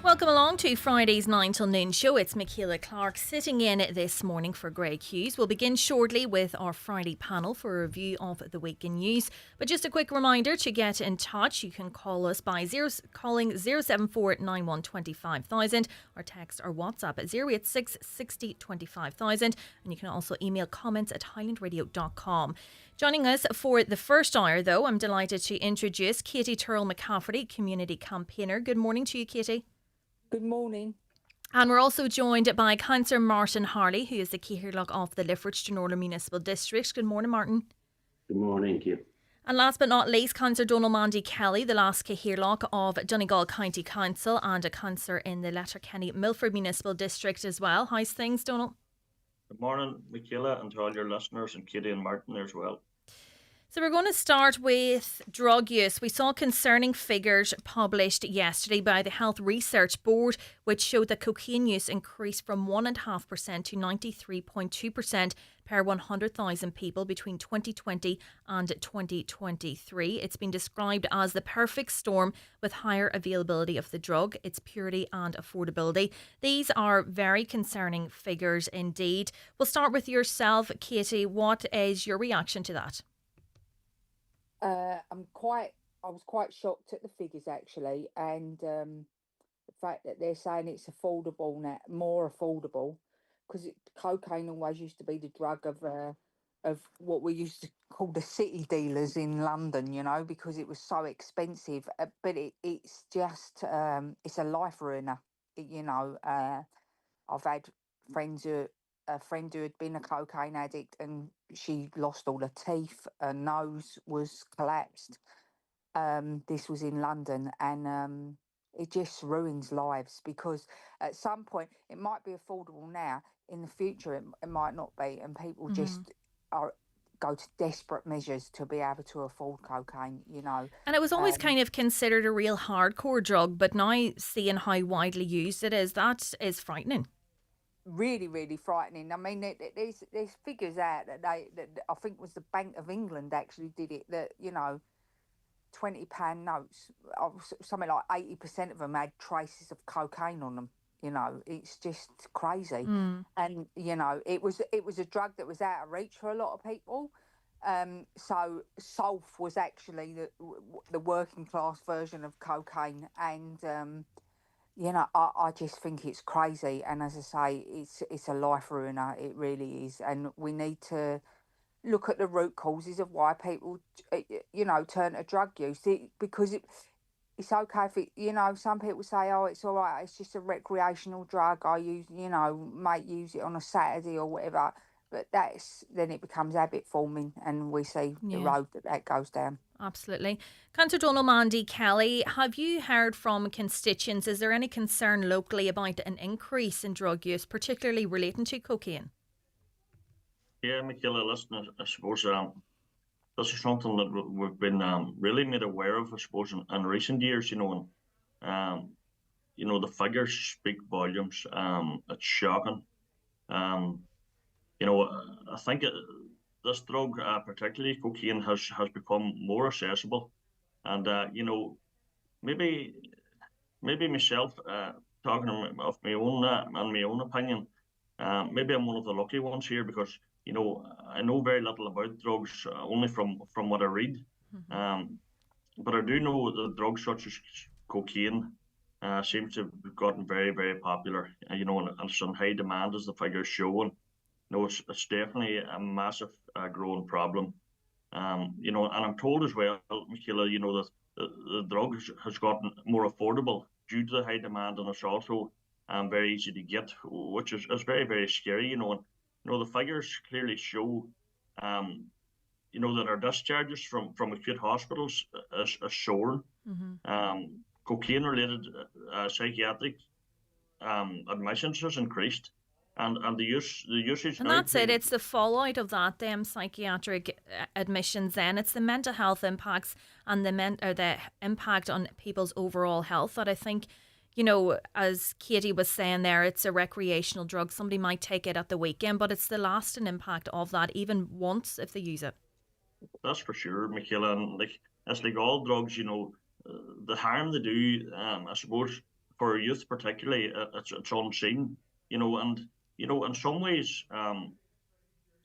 Welcome along to Friday's 9 till noon show. It's Michaela Clark sitting in this morning for Greg Hughes. We'll begin shortly with our Friday panel for a review of the week in news. But just a quick reminder to get in touch. You can call us by calling 074 91 25,000 or text or WhatsApp at 086 60 25,000. And you can also email comments at highlandradio.com. Joining us for the first hour, though, I'm delighted to introduce Katie Turrell McCafferty, community campaigner. Good morning to you, Katie. Good morning. And we're also joined by Councillor Martin Harley, who is the Cahirlock of the Lifford Northern Municipal District. Good morning, Martin. Good morning, Kate. And last but not least, Councillor Donald Mandy Kelly, the last Cahirlock of Donegal County Council and a councillor in the Letterkenny Milford Municipal District as well. How's things, Donald? Good morning, Michaela, and to all your listeners, and Katie and Martin there as well. So we're going to start with drug use. We saw concerning figures published yesterday by the Health Research Board, which showed that cocaine use increased from 1.5% to 93.2% per 100,000 people between 2020 and 2023. It's been described as the perfect storm with higher availability of the drug, its purity and affordability. These are very concerning figures indeed. We'll start with yourself, Katie. What is your reaction to that? I was quite shocked at the figures actually, and the fact that they're saying it's affordable now, more affordable, because cocaine always used to be the drug of what we used to call the city dealers in London, you know, because it was so expensive. But it's just it's a life ruiner, you know. I've had a friend who had been a cocaine addict and she lost all her teeth, her nose was collapsed. This was in London, and it just ruins lives because at some point it might be affordable now. In the future, it might not be, and people just go to desperate measures to be able to afford cocaine, you know. And it was always kind of considered a real hardcore drug, but now seeing how widely used it is, that is frightening. Really, really frightening. I mean, there's figures out that that I think was the Bank of England actually did it. That, you know, £20 notes, something like 80% of them had traces of cocaine on them. You know, it's just crazy. And you know, it was a drug that was out of reach for a lot of people. So sulf was actually the working class version of cocaine, and you know, I just think it's crazy, and as I say, it's a life ruiner. It really is, and we need to look at the root causes of why people, you know, turn to drug use. It's okay if it, you know, some people say, oh, it's all right, it's just a recreational drug. I use, you know, might use it on a Saturday or whatever. But then it becomes habit forming, and we see the road that goes down. Absolutely. Councillor Donald Mandy Kelly, have you heard from constituents? Is there any concern locally about an increase in drug use, particularly relating to cocaine? Yeah, Michaela, listen, I suppose this is something that we've been really made aware of, I suppose, in recent years, you know, and you know, the figures speak volumes. It's shocking. You know, I think this drug, particularly cocaine, has become more accessible, and you know, maybe myself, talking of my own and my own opinion, maybe I'm one of the lucky ones here because, you know, I know very little about drugs, only from what I read. But I do know that drugs such as cocaine seems to have gotten very, very popular. You know, and it's in high demand as the figures show. And you know, it's definitely a massive growing problem. You know, and I'm told as well, Michaela, you know, that the drug has gotten more affordable due to the high demand, and it's also very easy to get, which is very, very scary, you know. And you know, the figures clearly show, you know, that our discharges from acute hospitals is soaring. Cocaine-related psychiatric admissions has increased, and the usage. And that's it. It's the fallout of that. Them psychiatric admissions. Then it's the mental health impacts and the impact on people's overall health that I think, you know, as Katie was saying there, it's a recreational drug. Somebody might take it at the weekend, but it's the lasting impact of that, even once if they use it. That's for sure, Michaela. And like, it's like all drugs, you know, the harm they do, I suppose, for youth particularly, it's unseen, and in some ways,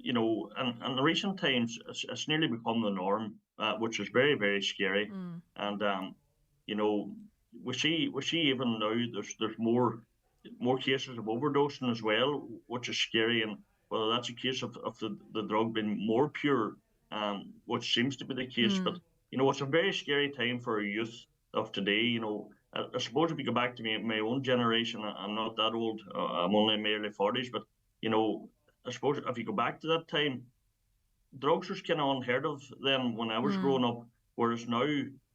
in the recent times, it's nearly become the norm, which is very, very scary. And you know, we see even now there's more cases of overdosing as well, which is scary. And whether that's a case of the drug being more pure, which seems to be the case, but it's a very scary time for youth of today. I suppose if you go back to my own generation, I'm not that old. I'm only in my early 40s, but I suppose if you go back to that time, drugs was kind of unheard of then when I was growing up, whereas now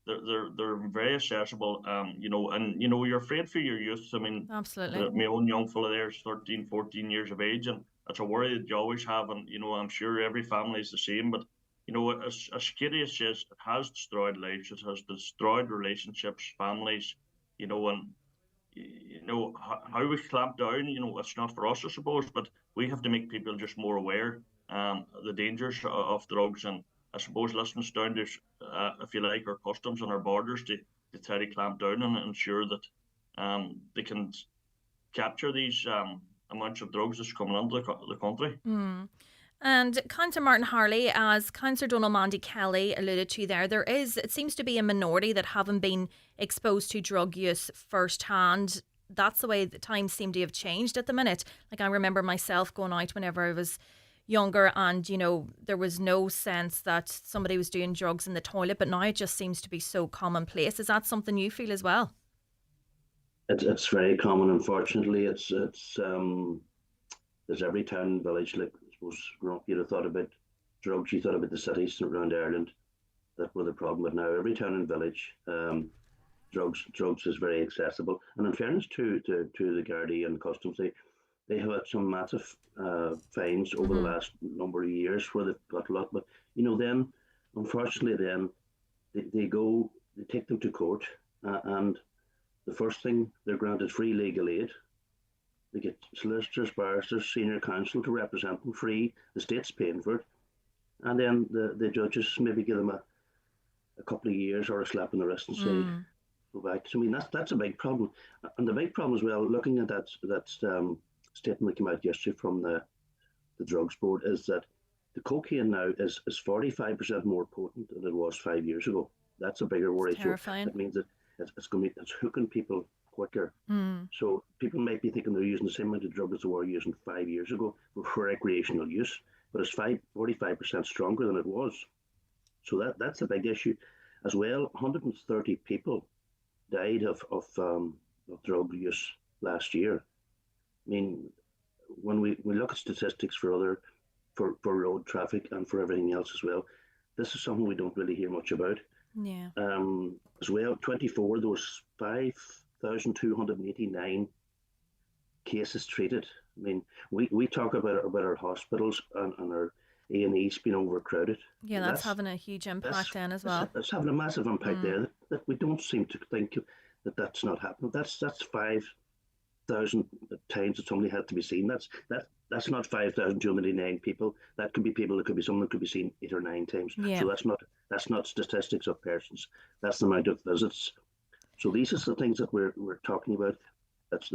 they're very accessible. And you're afraid for your youth. I mean, Absolutely. my own young fella there is 13, 14 years of age, and it's a worry that you always have. And I'm sure every family is the same, but as scary as it is, it has destroyed lives. It has destroyed relationships, families. And how we clamp down, it's not for us, I suppose, but we have to make people just more aware the dangers of drugs. And I suppose listening down to, if you like, our customs and our borders to try to clamp down and ensure that they can capture these amounts of drugs that's coming into the country. And Councillor Martin Harley, as Councillor Donald Mandy Kelly alluded to it seems to be a minority that haven't been exposed to drug use firsthand. That's the way the times seem to have changed at the minute. Like, I remember myself going out whenever I was younger and, there was no sense that somebody was doing drugs in the toilet, but now it just seems to be so commonplace. Is that something you feel as well? It's very common, unfortunately. There's every town and village, like, I suppose growing up you'd have thought about drugs, you thought about the cities around Ireland that were the problem, but now every town and village, drugs is very accessible. And in fairness to the Gardaí and Customs, they have had some massive fines over the last number of years where they've got a lot, but then unfortunately then they take them to court, and the first thing, they're granted free legal aid. They get solicitors, barristers, senior counsel to represent them free. The state's paying for it. And then the judges maybe give them a couple of years or a slap on the wrist and say, go back. So, I mean, that's a big problem. And the big problem as well, looking at that statement that came out yesterday from the Drugs Board, is that the cocaine now is 45% more potent than it was 5 years ago. That's a bigger worry. Terrifying. So that means that it's hooking people quicker. So people might be thinking they're using the same amount of drugs as they were using 5 years ago for recreational use, but it's 45% stronger than it was. So that's a big issue. As well, 130 people died of drug use last year. I mean, when we look at statistics for road traffic and for everything else as well, this is something we don't really hear much about. Yeah. As well, 24, there was 5,289 cases treated. I mean, we talk about our hospitals and our A&Es being overcrowded. Yeah, that's having a huge impact then as well. That's having a massive impact there that we don't seem to think that's not happening. That's 5,000 times that somebody had to be seen. That's not 5,289 people. That could be people. It could be someone that could be seen 8 or 9 times. Yeah. So that's not statistics of persons. That's the amount of visits. So these are the things that we're talking about. It's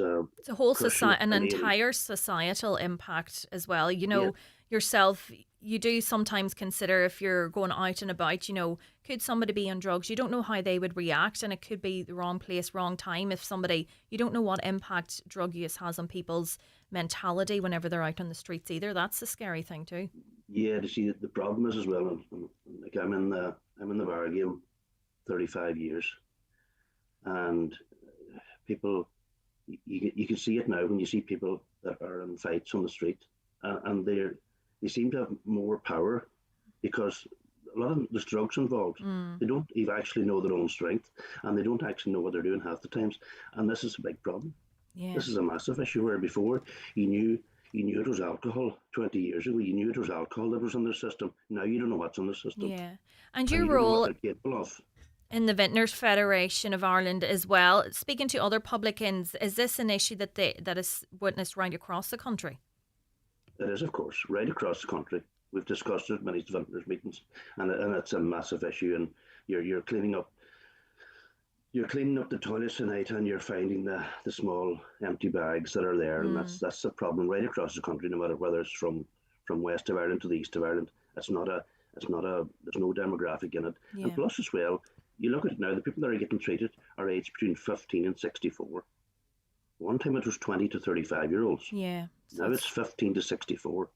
a whole society, an entire societal impact as well. Yourself, you do sometimes consider if you're going out and about, could somebody be on drugs? You don't know how they would react, and it could be the wrong place, wrong time. You don't know what impact drug use has on people's mentality whenever they're out on the streets either. That's the scary thing too. Yeah, to see the problem is as well. Like I'm in the bar game 35 years, and people, you can see it now when you see people that are in fights on the street, and they seem to have more power because a lot of there's drugs involved. They don't even actually know their own strength, and they don't actually know what they're doing half the times. And this is a big problem. Yeah. This is a massive issue where before you knew it was alcohol 20 years ago. You knew it was alcohol that was in their system. Now you don't know what's in the system. Yeah. And your role in the Vintners Federation of Ireland as well, speaking to other publicans, is this an issue that is witnessed right across the country? It is, of course, right across the country. We've discussed it at many vintners meetings, and it's a massive issue. And you're cleaning up you're cleaning up the toilets tonight and you're finding the small empty bags that are there, and that's a problem right across the country, no matter whether it's from west of Ireland to the east of Ireland. It's not a there's no demographic in it. And Yeah. plus as well, you look at it now, the people that are getting treated are aged between 15 and 64. One time it was 20 to 35-year-olds. Yeah. So Now it's 15 to 64.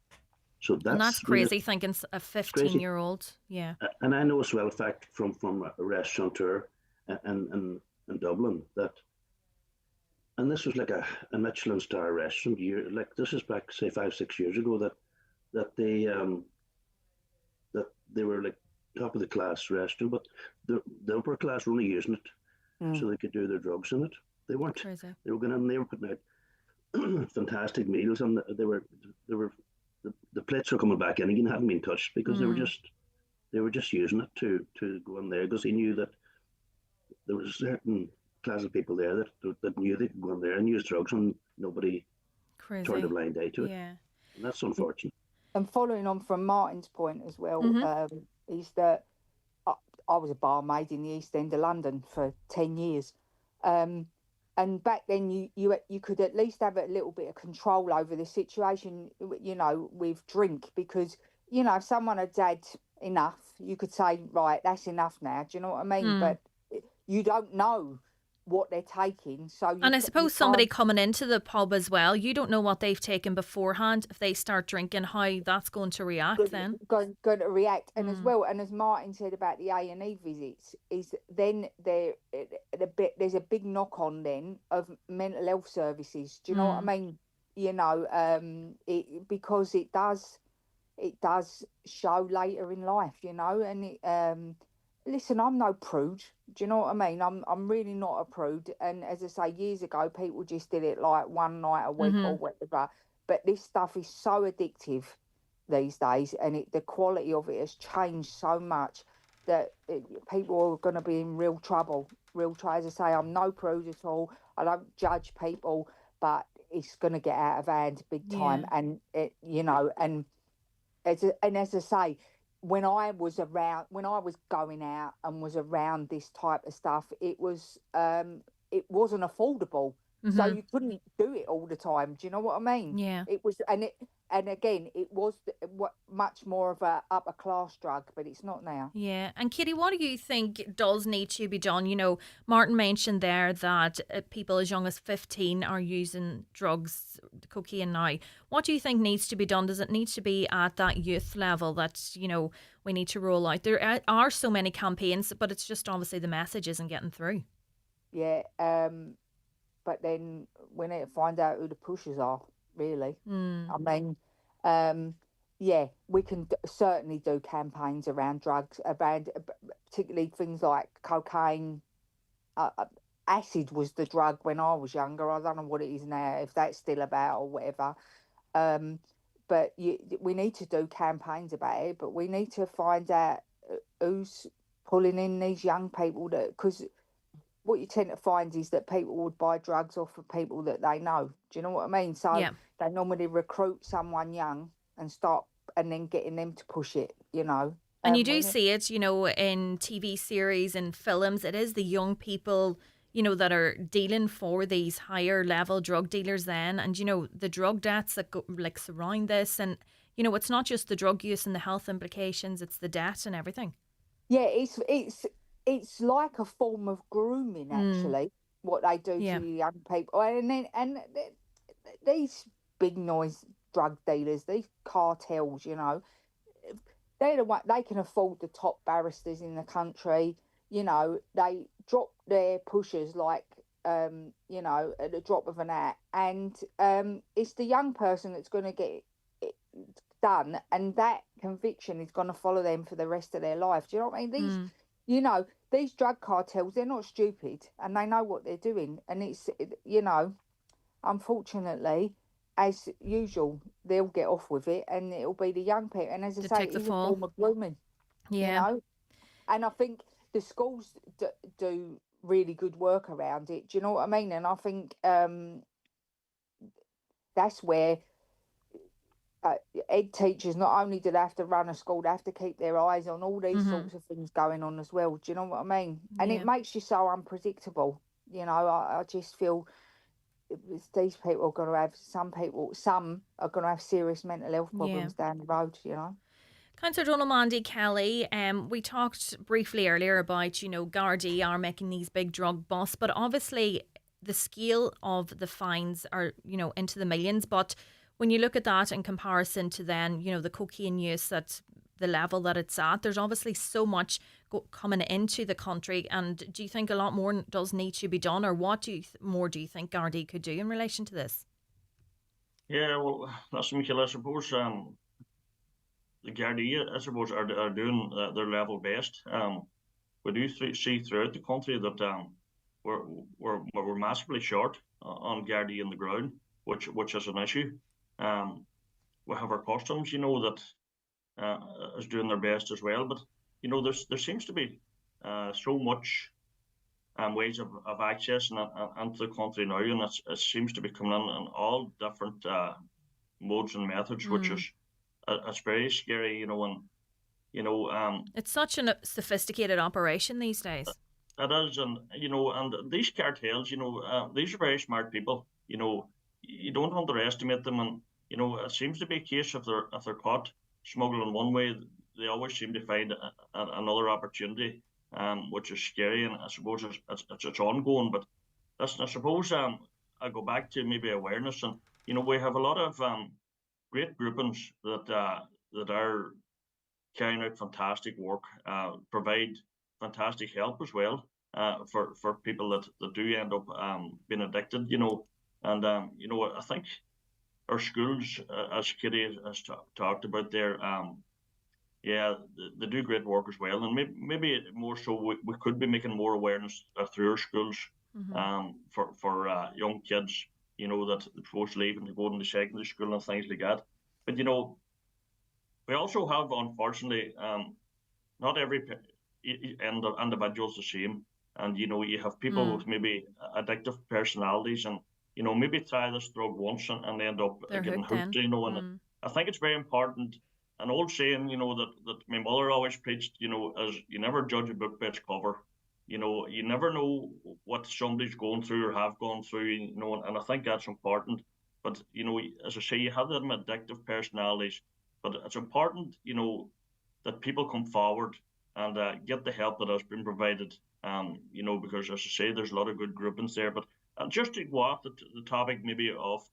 So and that's I mean, crazy thinking a it's crazy. 15-year-old. Yeah. And I know as well, in fact, from a restaurateur in Dublin, that, and this was like a Michelin star restaurant year, like this is back say 5 6 years ago, that they were like top of the class restaurant, but the upper class were only using it so they could do their drugs in it. They weren't. Crazy. They were going and they were putting out fantastic meals, and they were the plates were coming back in again, hadn't been touched because they were just using it to go in there because they knew that there was a certain class of people there that knew they could go in there and use drugs, and nobody Crazy. turned a blind eye to it. Yeah. And that's unfortunate. And following on from Martin's point as well, is that I was a barmaid in the East End of London for 10 years. And back then you could at least have a little bit of control over the situation, you know, with drink, because, you know, if someone had had enough, you could say, right, that's enough now. Do you know what I mean? But you don't know what they're taking. And I suppose somebody coming into the pub as well, you don't know what they've taken beforehand. If they start drinking, how that's going to react then. Going to react. And as well, and as Martin said about the A&E visits, is then there's a big knock on then of mental health services. Do you know what I mean? You know, because it does show later in life, you know, and listen, I'm no prude. Do you know what I mean? I'm really not a prude. And as I say, years ago, people just did it like one night a week or whatever. But this stuff is so addictive these days, and the quality of it has changed so much that people are going to be in real trouble. As I say, I'm no prude at all. I don't judge people, but it's going to get out of hand big time. Yeah. And you know, and as I say, when I was going out and was around this type of stuff, it wasn't affordable. So you couldn't do it all the time. Do you know what I mean? Yeah. It was, and again, it was much more of a upper class drug, but it's not now. Yeah. And Kitty, what do you think does need to be done? You know, Martin mentioned there that people as young as 15 are using drugs, cocaine now. What do you think needs to be done? Does it need to be at that youth level that, you know, we need to roll out? There are so many campaigns, but it's just obviously the message isn't getting through. Yeah. But then we need to find out who the pushers are, really. I mean, yeah, we can certainly do campaigns around drugs, around particularly things like cocaine. Acid was the drug when I was younger. I don't know what it is now, if that's still about or whatever. But we need to do campaigns about it, but we need to find out who's pulling in these young people, because what you tend to find is that people would buy drugs off of people that they know. Do you know what I mean? So they normally recruit someone young and then getting them to push it, you know. And you do see it, you know, in TV series and films. It is the young people, you know, that are dealing for these higher level drug dealers then. And, you know, the drug deaths that go, like, surround this. And, you know, it's not just the drug use and the health implications, it's the debt and everything. Yeah, it's like a form of grooming, actually, what they do to the young people. And these big noise drug dealers, these cartels, you know, they're the one, they can afford the top barristers in the country. You know, they drop their pushers like, you know, at the drop of an hat. And it's the young person that's going to get it done, and that conviction is going to follow them for the rest of their life. Do you know what I mean? You know, these drug cartels, they're not stupid, and they know what they're doing. And it's, you know, unfortunately, as usual, they'll get off with it, and it'll be the young people. And as I say, it's a form of grooming. Yeah. You know? And I think the schools do really good work around it. Do you know what I mean? And I think that's where ed teachers, not only do they have to run a school, they have to keep their eyes on all these Mm-hmm. sorts of things going on as well. Do you know what I mean? And Yeah. it makes you so unpredictable. You know, I just feel these people are going to have, some are going to have serious mental health problems down the road, you know. Councillor Donald Mandy Kelly, we talked briefly earlier about, Gardaí are making these big drug busts, but obviously the scale of the fines are, into the millions. But when you look at that in comparison to then, the cocaine use at the level that it's at, there's obviously so much coming into the country. And do you think a lot more does need to be done, or what more do you think Gardaí could do in relation to this? Yeah, well, listen, Michael, I suppose the Gardaí, I suppose, are doing their level best. We do see throughout the country that we're massively short on Gardaí in the ground, which is an issue. We have our customs, that is doing their best as well. But there seems to be so much ways of accessing into the country now, and it seems to be coming in all different modes and methods, which is it's very scary, and it's such a sophisticated operation these days. It is, and and these cartels, these are very smart people. You don't underestimate them, and it seems to be a case if they're caught smuggling one way, they always seem to find another opportunity, which is scary, and I suppose it's ongoing. But listen, I suppose I go back to maybe awareness, and we have a lot of great groupings that are carrying out fantastic work, provide fantastic help as well for people that do end up being addicted, and I think our schools, as Kitty has talked about there, they do great work as well, and maybe more so we could be making more awareness through our schools for young kids, that they're supposed to leave and to go into secondary school and things like that. But we also have, unfortunately, not every individual's the same, and you have people with maybe addictive personalities, and maybe try this drug once and they end up getting hooked. And I think it's very important. An old saying, that my mother always preached, is you never judge a book by its cover. You never know what somebody's going through or have gone through, and I think that's important. But, as I say, you have them addictive personalities, but it's important, that people come forward and get the help that has been provided, because, as I say, there's a lot of good groupings there. But just to go off the topic maybe of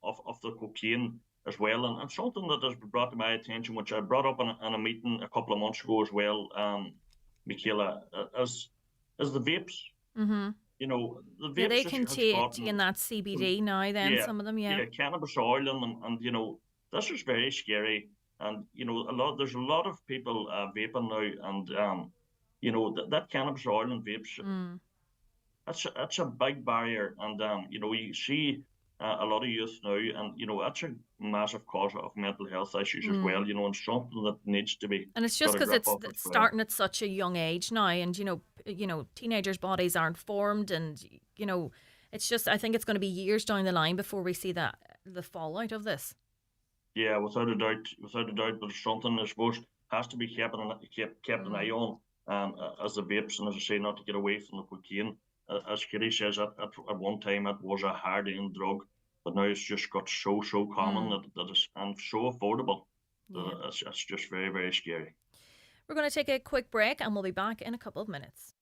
the cocaine as well, and something that has been brought to my attention, which I brought up in a meeting a couple of months ago as well, Michaela, is the vapes. Mm-hmm. The vapes they contain that CBD now. Then some of them, cannabis oil in them, and this is very scary. And there's a lot of people vaping now, and that cannabis oil and vapes. That's a big barrier, and you see a lot of youth now, and that's a massive cause of mental health issues as well. And something that needs to be. And it's just because it's starting at such a young age now, and teenagers' bodies aren't formed, and it's just, I think it's going to be years down the line before we see the fallout of this. Yeah, without a doubt, but it's something I suppose has to be kept an eye on, as the vapes, and as I say, not to get away from the cocaine. As Kitty says, at one time it was a hard-in drug, but now it's just got so common that it's, and so affordable. It's just very, very scary. We're going to take a quick break, and we'll be back in a couple of minutes.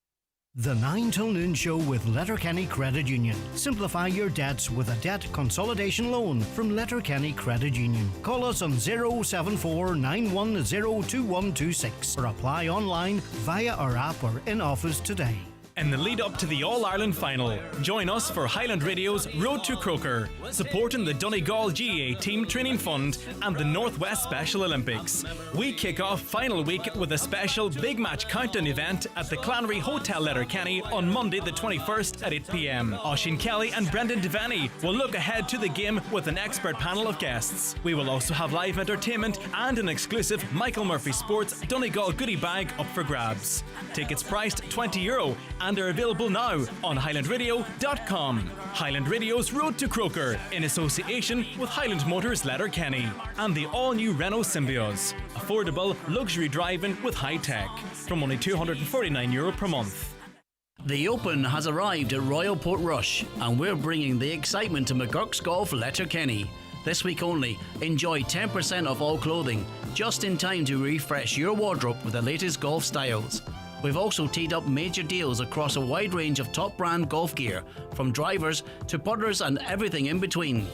The 9 till noon show with Letterkenny Credit Union. Simplify your debts with a debt consolidation loan from Letterkenny Credit Union. Call us on 074 910 2126 or apply online via our app or in office today. In the lead up to the All-Ireland final, join us for Highland Radio's Road to Croker, supporting the Donegal GA Team Training Fund and the Northwest Special Olympics. We kick off final week with a special big match countdown event at the Clannery Hotel Letterkenny on Monday the 21st at 8 p.m. Oisín Kelly and Brendan Devaney will look ahead to the game with an expert panel of guests. We will also have live entertainment and an exclusive Michael Murphy Sports Donegal goodie bag up for grabs. Tickets priced €20. and are available now on highlandradio.com. Highland Radio's Road to Croker, in association with Highland Motors Letterkenny, and the all-new Renault Symbios. Affordable luxury driving with high tech, from only €249 per month. The Open has arrived at Royal Portrush, and we're bringing the excitement to McGurk's Golf Letterkenny. This week only, enjoy 10% off all clothing, just in time to refresh your wardrobe with the latest golf styles. We've also teed up major deals across a wide range of top brand golf gear, from drivers to putters and everything in between.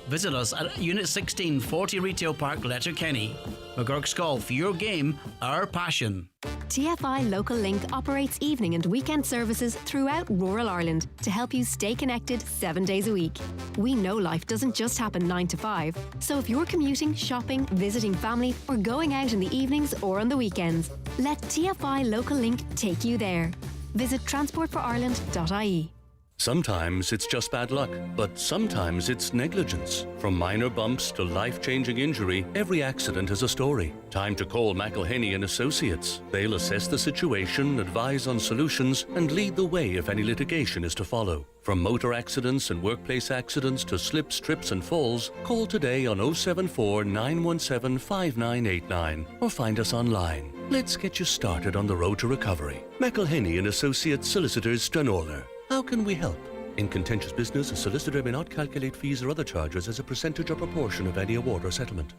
Visit us at Unit 16, 40 Retail Park, Letterkenny. McGurk's Golf, your game, our passion. TFI Local Link operates evening and weekend services throughout rural Ireland to help you stay connected 7 days a week. We know life doesn't just happen 9 to 5, so if you're commuting, shopping, visiting family, or going out in the evenings or on the weekends, let TFI Local Link take you there. Visit transportforireland.ie. Sometimes it's just bad luck, but sometimes it's negligence. From minor bumps to life-changing injury, every accident has a story. Time to call McElhenney and Associates. They'll assess the situation, advise on solutions, and lead the way if any litigation is to follow. From motor accidents and workplace accidents to slips, trips and falls, call today on 074 917 5989 or find us online. Let's get you started on the road to recovery. McElhenney and Associates Solicitors, Stranorlar. How can we help? In contentious business, a solicitor may not calculate fees or other charges as a percentage or proportion of any award or settlement.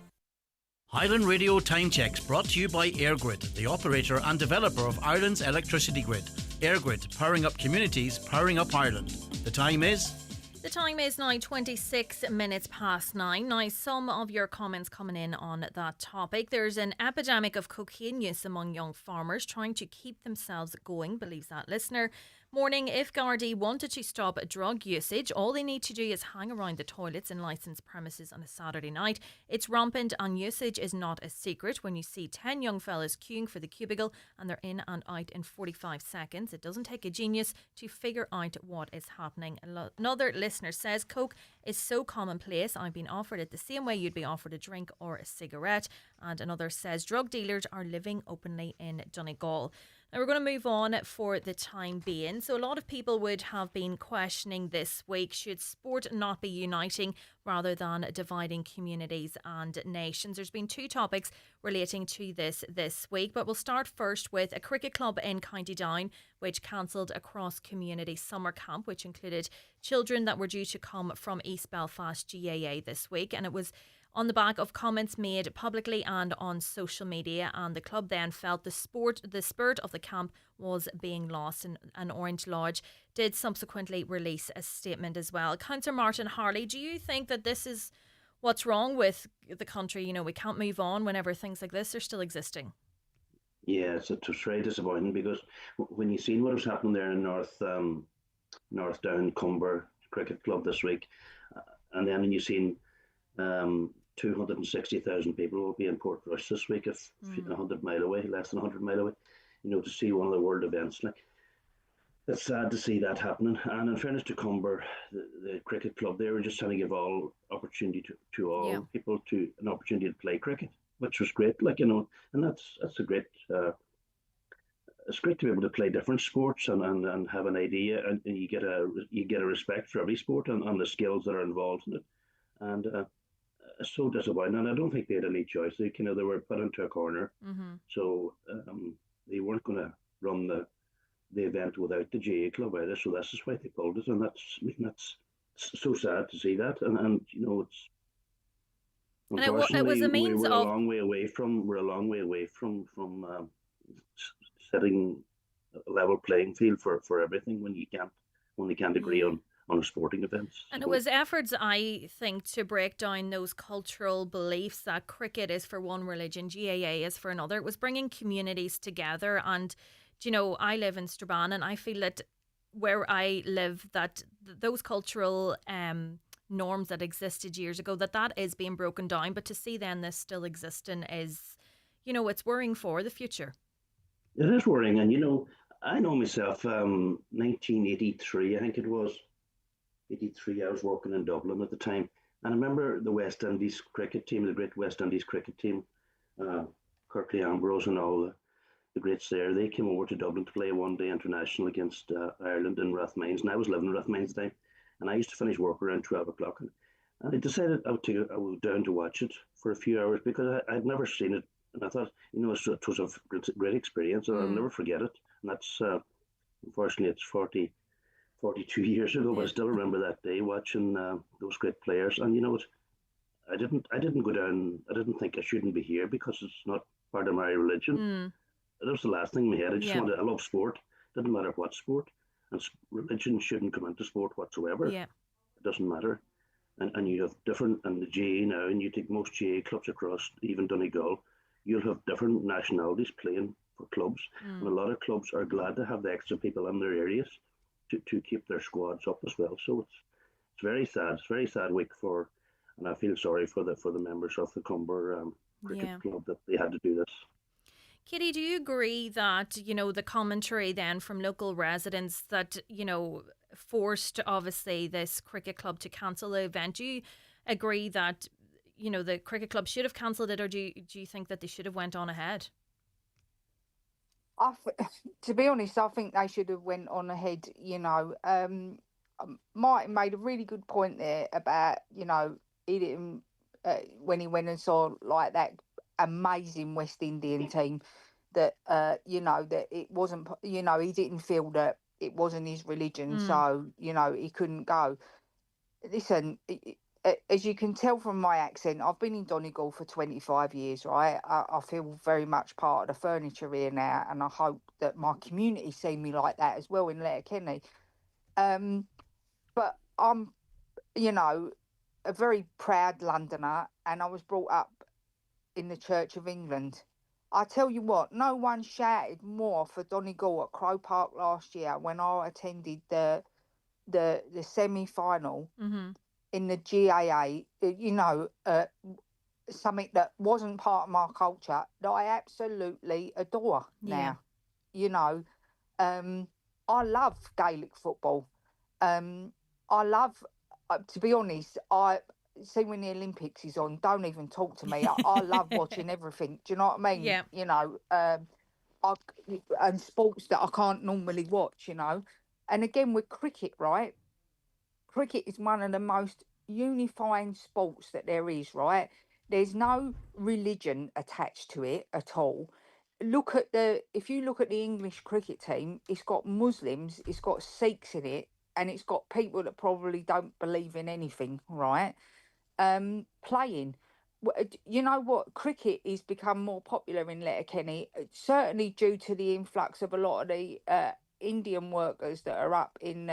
Highland Radio Time Checks brought to you by EirGrid, the operator and developer of Ireland's electricity grid. EirGrid, powering up communities, powering up Ireland. The time is... The time is now 26 minutes past 9. Now, some of your comments coming in on that topic. There's an epidemic of cocaine use among young farmers trying to keep themselves going, believes that listener. Morning, if Gardaí wanted to stop drug usage, all they need to do is hang around the toilets in licensed premises on a Saturday night. It's rampant and usage is not a secret. When you see 10 young fellas queuing for the cubicle and they're in and out in 45 seconds, it doesn't take a genius to figure out what is happening. Another listener says, Coke is so commonplace. I've been offered it the same way you'd be offered a drink or a cigarette. And another says, drug dealers are living openly in Donegal. Now, we're going to move on for the time being. So a lot of people would have been questioning this week, should sport not be uniting rather than dividing communities and nations? There's been two topics relating to this week, but we'll start first with a cricket club in County Down, which cancelled a cross-community summer camp, which included children that were due to come from East Belfast GAA this week. And it was on the back of comments made publicly and on social media, and the club then felt the spirit of the camp was being lost, and Orange Lodge did subsequently release a statement as well. Councillor Martin Harley, do you think that this is what's wrong with the country? You know, we can't move on whenever things like this are still existing. Yeah, it's very disappointing, because when you seen what was happening there in North Down Cumber Cricket Club this week, and then when you seen 260,000 people will be in Portrush this week, if 100 mile away, less than 100 mile away, you know, to see one of the world events. Like, it's sad to see that happening. And in fairness to Cumber, the cricket club, they were just trying to give all opportunity to all people to an opportunity to play cricket, which was great. Like, you know, and that's a great. It's great to be able to play different sports and have an idea, and you get a respect for every sport and the skills that are involved in it. And it's so disappointing, and I don't think they had any choice. They were put into a corner, so they weren't going to run the event without the GA club either. So this is why they pulled it, and that's so sad to see that. And you know, it's unfortunately it was a means we're a long way away from setting a level playing field for everything when they can't agree on sporting events. And it was efforts, I think, to break down those cultural beliefs that cricket is for one religion, GAA is for another. It was bringing communities together. And, you know, I live in Strabane, and I feel that where I live, that those cultural norms that existed years ago, that is being broken down. But to see then this still existing is, you know, it's worrying for the future. It is worrying. And, you know, I know myself, 1983, I think it was, 83, I was working in Dublin at the time, and I remember the West Indies cricket team, the great West Indies cricket team, Kirkley Ambrose and all the greats there, they came over to Dublin to play a one-day international against Ireland in Rathmines, and I was living in Rathmines at the time, and I used to finish work around 12 o'clock, and I decided I would go down to watch it for a few hours because I'd never seen it, and I thought, it was a great experience, and I'll never forget it. And that's unfortunately it's 42 years ago, but I still remember that day watching those great players. And you know what? I didn't go down. I didn't think I shouldn't be here because it's not part of my religion. That was the last thing in my head. I just wanted. I love sport. Didn't matter what sport, and religion shouldn't come into sport whatsoever. Yeah. It doesn't matter. And you have different, and the GA now, and you take most GA clubs across, even Donegal, you'll have different nationalities playing for clubs, and a lot of clubs are glad to have the extra people in their areas to keep their squads up as well. So it's very sad. It's a very sad week for, and I feel sorry for the members of the Cumber Cricket Club that they had to do this. Kitty, do you agree that, the commentary then from local residents that, forced obviously this cricket club to cancel the event? Do you agree that, the cricket club should have cancelled it, or do you think that they should have went on ahead? To be honest, I think they should have went on ahead. Martin made a really good point there about, he didn't, when he went and saw like that amazing West Indian team, that that it wasn't, he didn't feel that it wasn't his religion, so he couldn't go. Listen, as you can tell from my accent, I've been in Donegal for 25 years, right? I feel very much part of the furniture here now, and I hope that my community see me like that as well in Letterkenny. But I'm, a very proud Londoner, and I was brought up in the Church of England. I tell you what, no one shouted more for Donegal at Crow Park last year when I attended the semi-final in the GAA. Something that wasn't part of my culture that I absolutely adore now. I love Gaelic football. I love, to be honest, I see when the Olympics is on, don't even talk to me. I love watching everything. Do you know what I mean? Yeah. And sports that I can't normally watch, And again, with cricket, right? Cricket is one of the most unifying sports that there is, right? There's no religion attached to it at all. If you look at the English cricket team, it's got Muslims, it's got Sikhs in it, and it's got people that probably don't believe in anything, right? Playing. You know what? Cricket is become more popular in Letterkenny, certainly due to the influx of a lot of the Indian workers that are up in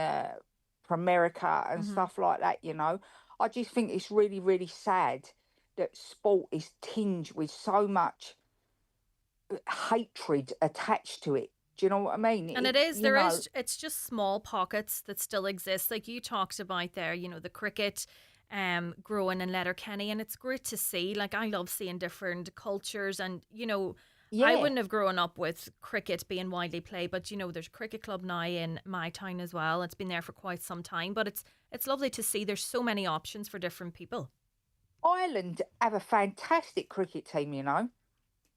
from America and stuff like that. I just think it's really, really sad that sport is tinged with so much hatred attached to it. Do you know what I mean? And it's just small pockets that still exist. Like you talked about there, the cricket growing in Letterkenny, and it's great to see. Like, I love seeing different cultures, and I wouldn't have grown up with cricket being widely played, but there's a cricket club now in my town as well. It's been there for quite some time, but it's lovely to see there's so many options for different people. Ireland have a fantastic cricket team,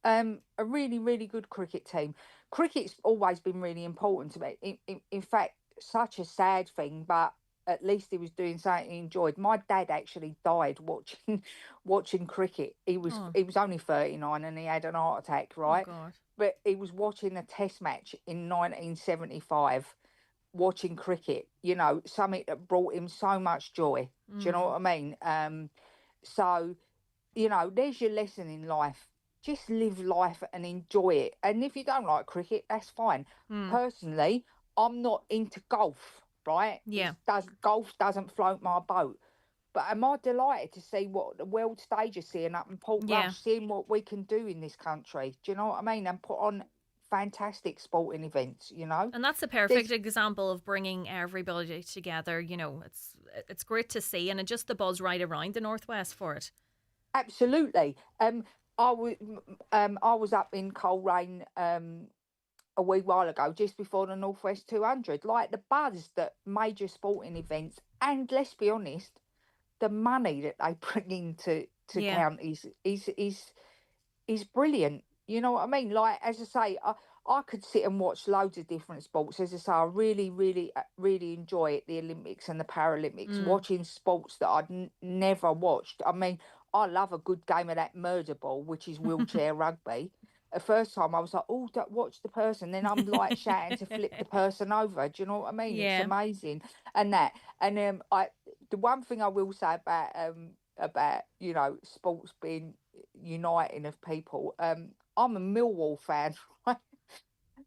a really, really good cricket team. Cricket's always been really important to me. In fact, such a sad thing, but at least he was doing something he enjoyed. My dad actually died watching cricket. He was only 39 and he had an heart attack, right? Oh God. But he was watching a test match in 1975, watching cricket, something that brought him so much joy. Do you know what I mean? So, there's your lesson in life. Just live life and enjoy it. And if you don't like cricket, that's fine. Personally, I'm not into golf, right? Yeah. Golf doesn't float my boat. But am I delighted to see what the world stage is seeing up in Portrush, seeing what we can do in this country? Do you know what I mean? And put on fantastic sporting events, And that's a perfect example of bringing everybody together. It's great to see, and just the buzz right around the Northwest for it. Absolutely. I was up in Coleraine a wee while ago, just before the Northwest 200. Like, the buzz that major sporting events, and let's be honest, the money that they bring into counties is brilliant. You know what I mean? Like, as I say, I could sit and watch loads of different sports. As I say, I really, really, really enjoy it, the Olympics and the Paralympics, Mm. watching sports that I'd never watched. I mean, I love a good game of that murder ball, which is wheelchair rugby. The first time I was like, oh, watch the person. Then I'm like shouting to flip the person over. Do you know what I mean? It's Yeah. amazing. And that. And the one thing I will say about, you know, sports being uniting of people, I'm a Millwall fan, right?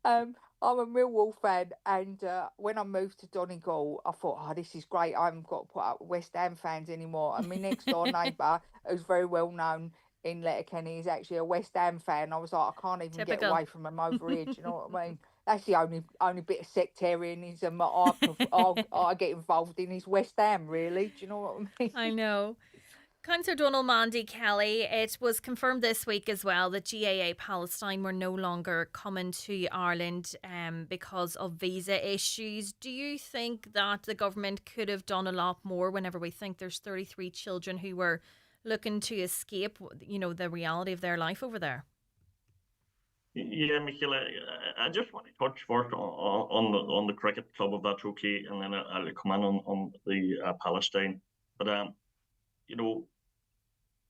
I'm a Millwall fan, and when I moved to Donegal, I thought, oh, this is great. I haven't got to put up with West Ham fans anymore. And my next door neighbour, who's very well known in Letterkenny, is actually a West Ham fan. I was like, I can't even get Typical. away from him over here. Do you know what I mean? That's the only bit of sectarianism that I get involved in is West Ham. Really, do you know what I mean? I know. Councillor Donald Mandy Kelly, it was confirmed this week as well that GAA Palestine were no longer coming to Ireland because of visa issues. Do you think that the government could have done a lot more whenever we think there's 33 children who were looking to escape, you know, the reality of their life over there? Yeah, Michaela, I just want to touch first on the cricket club, if that's okay, and then I'll come in on the Palestine. But you know,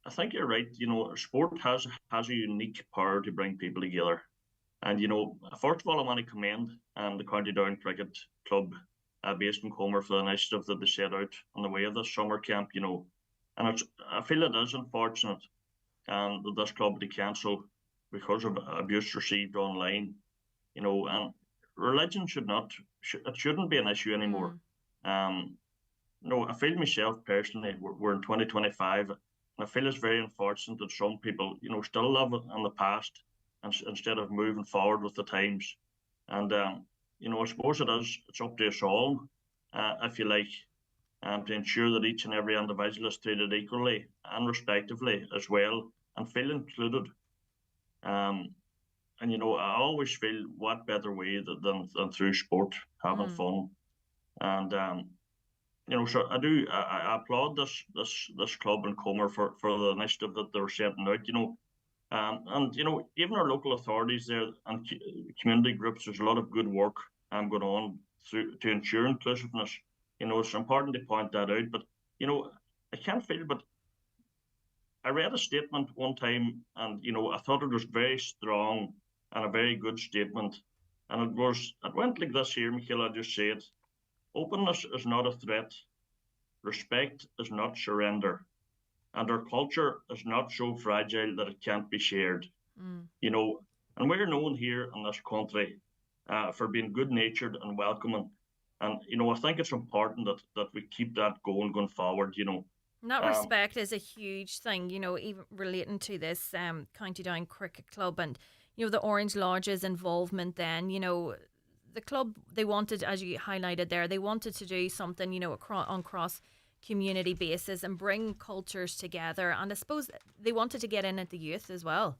I think you're right. You know, sport has a unique power to bring people together. And you know, first of all, I want to commend the County Down Cricket Club based in Comer for the initiative that they set out on the way of this summer camp. You know, and I feel it is unfortunate that this club had to cancel because of abuse received online. You know, and religion it shouldn't be an issue anymore. No, I feel myself personally, we're in 2025, and I feel it's very unfortunate that some people, you know, still live in the past instead of moving forward with the times. And, you know, I suppose it's up to us all, if you like, to ensure that each and every individual is treated equally and respectively as well and feel included. And, you know, I always feel what better way than through sport, having fun. And, you know, so I applaud this club in Comer for the initiative that they're setting out, you know. And, you know, even our local authorities there and community groups, there's a lot of good work going on to ensure inclusiveness. You know, it's important to point that out. But, you know, I can't feel, but I read a statement one time and, you know, I thought it was very strong and a very good statement. And it went like this here, Michaela, just say it. Openness is not a threat. Respect is not surrender. And our culture is not so fragile that it can't be shared. You know, and we're known here in this country for being good-natured and welcoming. And, you know, I think it's important that we keep that going forward, you know. And that respect is a huge thing, you know, even relating to this County Down Cricket Club and, you know, the Orange Lodge's involvement then, you know, the club, they wanted, as you highlighted there, they wanted to do something, you know, on cross community basis and bring cultures together. And I suppose they wanted to get in at the youth as well.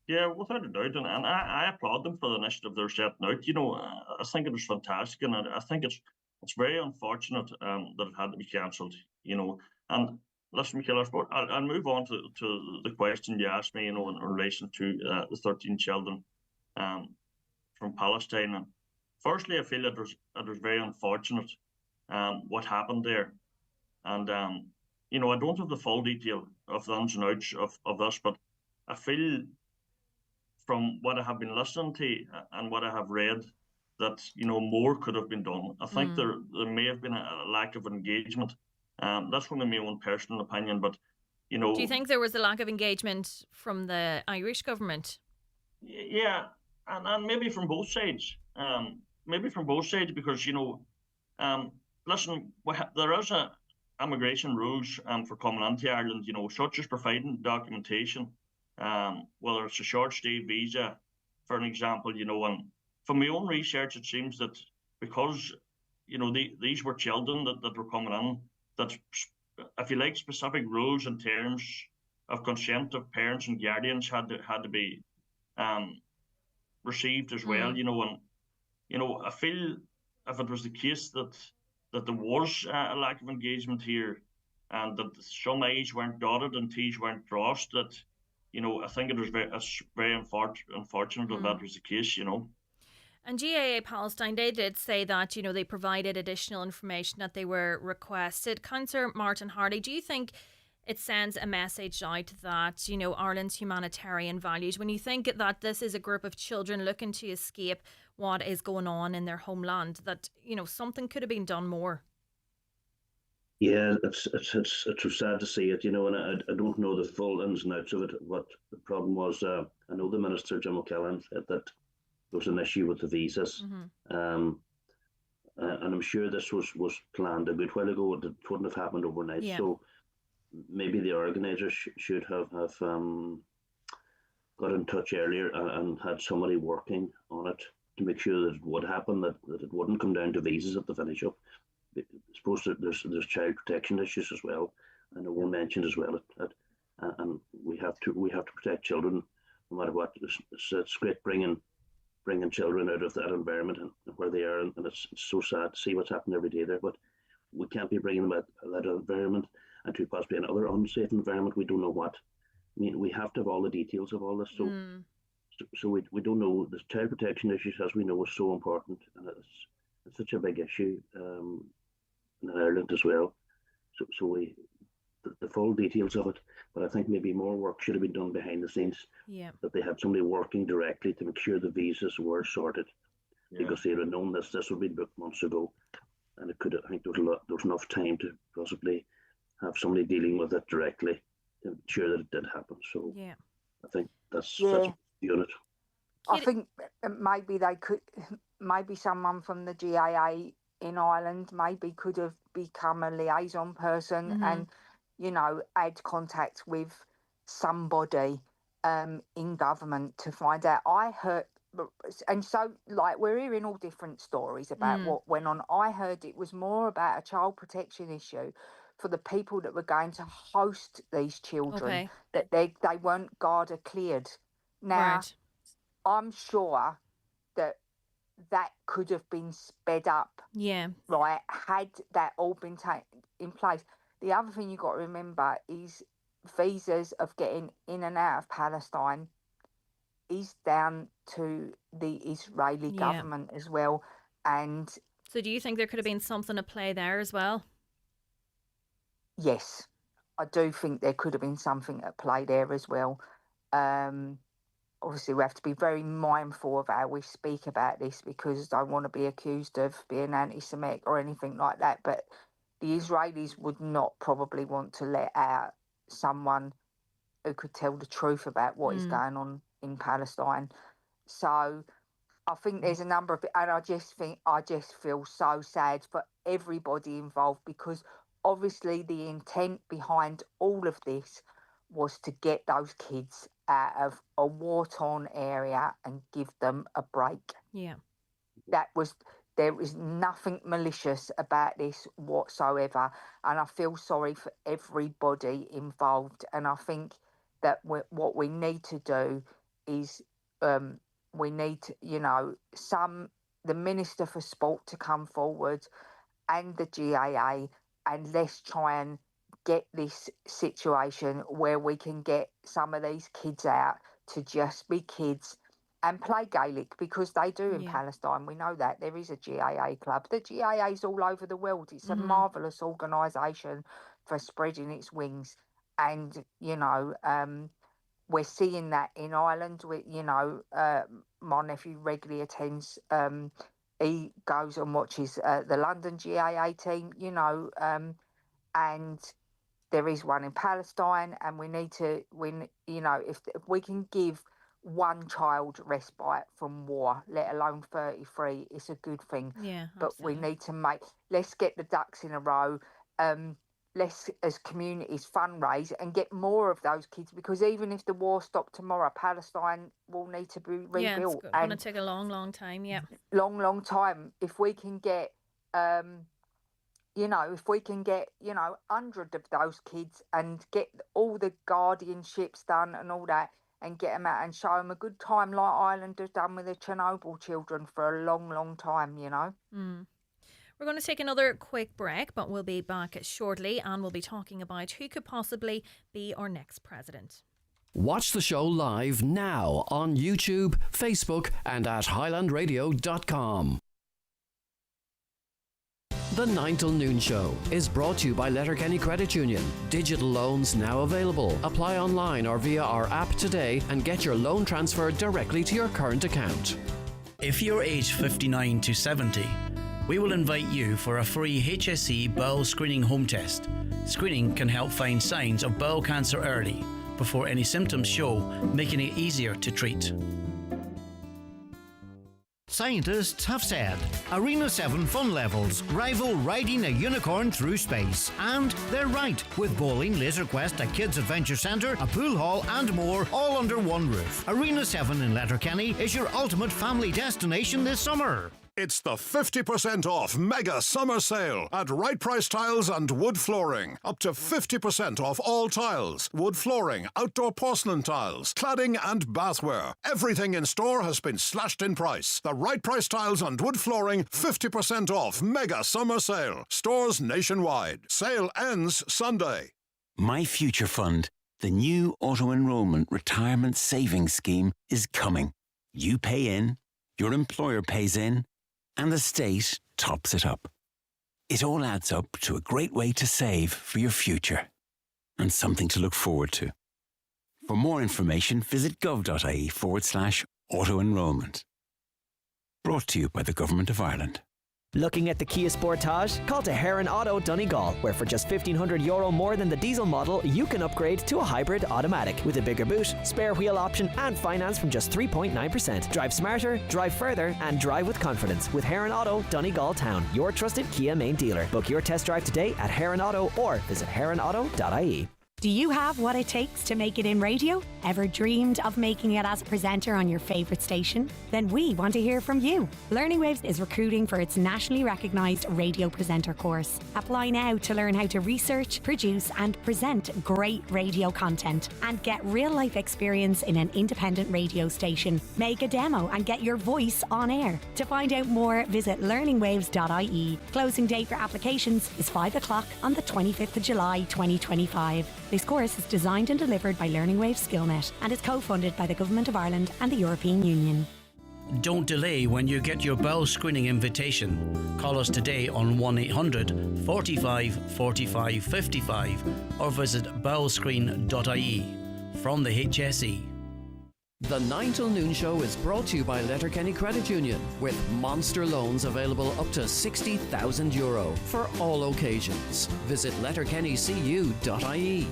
Yeah, without a doubt. And I applaud them for the initiative they're setting out. You know, I think it was fantastic. And I think it's very unfortunate that it had to be cancelled, you know. And listen, Michael, I'll move on to the question you asked me, you know, in relation to the 13 children from Palestine. And firstly, I feel it was very unfortunate what happened there. And, you know, I don't have the full detail of the ins and outs of this, but I feel from what I have been listening to and what I have read that, you know, more could have been done. I think there may have been a lack of engagement. That's only my own personal opinion, but, you know... Do you think there was a lack of engagement from the Irish government? Yeah, and maybe from both sides. Because, you know, listen, there is immigration rules for coming into Ireland, you know, such as providing documentation, whether it's a short stay visa, for an example, you know. And from my own research, it seems that because, you know, these were children that were coming in, that, if you like, specific rules and terms of consent of parents and guardians had to be received as well, you know. And, you know, I feel if it was the case that there was a lack of engagement here and that some I's weren't dotted and T's weren't crossed, that, I think it's very unfortunate if that was the case. And GAA Palestine, they did say that, they provided additional information that they were requested. Councillor Martin Hardy, do you think it sends a message out that, Ireland's humanitarian values, when you think that this is a group of children looking to escape what is going on in their homeland, that, something could have been done more? Yeah, it's sad to see it, and I don't know the full ins and outs of it. What the problem was, I know the Minister, Jim O'Callaghan, said that there was an issue with the visas. And I'm sure this was planned a good while ago. It wouldn't have happened overnight. Yeah. So maybe the organisers should have got in touch earlier and had somebody working on it to make sure that it would happen, that it wouldn't come down to visas at the finish up. I suppose that there's child protection issues as well, and it was mentioned as well. And we have to protect children no matter what. It's great bringing children out of that environment and where they are, and it's so sad to see what's happening every day there. But we can't be bringing them out of that environment and to possibly another unsafe environment. We don't know what. I mean, we have to have all the details of all this. So we don't know. The child protection issues, as we know, is so important, and it's such a big issue in Ireland as well. So we the full details of it, but I think maybe more work should have been done behind the scenes. Yeah. That they had somebody working directly to make sure the visas were sorted, because they'd have known this would be booked months ago, and it could. I think there was enough time to possibly have somebody dealing with it directly to ensure that it did happen. So yeah, I think that's the unit. I think maybe they could, maybe someone from the GAA in Ireland maybe could have become a liaison person and, add contact with somebody in government to find out. I heard, and so we're hearing all different stories about what went on. I heard it was more about a child protection issue for the people that were going to host these children, that they weren't Garda cleared. Now, right. I'm sure that could have been sped up. Yeah. Right, had that all been in place. The other thing you've got to remember is visas of getting in and out of Palestine is down to the Israeli government as well. And so do you think there could have been something at play there as well? Yes, I do think there could have been something at play there as well. Obviously, we have to be very mindful of how we speak about this, because I don't want to be accused of being anti-Semitic or anything like that. But the Israelis would not probably want to let out someone who could tell the truth about what is going on in Palestine. So I think there's a number of, and I just feel so sad for everybody involved, because obviously the intent behind all of this was to get those kids out of a war-torn area and give them a break. Yeah. There was nothing malicious about this whatsoever, and I feel sorry for everybody involved. And I think that what we need to do is we need to, the Minister for Sport to come forward and the GAA, and let's try and get this situation where we can get some of these kids out to just be kids and play Gaelic, because they do in Palestine. We know that. There is a GAA club. The GAA is all over the world. It's a marvellous organisation for spreading its wings. And, we're seeing that in Ireland. My nephew regularly attends, he goes and watches the London GAA team, and there is one in Palestine, and we need to, if we can give one child respite from war, let alone 33, it's a good thing. Yeah, but absolutely. we need to let's get the ducks in a row. Let's, as communities, fundraise and get more of those kids, because even if the war stopped tomorrow, Palestine will need to be rebuilt. Yeah, it's going to take a long, long time. Yeah, long time. If we can get, if we can get, 100 of those kids and get all the guardianships done and all that, and get them out and show them a good time, like Ireland has done with the Chernobyl children for a long, long time, We're going to take another quick break, but we'll be back shortly, and we'll be talking about who could possibly be our next president. Watch the show live now on YouTube, Facebook and at highlandradio.com. The 9 till noon show is brought to you by Letterkenny Credit Union. Digital loans now available. Apply online or via our app today and get your loan transferred directly to your current account. If you're aged 59 to 70, we will invite you for a free HSE bowel screening home test. Screening can help find signs of bowel cancer early, before any symptoms show, making it easier to treat. Scientists have said Arena 7 fun levels rival riding a unicorn through space. And they're right, with bowling, laser quest, a kids adventure centre, a pool hall and more, all under one roof. Arena 7 in Letterkenny is your ultimate family destination this summer. It's the 50% off mega summer sale at Right Price Tiles and Wood Flooring. Up to 50% off all tiles, wood flooring, outdoor porcelain tiles, cladding and bathware. Everything in store has been slashed in price. The Right Price Tiles and Wood Flooring 50% off mega summer sale. Stores nationwide. Sale ends Sunday. My Future Fund, the new auto-enrollment retirement savings scheme, is coming. You pay in, your employer pays in, and the state tops it up. It all adds up to a great way to save for your future and something to look forward to. For more information, visit gov.ie/auto-enrollment. Brought to you by the Government of Ireland. Looking at the Kia Sportage? Call to Heron Auto Donegal, where for just €1,500 more than the diesel model, you can upgrade to a hybrid automatic with a bigger boot, spare wheel option and finance from just 3.9%. Drive smarter, drive further and drive with confidence with Heron Auto Donegal Town, your trusted Kia main dealer. Book your test drive today at Heron Auto or visit heronauto.ie. Do you have what it takes to make it in radio? Ever dreamed of making it as a presenter on your favourite station? Then we want to hear from you. Learning Waves is recruiting for its nationally recognised radio presenter course. Apply now to learn how to research, produce and present great radio content and get real-life experience in an independent radio station. Make a demo and get your voice on air. To find out more, visit learningwaves.ie. Closing date for applications is 5 o'clock on the 25th of July 2025. This course is designed and delivered by Learning Waves SkillNet and is co-funded by the Government of Ireland and the European Union. Don't delay when you get your bowel screening invitation. Call us today on 1800 45 45 55 or visit bowelscreen.ie. From the HSE. The 9 till noon show is brought to you by Letterkenny Credit Union, with monster loans available up to €60,000 for all occasions. Visit letterkennycu.ie.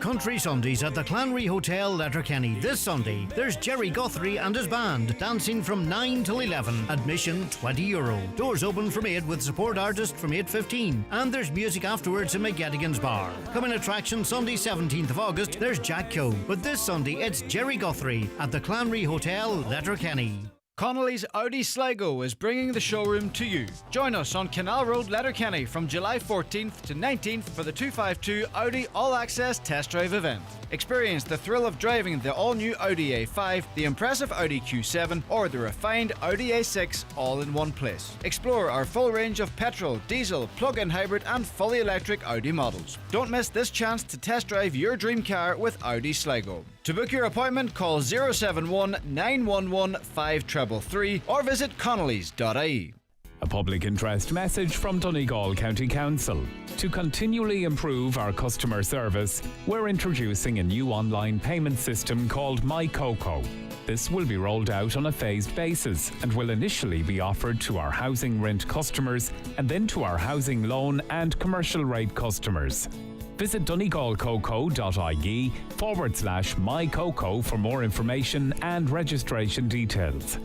Country Sundays at the Clanry Hotel, Letterkenny. This Sunday, there's Jerry Guthrie and his band dancing from 9 till 11. Admission €20. Doors open from 8 with support artist from 8:15. And there's music afterwards in McGettigan's Bar. Coming attraction Sunday 17th of August, there's Jack Coe. But this Sunday, it's Jerry Guthrie at the Clanry Hotel, Letterkenny. Connolly's Audi Sligo is bringing the showroom to you. Join us on Canal Road, Letterkenny from July 14th to 19th for the 252 Audi All Access Test Drive event. Experience the thrill of driving the all-new Audi A5, the impressive Audi Q7 or the refined Audi A6 all in one place. Explore our full range of petrol, diesel, plug-in hybrid and fully electric Audi models. Don't miss this chance to test drive your dream car with Audi Sligo. To book your appointment, call 071 911 5333 or visit connellys.ie. A public interest message from Donegal County Council. To continually improve our customer service, we're introducing a new online payment system called MyCoco. This will be rolled out on a phased basis and will initially be offered to our housing rent customers and then to our housing loan and commercial rate customers. Visit donegalcoco.ie/mycoco for more information and registration details.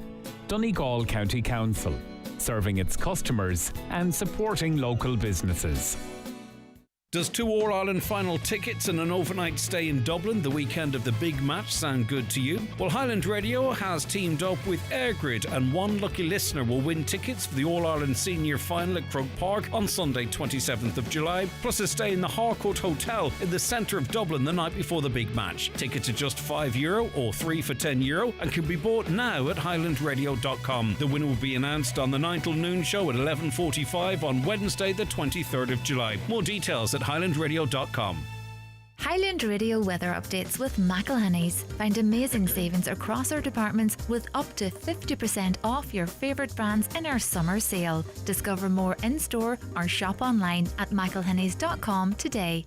Donegal County Council, serving its customers and supporting local businesses. Does 2 All-Ireland final tickets and an overnight stay in Dublin the weekend of the big match sound good to you? Well, Highland Radio has teamed up with AirGrid and one lucky listener will win tickets for the All-Ireland Senior Final at Croke Park on Sunday 27th of July, plus a stay in the Harcourt Hotel in the centre of Dublin the night before the big match. Tickets are just €5 or 3 for €10 and can be bought now at highlandradio.com. The winner will be announced on the 9 till noon show at 11:45 on Wednesday the 23rd of July. More details at highlandradio.com. Highland Radio weather updates with McElhenney's. Find amazing savings across our departments with up to 50% off your favourite brands in our summer sale. Discover more in-store or shop online at mcelhenneys.com today.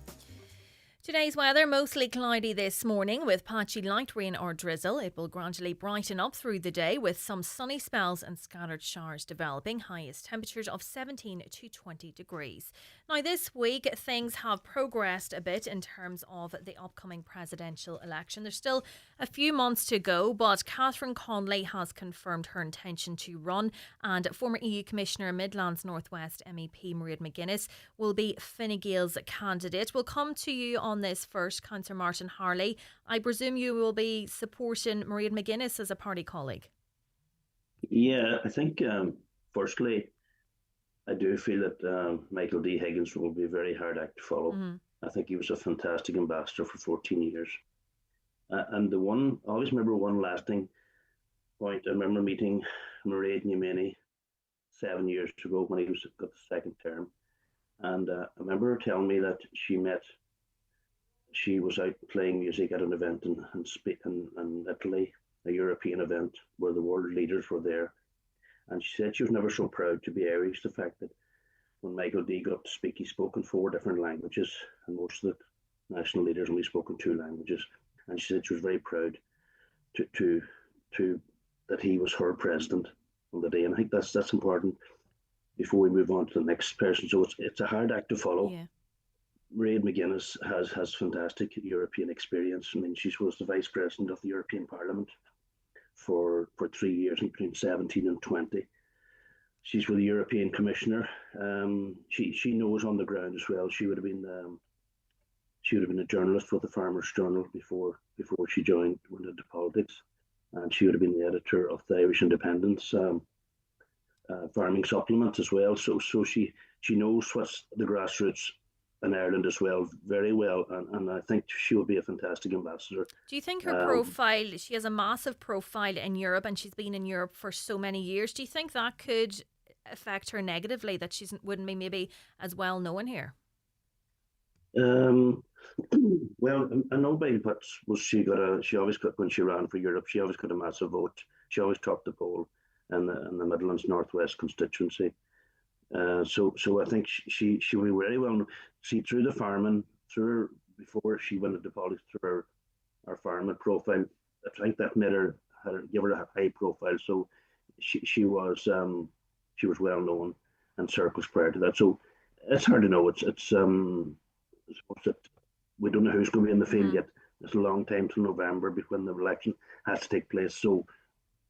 Today's weather, mostly cloudy this morning with patchy light rain or drizzle. It will gradually brighten up through the day with some sunny spells and scattered showers developing. Highest temperatures of 17 to 20 degrees. Now this week things have progressed a bit in terms of the upcoming presidential election. There's still a few months to go, but Catherine Connolly has confirmed her intention to run, and former EU Commissioner Midlands North West MEP Mairead McGuinness will be Fine Gael's candidate. We'll come to you on this first, Councillor Martin Harley. I presume you will be supporting Mairead McGuinness as a party colleague. Yeah, I think firstly, I do feel that Michael D. Higgins will be a very hard act to follow. I think he was a fantastic ambassador for 14 years. And I always remember one lasting point. I remember meeting Mairead Newmany 7 years ago when he got the second term. And I remember her telling me that she was out playing music at an event in Italy, a European event where the world leaders were there. And she said she was never so proud to be Irish. The fact that when Michael D got up to speak, he spoke in 4 different languages, and most of the national leaders only spoke in 2 languages. And she said she was very proud to that he was her president on the day. And I think that's important before we move on to the next person. So it's a hard act to follow. Yeah. Mairead McGuinness has fantastic European experience. I mean, she was the Vice President of the European Parliament for 3 years, between 17 and 20. She's with the European Commissioner. She knows on the ground as well. She would have been a journalist with the Farmers Journal before she went into politics, and she would have been the editor of the Irish Independence farming supplement as well. So she knows what's the grassroots in Ireland as well, very well, and I think she will be a fantastic ambassador. Do you think her profile, she has a massive profile in Europe and she's been in Europe for so many years, do you think that could affect her negatively, that she wouldn't be maybe as well known here? Well, I know by what was she always got when she ran for Europe, she always got a massive vote. She always topped the poll in the Midlands Northwest constituency. So I think she will be very well known. See, through the farming, before she went into politics, through her farming profile, I think that give her a high profile. So she was well known in circles prior to that. So it's hard to know. We don't know who's going to be in the field yet. It's a long time till November when the election has to take place. So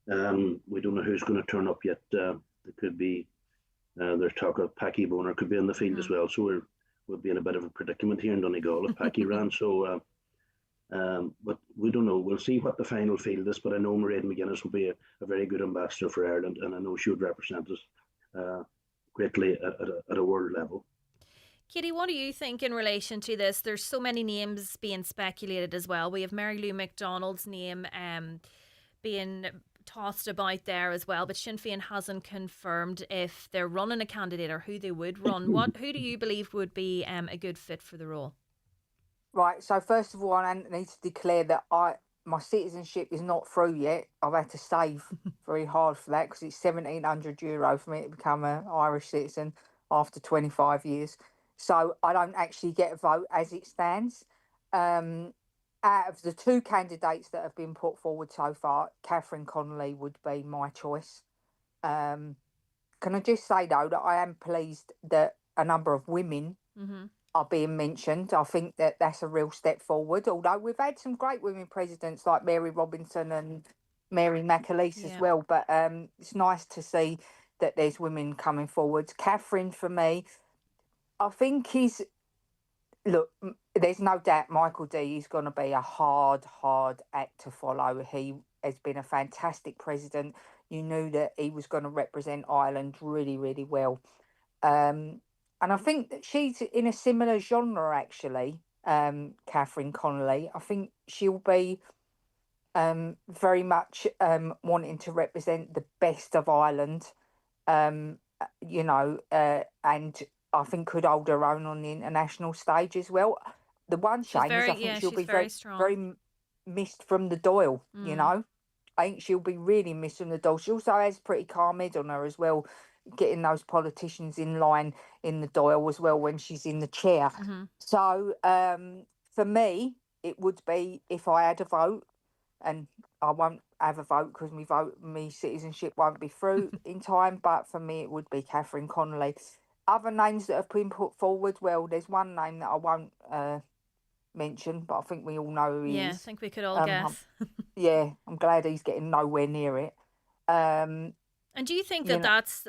we don't know who's going to turn up yet. There could be. There's talk of Packy Boner could be in the field as well, so we'll be in a bit of a predicament here in Donegal if Packy ran. So, but we don't know. We'll see what the final field is. But I know Mairead McGuinness will be a very good ambassador for Ireland, and I know she would represent us greatly at a world level. Kitty, what do you think in relation to this? There's so many names being speculated as well. We have Mary Lou McDonald's name being tossed about there as well, but Sinn Féin hasn't confirmed if they're running a candidate or who they would run. Who do you believe would be a good fit for the role? Right, so first of all, I need to declare that my citizenship is not through yet. I've had to save very hard for that because it's €1,700 for me to become an Irish citizen after 25 years. So I don't actually get a vote as it stands. Out of the 2 candidates that have been put forward so far, Catherine Connolly would be my choice. Can I just say, though, that I am pleased that a number of women are being mentioned. I think that that's a real step forward, although we've had some great women presidents like Mary Robinson and Mary McAleese as well, but it's nice to see that there's women coming forward. Catherine, for me, I think look, there's no doubt Michael D is going to be a hard act to follow. He has been a fantastic president. You knew that he was going to represent Ireland really, really well. And I think that she's in a similar genre, actually, Catherine Connolly. I think she'll be very much wanting to represent the best of Ireland, and I think could hold her own on the international stage as well. the one shame is I think she'll be very, strong. very missed from the Doyle, you know. I think she'll be really missed from the Doyle. She also has pretty calm head on her as well, getting those politicians in line in the Doyle as well when she's in the chair. So for me, it would be, if I had a vote, and I won't have a vote because my citizenship won't be through in time, but for me it would be Catherine Connolly. Other names that have been put forward, well, there's one name that I won't mention, but I think we all know who he is. Yeah, I think we could all guess. I'm glad he's getting nowhere near it. And do you think that that's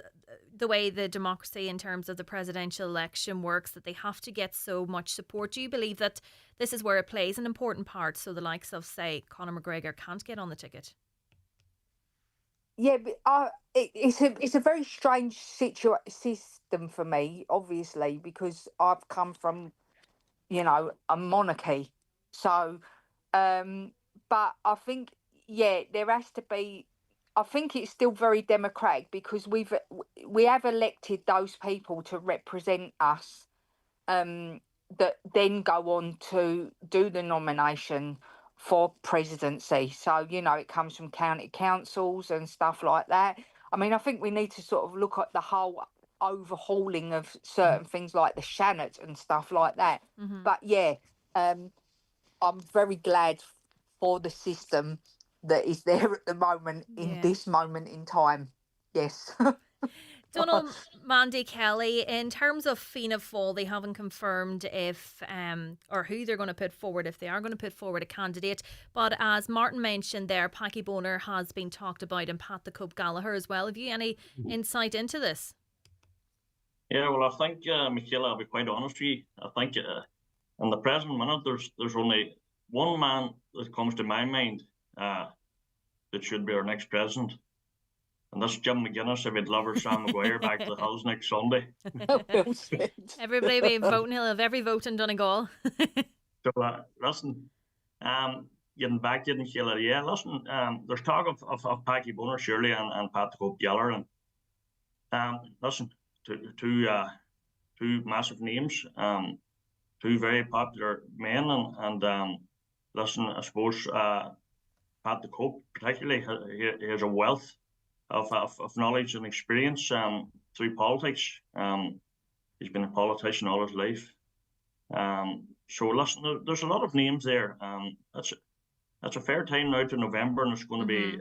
the way the democracy in terms of the presidential election works, that they have to get so much support? Do you believe that this is where it plays an important part, so the likes of, say, Conor McGregor can't get on the ticket? Yeah, but it's a very strange system for me, obviously, because I've come from, you know, a monarchy. So, but I think, there has to be. I think it's still very democratic because we have elected those people to represent us, that then go on to do the nomination for presidency. So, you know, it comes from county councils and stuff like that. I mean, I think we need to sort of look at the whole overhauling of certain things like the Shannon and stuff like that. But I'm very glad for the system that is there at the moment, in this moment in time. Yes. Donald Mandy Kelly, in terms of Fianna Fáil, they haven't confirmed if or who they're going to put forward, if they are going to put forward a candidate. But as Martin mentioned there, Packie Boner has been talked about, and Pat the Cope Gallagher as well. Have you any insight into this? Yeah, well, I think, Michaela, I'll be quite honest with you. I think in the present minute, there's only one man that comes to my mind that should be our next president. And that's Jim McGuinness, if he'd love her Sam Maguire back to the Hills next Sunday. Everybody be voting, he'll have every vote in Donegal. So, listen, getting back to Michaela, listen, there's talk of Packie Boner, surely, and Pat the Cope Gallagher. And listen, two massive names, two very popular men, and listen, I suppose Pat the Cope particularly, he has a wealth of knowledge and experience through politics. He's been a politician all his life. So listen, there's a lot of names there. That's a fair time now to November, and it's going to be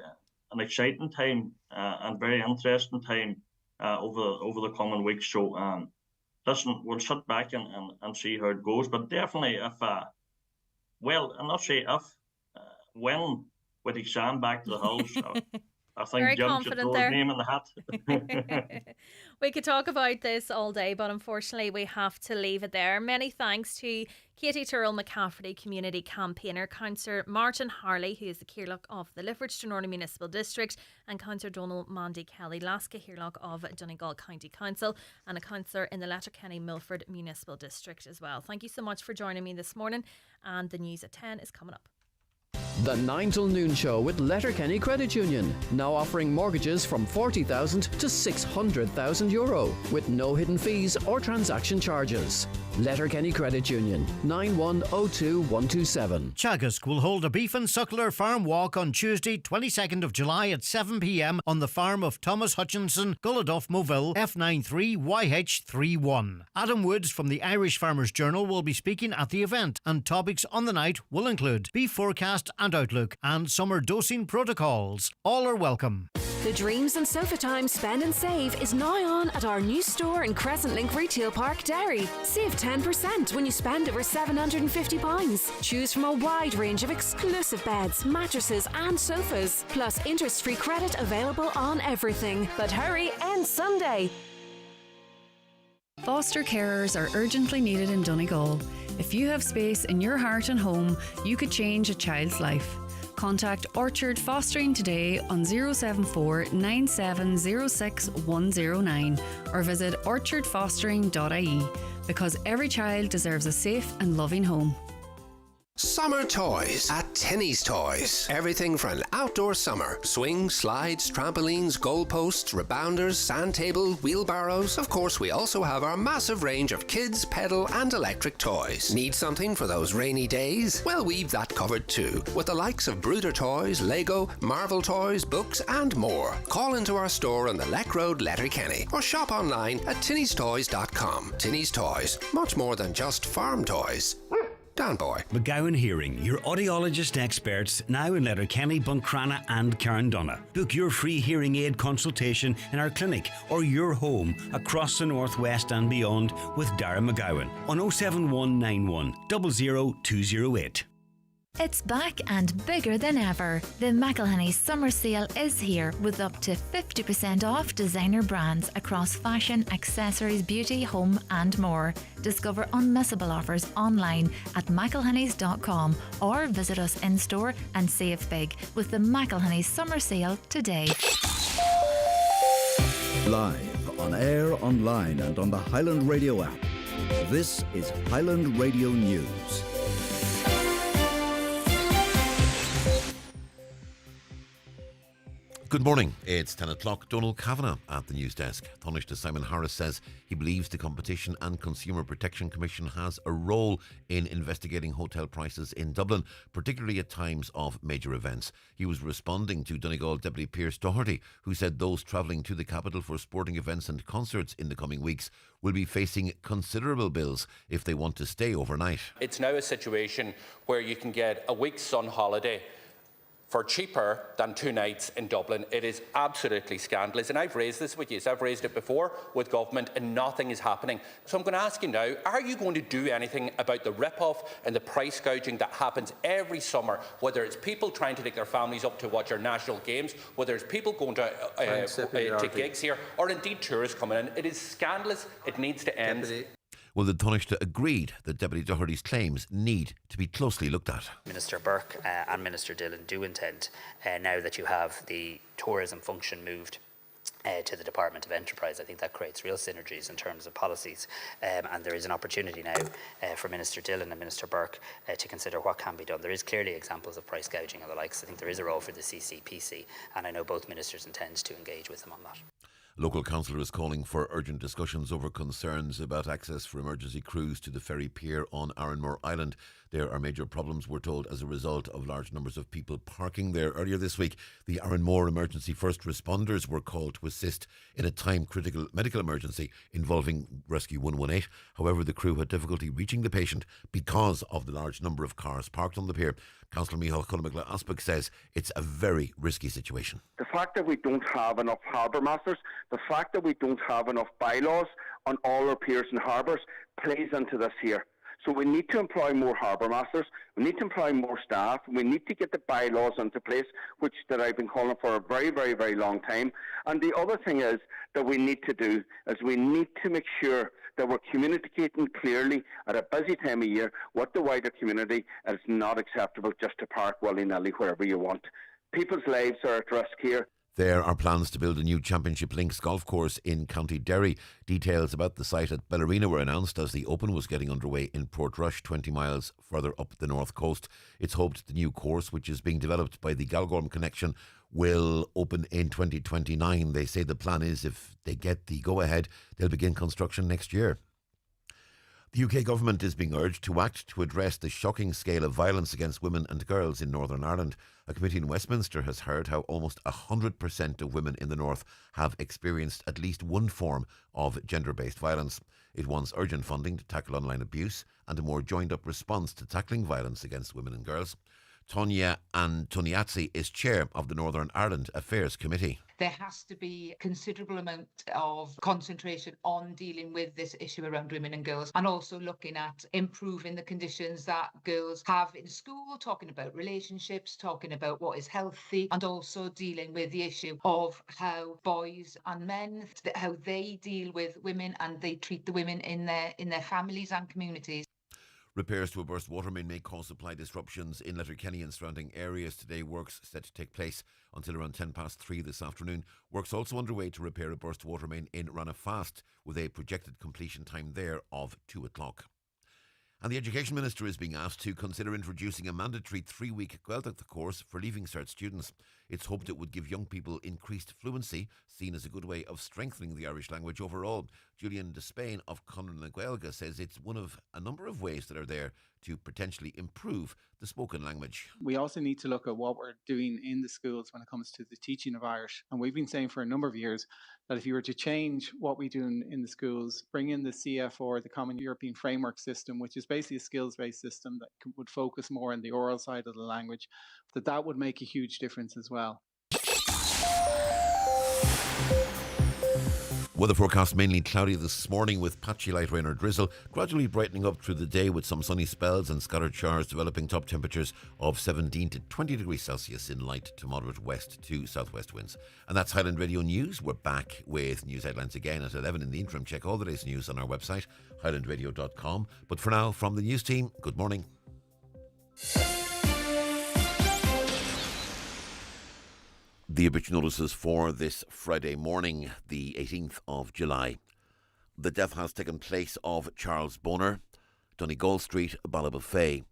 an exciting time and very interesting time over the coming weeks. So listen, we'll sit back and see how it goes. But definitely, if I'm not saying if, when with his Sam back to the Hills. I think very Jim confident should throw there. his name in the hat. We could talk about this all day, but unfortunately we have to leave it there. Many thanks to Katie Tyrrell McCafferty, community campaigner, Councillor Martin Harley, who is the Kirloch of the Lifford Stranorna Municipal District, and Councillor Donald Mandy Kelly, Laska Kirloch of Donegal County Council, and a councillor in the Letterkenny Milford Municipal District as well. Thank you so much for joining me this morning, and the news at 10 is coming up. The 9 till noon show with Letterkenny Credit Union, now offering mortgages from €40,000 to €600,000 with no hidden fees or transaction charges. Letterkenny Credit Union, 9102127. Teagasc will hold a beef and suckler farm walk on Tuesday, 22nd of July at 7 p.m. on the farm of Thomas Hutchinson, Gulladuff, Moville, F93YH31. Adam Woods from the Irish Farmers Journal will be speaking at the event, and topics on the night will include beef forecast and outlook and summer dosing protocols. All are welcome. The Dreams and Sofa Time Spend and Save is now on at our new store in Crescent Link Retail Park, Derry. Save 10% when you spend over £750. Choose from a wide range of exclusive beds, mattresses and sofas. Plus interest-free credit available on everything. But hurry, ends Sunday. Foster carers are urgently needed in Donegal. If you have space in your heart and home, you could change a child's life. Contact Orchard Fostering today on 074 9706 109 or visit orchardfostering.ie, because every child deserves a safe and loving home. Summer toys at Tinny's Toys. Everything for an outdoor summer. Swings, slides, trampolines, goalposts, rebounders, sand table, wheelbarrows. Of course, we also have our massive range of kids, pedal and electric toys. Need something for those rainy days? Well, we've that covered too, with the likes of Brooder Toys, Lego, Marvel Toys, books and more. Call into our store on the Leck Road, Letterkenny, or shop online at tinnystoys.com. Tinny's Toys, much more than just farm toys. Dan Boy. McGowan Hearing, your audiologist experts now in Letterkenny, Buncrana and Carndonna. Book your free hearing aid consultation in our clinic or your home across the northwest and beyond with Dara McGowan on 07191 00208. It's back and bigger than ever. The McElhenney Summer Sale is here with up to 50% off designer brands across fashion, accessories, beauty, home and more. Discover unmissable offers online at mcelhenneys.com or visit us in store and save big with the McElhenney Summer Sale today. Live, on air, online and on the Highland Radio app. This is Highland Radio News. Good morning. It's 10 o'clock. Donald Kavanagh at the news desk. Taoiseach Simon Harris says he believes the Competition and Consumer Protection Commission has a role in investigating hotel prices in Dublin, particularly at times of major events. He was responding to Donegal Deputy Pearse Doherty, who said those travelling to the capital for sporting events and concerts in the coming weeks will be facing considerable bills if they want to stay overnight. It's now a situation where you can get a week's sun holiday for cheaper than 2 nights in Dublin. It is absolutely scandalous. And I've raised this with you. I've raised it before with government and nothing is happening. So I'm going to ask you now, are you going to do anything about the rip-off and the price gouging that happens every summer, whether it's people trying to take their families up to watch our national games, whether it's people going to gigs here, or indeed tourists coming in? It is scandalous. It needs to end. Well, the Taoiseach agreed that Deputy Doherty's claims need to be closely looked at. Minister Burke and Minister Dillon do intend, now that you have the tourism function moved to the Department of Enterprise. I think that creates real synergies in terms of policies, and there is an opportunity now for Minister Dillon and Minister Burke to consider what can be done. There is clearly examples of price gouging and the likes. I think there is a role for the CCPC, and I know both ministers intend to engage with them on that. Local councillor is calling for urgent discussions over concerns about access for emergency crews to the ferry pier on Arranmore Island. There are major problems, we're told, as a result of large numbers of people parking there. Earlier this week, the Arranmore emergency first responders were called to assist in a time-critical medical emergency involving Rescue 118. However, the crew had difficulty reaching the patient because of the large number of cars parked on the pier. Councillor Micheál Cullumagla Aspach says it's a very risky situation. The fact that we don't have enough harbour masters, the fact that we don't have enough bylaws on all our piers and harbours plays into this here. So we need to employ more harbour masters, we need to employ more staff, we need to get the bylaws into place, which that I've been calling for a very, very, very long time. And the other thing is that we need to do is we need to make sure that we're communicating clearly at a busy time of year with the wider community. It's not acceptable just to park willy-nilly wherever you want. People's lives are at risk here. There are plans to build a new Championship Links golf course in County Derry. Details about the site at Bellarina were announced as the Open was getting underway in Portrush, 20 miles further up the north coast. It's hoped the new course, which is being developed by the Galgorm Connection, will open in 2029. They say the plan is if they get the go-ahead, they'll begin construction next year. The UK government is being urged to act to address the shocking scale of violence against women and girls in Northern Ireland. A committee in Westminster has heard how almost 100% of women in the north have experienced at least one form of gender-based violence. It wants urgent funding to tackle online abuse and a more joined-up response to tackling violence against women and girls. Tonya Antoniazzi is chair of the Northern Ireland Affairs Committee. There has to be a considerable amount of concentration on dealing with this issue around women and girls, and also looking at improving the conditions that girls have in school, talking about relationships, talking about what is healthy, and also dealing with the issue of how boys and men, how they deal with women and they treat the women in their families and communities. Repairs to a burst water main may cause supply disruptions in Letterkenny and surrounding areas today. Works set to take place until around 3:10 this afternoon. Works also underway to repair a burst water main in Ranafast with a projected completion time there of 2 o'clock. And the Education Minister is being asked to consider introducing a mandatory 3-week Gaeltacht course for Leaving Cert students. It's hoped it would give young people increased fluency, seen as a good way of strengthening the Irish language overall. Julian Despain of Conran na Gaeilge says it's one of a number of ways that are there to potentially improve the spoken language. We also need to look at what we're doing in the schools when it comes to the teaching of Irish. And we've been saying for a number of years that if you were to change what we do in the schools, bring in the CF4, the Common European Framework System, which is basically a skills-based system that would focus more on the oral side of the language, that would make a huge difference as well. Weather forecast mainly cloudy this morning with patchy light rain or drizzle, gradually brightening up through the day with some sunny spells and scattered showers, developing top temperatures of 17 to 20 degrees Celsius in light to moderate west to southwest winds. And that's Highland Radio News. We're back with news headlines again at 11 in the interim. Check all the day's news on our website, highlandradio.com. But for now, from the news team, good morning. The obituary notices for this Friday morning, the 18th of July. The death has taken place of Charles Boner, Donegal Street, Ballabofey.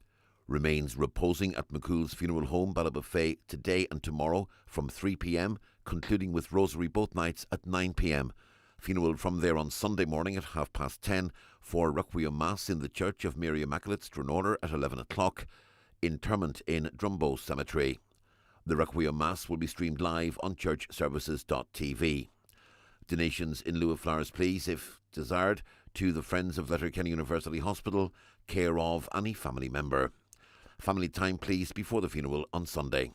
Remains reposing at McCool's Funeral Home, Ballabofey, today and tomorrow from 3 p.m, concluding with Rosary both nights at 9 p.m. Funeral from there on Sunday morning at 10:30 for Requiem Mass in the Church of Mary Immaculate, Stranraer at 11 o'clock. Interment in Drumbo Cemetery. The Requiem Mass will be streamed live on churchservices.tv. Donations in lieu of flowers, please, if desired, to the Friends of Letterkenny University Hospital, care of any family member. Family time, please, before the funeral on Sunday.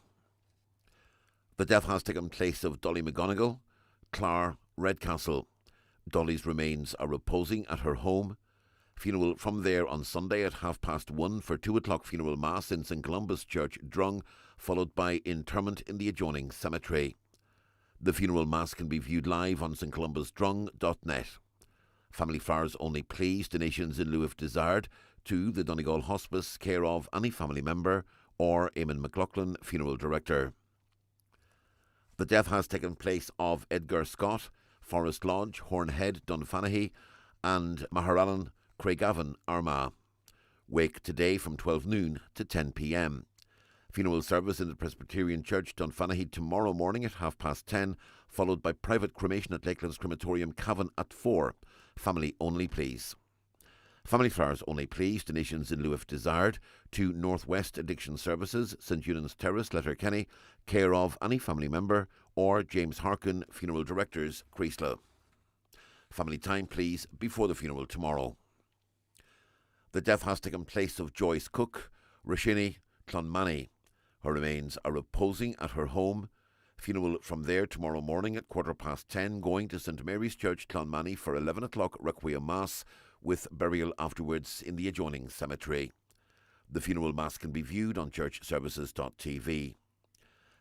The death has taken place of Dolly McGonigal, Clar, Redcastle. Dolly's remains are reposing at her home. Funeral from there on Sunday at 1:30 for 2 o'clock funeral mass in St Columba's Church, Drung, followed by interment in the adjoining cemetery. The funeral mass can be viewed live on stcolumba's.drung.net. Family flowers only, please. Donations in lieu if desired to the Donegal Hospice, care of any family member or Eamon McLaughlin, funeral director. The death has taken place of Edgar Scott, Forest Lodge, Hornhead, Dunfanaghy, and Maharallen, Craigavon, Armagh. Wake today from 12 noon to 10 p.m. Funeral service in the Presbyterian Church, Dunfanaghy, tomorrow morning at 10:30, followed by private cremation at Lakelands Crematorium, Cavan at 4. Family only, please. Family flowers only, please. Donations in lieu if desired to Northwest Addiction Services, St Eunan's Terrace, Letterkenny, care of any family member or James Harkin, funeral directors, Creasla. Family time, please, before the funeral tomorrow. The death has taken place of Joyce Cook, Rashini, Clonmany. Her remains are reposing at her home. Funeral from there tomorrow morning at 10:15, going to St Mary's Church, Clonmany for 11 o'clock Requiem Mass, with burial afterwards in the adjoining cemetery. The funeral mass can be viewed on churchservices.tv.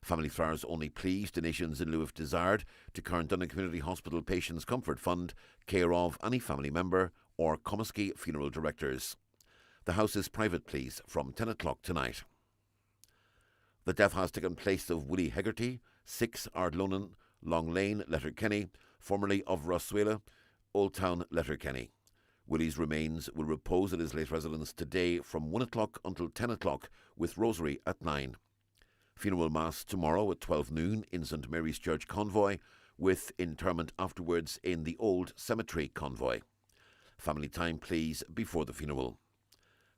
Family flowers only, please. Donations in lieu if desired to Carndonagh Community Hospital Patients Comfort Fund, care of any family member or Comiskey funeral directors. The house is private, please, from 10 o'clock tonight. The death has taken place of Willie Hegarty, 6 Ardlonan, Long Lane, Letterkenny, formerly of Rossuela, Old Town, Letterkenny. Willie's remains will repose at his late residence today from 1 o'clock until 10 o'clock, with Rosary at 9. Funeral Mass tomorrow at 12 noon in St Mary's Church Convoy, with interment afterwards in the Old Cemetery Convoy. Family time, please, before the funeral.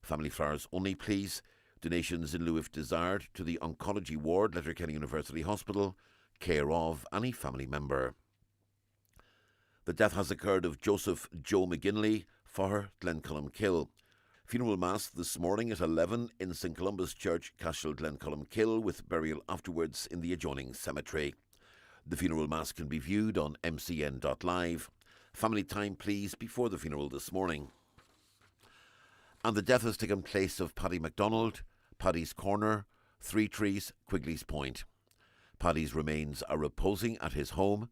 Family flowers only, please. Donations in lieu if desired to the Oncology Ward, Letterkenny University Hospital, care of any family member. The death has occurred of Joseph Joe McGinley, Fahar, Glencullen-Kill. Funeral Mass this morning at 11 in St Columba's Church, Cashel, Glencullen-Kill, with burial afterwards in the adjoining cemetery. The funeral Mass can be viewed on mcn.live. Family time, please, before the funeral this morning. And the death has taken place of Paddy MacDonald, Paddy's Corner, Three Trees, Quigley's Point. Paddy's remains are reposing at his home.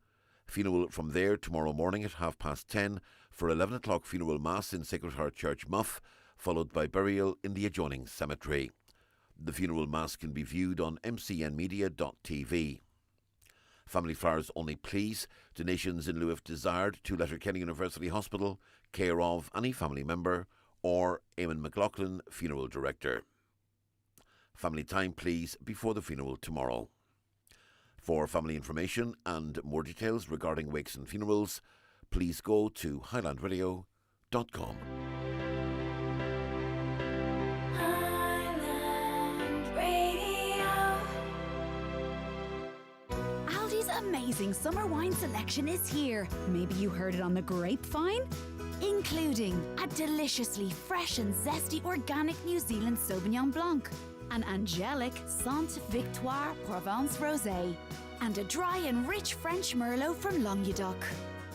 Funeral from there tomorrow morning at 10:30 for 11 o'clock funeral mass in Sacred Heart Church, Muff, followed by burial in the adjoining cemetery. The funeral mass can be viewed on mcnmedia.tv. Family flowers only, please. Donations in lieu if desired to Letterkenny University Hospital, care of any family member or Eamon McLaughlin, Funeral Director. Family time, please, before the funeral tomorrow. For family information and more details regarding wakes and funerals, please go to highlandradio.com. Aldi's amazing summer wine selection is here. Maybe you heard it on the grapevine? Including a deliciously fresh and zesty organic New Zealand Sauvignon Blanc, an angelic Sainte Victoire Provence Rosé, and a dry and rich French Merlot from Languedoc.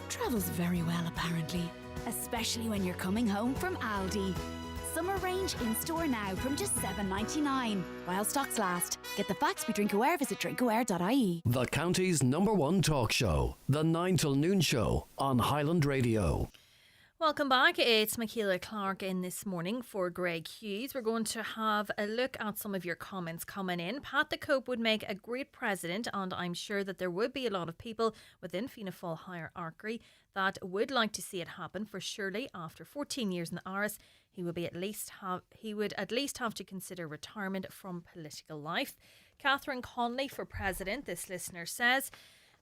Travels very well, apparently, especially when you're coming home from Aldi. Summer range in store now from just $7.99 while stocks last. Get the facts. We drinkaware. Visit drinkaware.ie. The county's #1 talk show, The 9 till Noon Show on Highland Radio. Welcome back. It's Michaela Clark in this morning for Greg Hughes. We're going to have a look at some of your comments coming in. Pat the Cope would make a great president, and I'm sure that there would be a lot of people within Fianna Fáil hierarchy that would like to see it happen. For surely after 14 years in the Áras, he would at least have to consider retirement from political life. Catherine Conley for president, this listener says.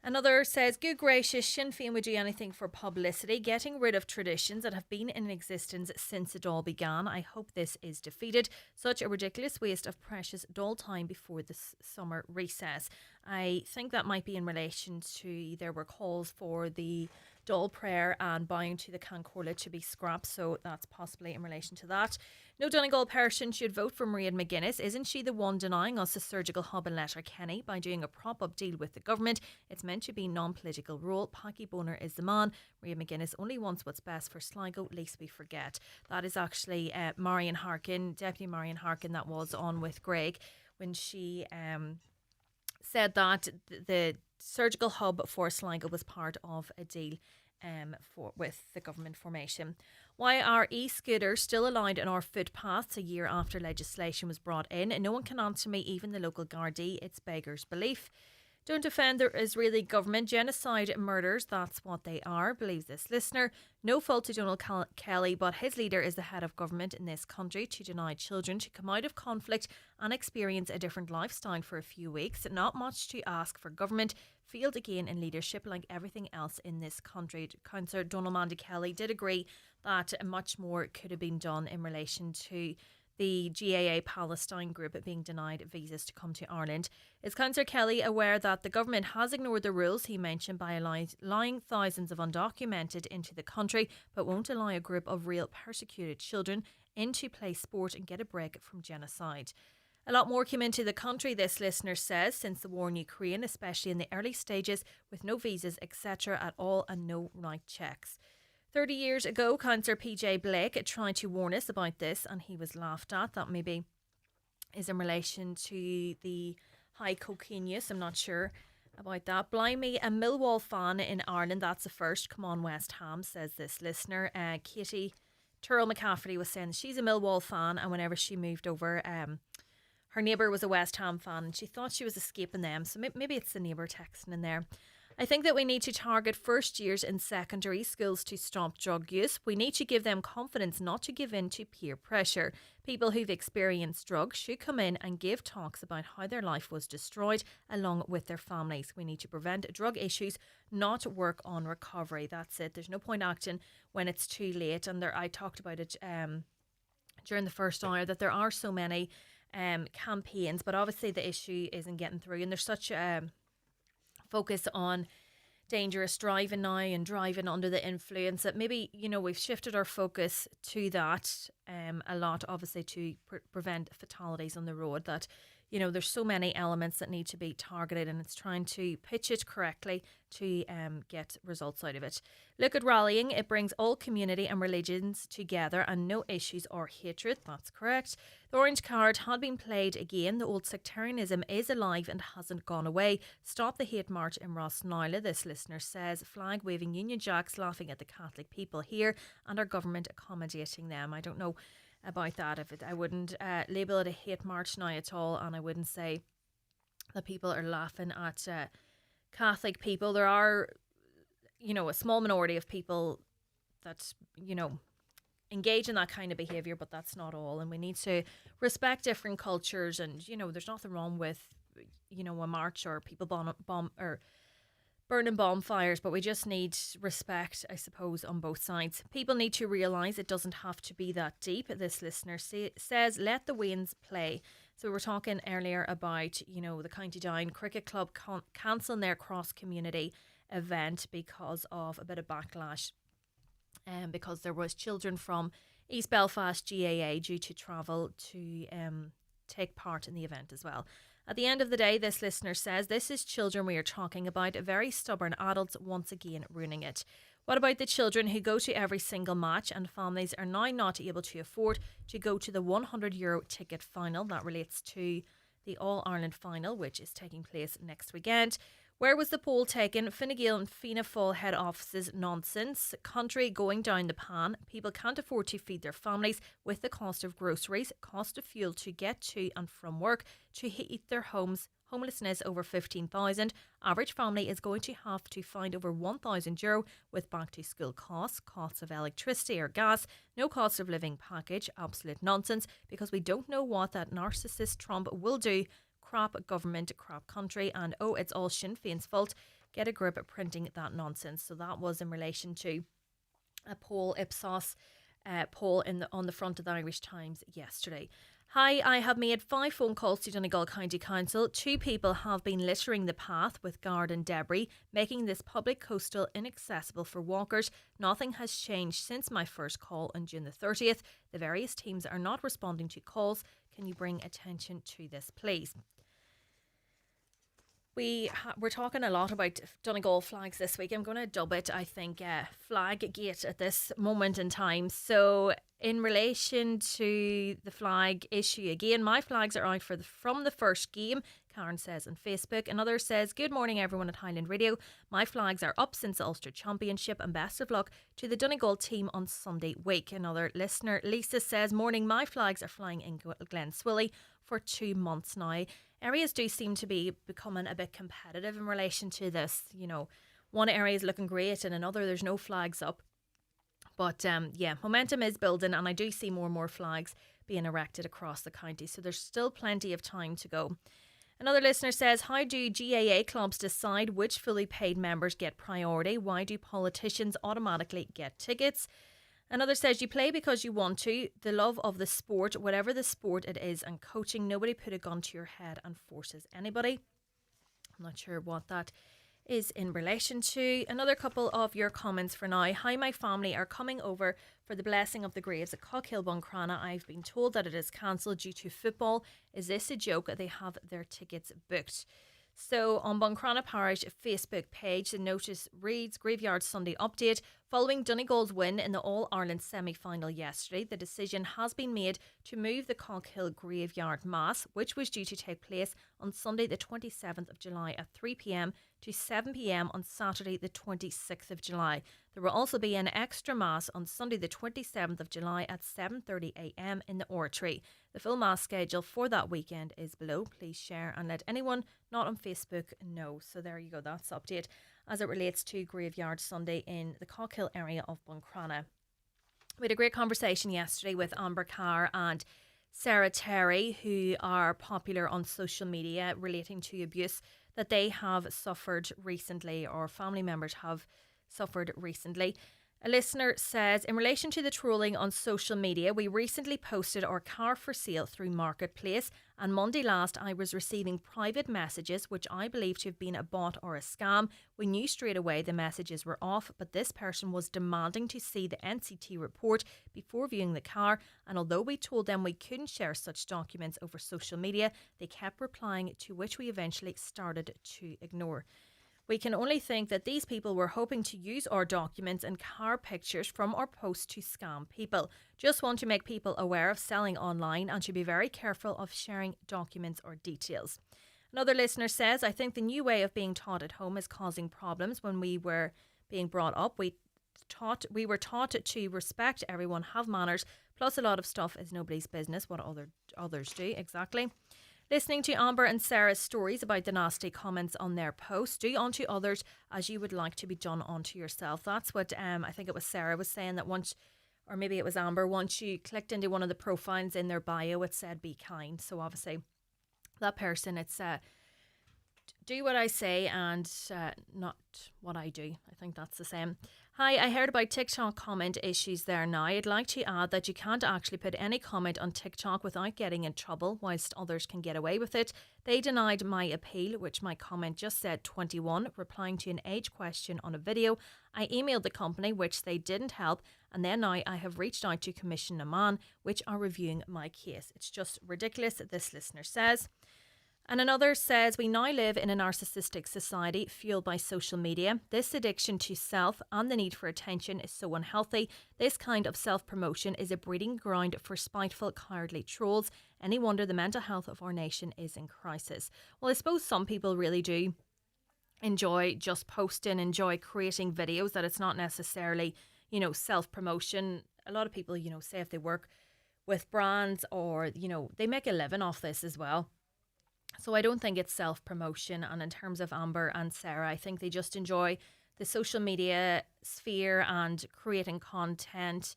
Another says, good gracious, Sinn Féin would do anything for publicity, getting rid of traditions that have been in existence since it all began. I hope this is defeated. Such a ridiculous waste of precious dull time before this summer recess. I think that might be in relation to there were calls for the Dáil prayer and bowing to the Cancorla to be scrapped, so that's possibly in relation to that. No Donegal person should vote for Maria McGuinness. Isn't she the one denying us a surgical hub in Letterkenny by doing a prop-up deal with the government? It's meant to be non-political rule. Packie Boner is the man. Maria McGuinness only wants what's best for Sligo, lest we forget. That is actually Marion Harkin, Deputy Marion Harkin, that was on with Greg when she said that the surgical hub for Sligo was part of a deal with the government formation. Why are e-scooters still allowed on our footpaths a year after legislation was brought in? And no one can answer me, even the local Gardaí. It's beggars belief. Don't defend the Israeli government. Genocide murders, that's what they are, believes this listener. No fault to Donald Kelly, but his leader is the head of government in this country to deny children to come out of conflict and experience a different lifestyle for a few weeks. Not much to ask for government. Failed again in leadership like everything else in this country. Councillor Donald Mandy Kelly did agree that much more could have been done in relation to the GAA Palestine group being denied visas to come to Ireland. Is Councillor Kelly aware that the government has ignored the rules he mentioned by allowing thousands of undocumented into the country, but won't allow a group of real persecuted children in to play sport and get a break from genocide? A lot more came into the country, this listener says, since the war in Ukraine, especially in the early stages, with no visas, etc. at all and no right checks. 30 years ago, Councillor PJ Blake tried to warn us about this and he was laughed at. That maybe is in relation to the high cocaine use. I'm not sure about that. Blimey, a Millwall fan in Ireland, that's a first. Come on, West Ham, says this listener. Katie Turrell McCafferty was saying she's a Millwall fan, and whenever she moved over, her neighbour was a West Ham fan and she thought she was escaping them. So maybe it's the neighbour texting in there. I think that we need to target first years in secondary schools to stop drug use. We need to give them confidence not to give in to peer pressure. People who've experienced drugs should come in and give talks about how their life was destroyed along with their families. We need to prevent drug issues, not work on recovery. That's it. There's no point acting when it's too late. And I talked about it during the first hour that there are so many campaigns, but obviously the issue isn't getting through, and there's such a focus on dangerous driving now and driving under the influence that maybe, we've shifted our focus to that a lot, obviously to prevent fatalities on the road, that there's so many elements that need to be targeted, and it's trying to pitch it correctly to get results out of it. Look at rallying. It brings all community and religions together and no issues or hatred. That's correct. The orange card had been played again. The old sectarianism is alive and hasn't gone away. Stop the hate march in Rossnowla, this listener says. Flag waving Union Jacks laughing at the Catholic people here and our government accommodating them. I don't know about that. I wouldn't label it a hate march now at all, and I wouldn't say that people are laughing at Catholic people. There are, a small minority of people that, engage in that kind of behaviour, but that's not all. And we need to respect different cultures. And, you know, there's nothing wrong with, you know, a march or people burning bonfires, but we just need respect, I suppose, on both sides. People need to realise it doesn't have to be that deep. This listener says, let the winds play. So we were talking earlier about, you know, the County Down Cricket Club cancelling their cross-community event because of a bit of backlash, because there was children from East Belfast GAA due to travel to take part in the event as well. At the end of the day, this listener says, this is children we are talking about, very stubborn adults once again ruining it. What about the children who go to every single match and families are now not able to afford to go to the €100 ticket final? That relates to the All-Ireland final, which is taking place next weekend. Where was the poll taken? Fine Gael and Fianna Fáil head offices nonsense. Country going down the pan. People can't afford to feed their families with the cost of groceries, cost of fuel to get to and from work, to heat their homes. Homelessness over 15,000. Average family is going to have to find over €1,000 with back to school costs, costs of electricity or gas, no cost of living package. Absolute nonsense, because we don't know what that narcissist Trump will do. Crap government, crap country, and oh, it's all Sinn Féin's fault. Get a grip at printing that nonsense. So that was in relation to a poll, Ipsos poll on the front of the Irish Times yesterday. Hi, I have made 5 phone calls to Donegal County Council. 2 people have been littering the path with garden debris, making this public coastal inaccessible for walkers. Nothing has changed since my first call on June the 30th. The various teams are not responding to calls. Can you bring attention to this, please? We're talking a lot about Donegal flags this week. I'm going to dub it, I think, Flag Gate at this moment in time. So in relation to the flag issue, again, my flags are out from the first game, Karen says on Facebook. Another says, good morning everyone at Highland Radio. My flags are up since the Ulster Championship, and best of luck to the Donegal team on Sunday week. Another listener, Lisa, says, morning, my flags are flying in Glenswilly for 2 months now. Areas do seem to be becoming a bit competitive in relation to this. You know, one area is looking great and another there's no flags up. But yeah, momentum is building, and I do see more and more flags being erected across the county. So there's still plenty of time to go. Another listener says, how do GAA clubs decide which fully paid members get priority? Why do politicians automatically get tickets? Another says, you play because you want to. The love of the sport, whatever the sport it is, and coaching. Nobody put a gun to your head and forces anybody. I'm not sure what that is in relation to. Another couple of your comments for now. Hi, my family are coming over for the blessing of the graves at Cockhill Buncrana. I've been told that it is cancelled due to football. Is this a joke? They have their tickets booked. So on Buncrana Parish Facebook page, the notice reads, Graveyard Sunday update. Following Donegal's win in the All-Ireland semi-final yesterday, the decision has been made to move the Cockhill Graveyard Mass, which was due to take place on Sunday the 27th of July at 3 p.m. to 7 p.m. on Saturday the 26th of July. There will also be an extra Mass on Sunday the 27th of July at 7:30 a.m. in the Oratory. The full Mass schedule for that weekend is below. Please share and let anyone not on Facebook know. So there you go, that's the update as it relates to Graveyard Sunday in the Cockhill area of Buncrana. We had a great conversation yesterday with Amber Carr and Sarah Terry, who are popular on social media relating to abuse that they have suffered recently, or family members have suffered recently. A listener says, in relation to the trolling on social media, we recently posted our car for sale through Marketplace, and Monday last I was receiving private messages which I believe to have been a bot or a scam. We knew straight away the messages were off, but this person was demanding to see the NCT report before viewing the car, and although we told them we couldn't share such documents over social media, they kept replying, to which we eventually started to ignore. We can only think that these people were hoping to use our documents and car pictures from our post to scam people. Just want to make people aware of selling online and should be very careful of sharing documents or details. Another listener says, I think the new way of being taught at home is causing problems. When we were being brought up, we were taught to respect everyone, have manners, plus a lot of stuff is nobody's business what others do. Exactly. Listening to Amber and Sarah's stories about the nasty comments on their post. Do unto others as you would like to be done unto yourself. That's what I think it was Sarah was saying, that once or maybe it was Amber, once you clicked into one of the profiles in their bio, it said be kind. So obviously that person, it's do what I say and not what I do. I think that's the same. Hi, I heard about TikTok comment issues there now. I'd like to add that you can't actually put any comment on TikTok without getting in trouble, whilst others can get away with it. They denied my appeal, which my comment just said 21, replying to an age question on a video. I emailed the company, which they didn't help, and then now I have reached out to Commission Oman, which are reviewing my case. It's just ridiculous, this listener says. And another says, we now live in a narcissistic society fueled by social media. This addiction to self and the need for attention is so unhealthy. This kind of self-promotion is a breeding ground for spiteful, cowardly trolls. Any wonder the mental health of our nation is in crisis. Well, I suppose some people really do enjoy just posting, enjoy creating videos, that it's not necessarily, you know, self-promotion. A lot of people, you know, say if they work with brands or, you know, they make a living off this as well. So I don't think it's self-promotion. And in terms of Amber and Sarah, I think they just enjoy the social media sphere and creating content.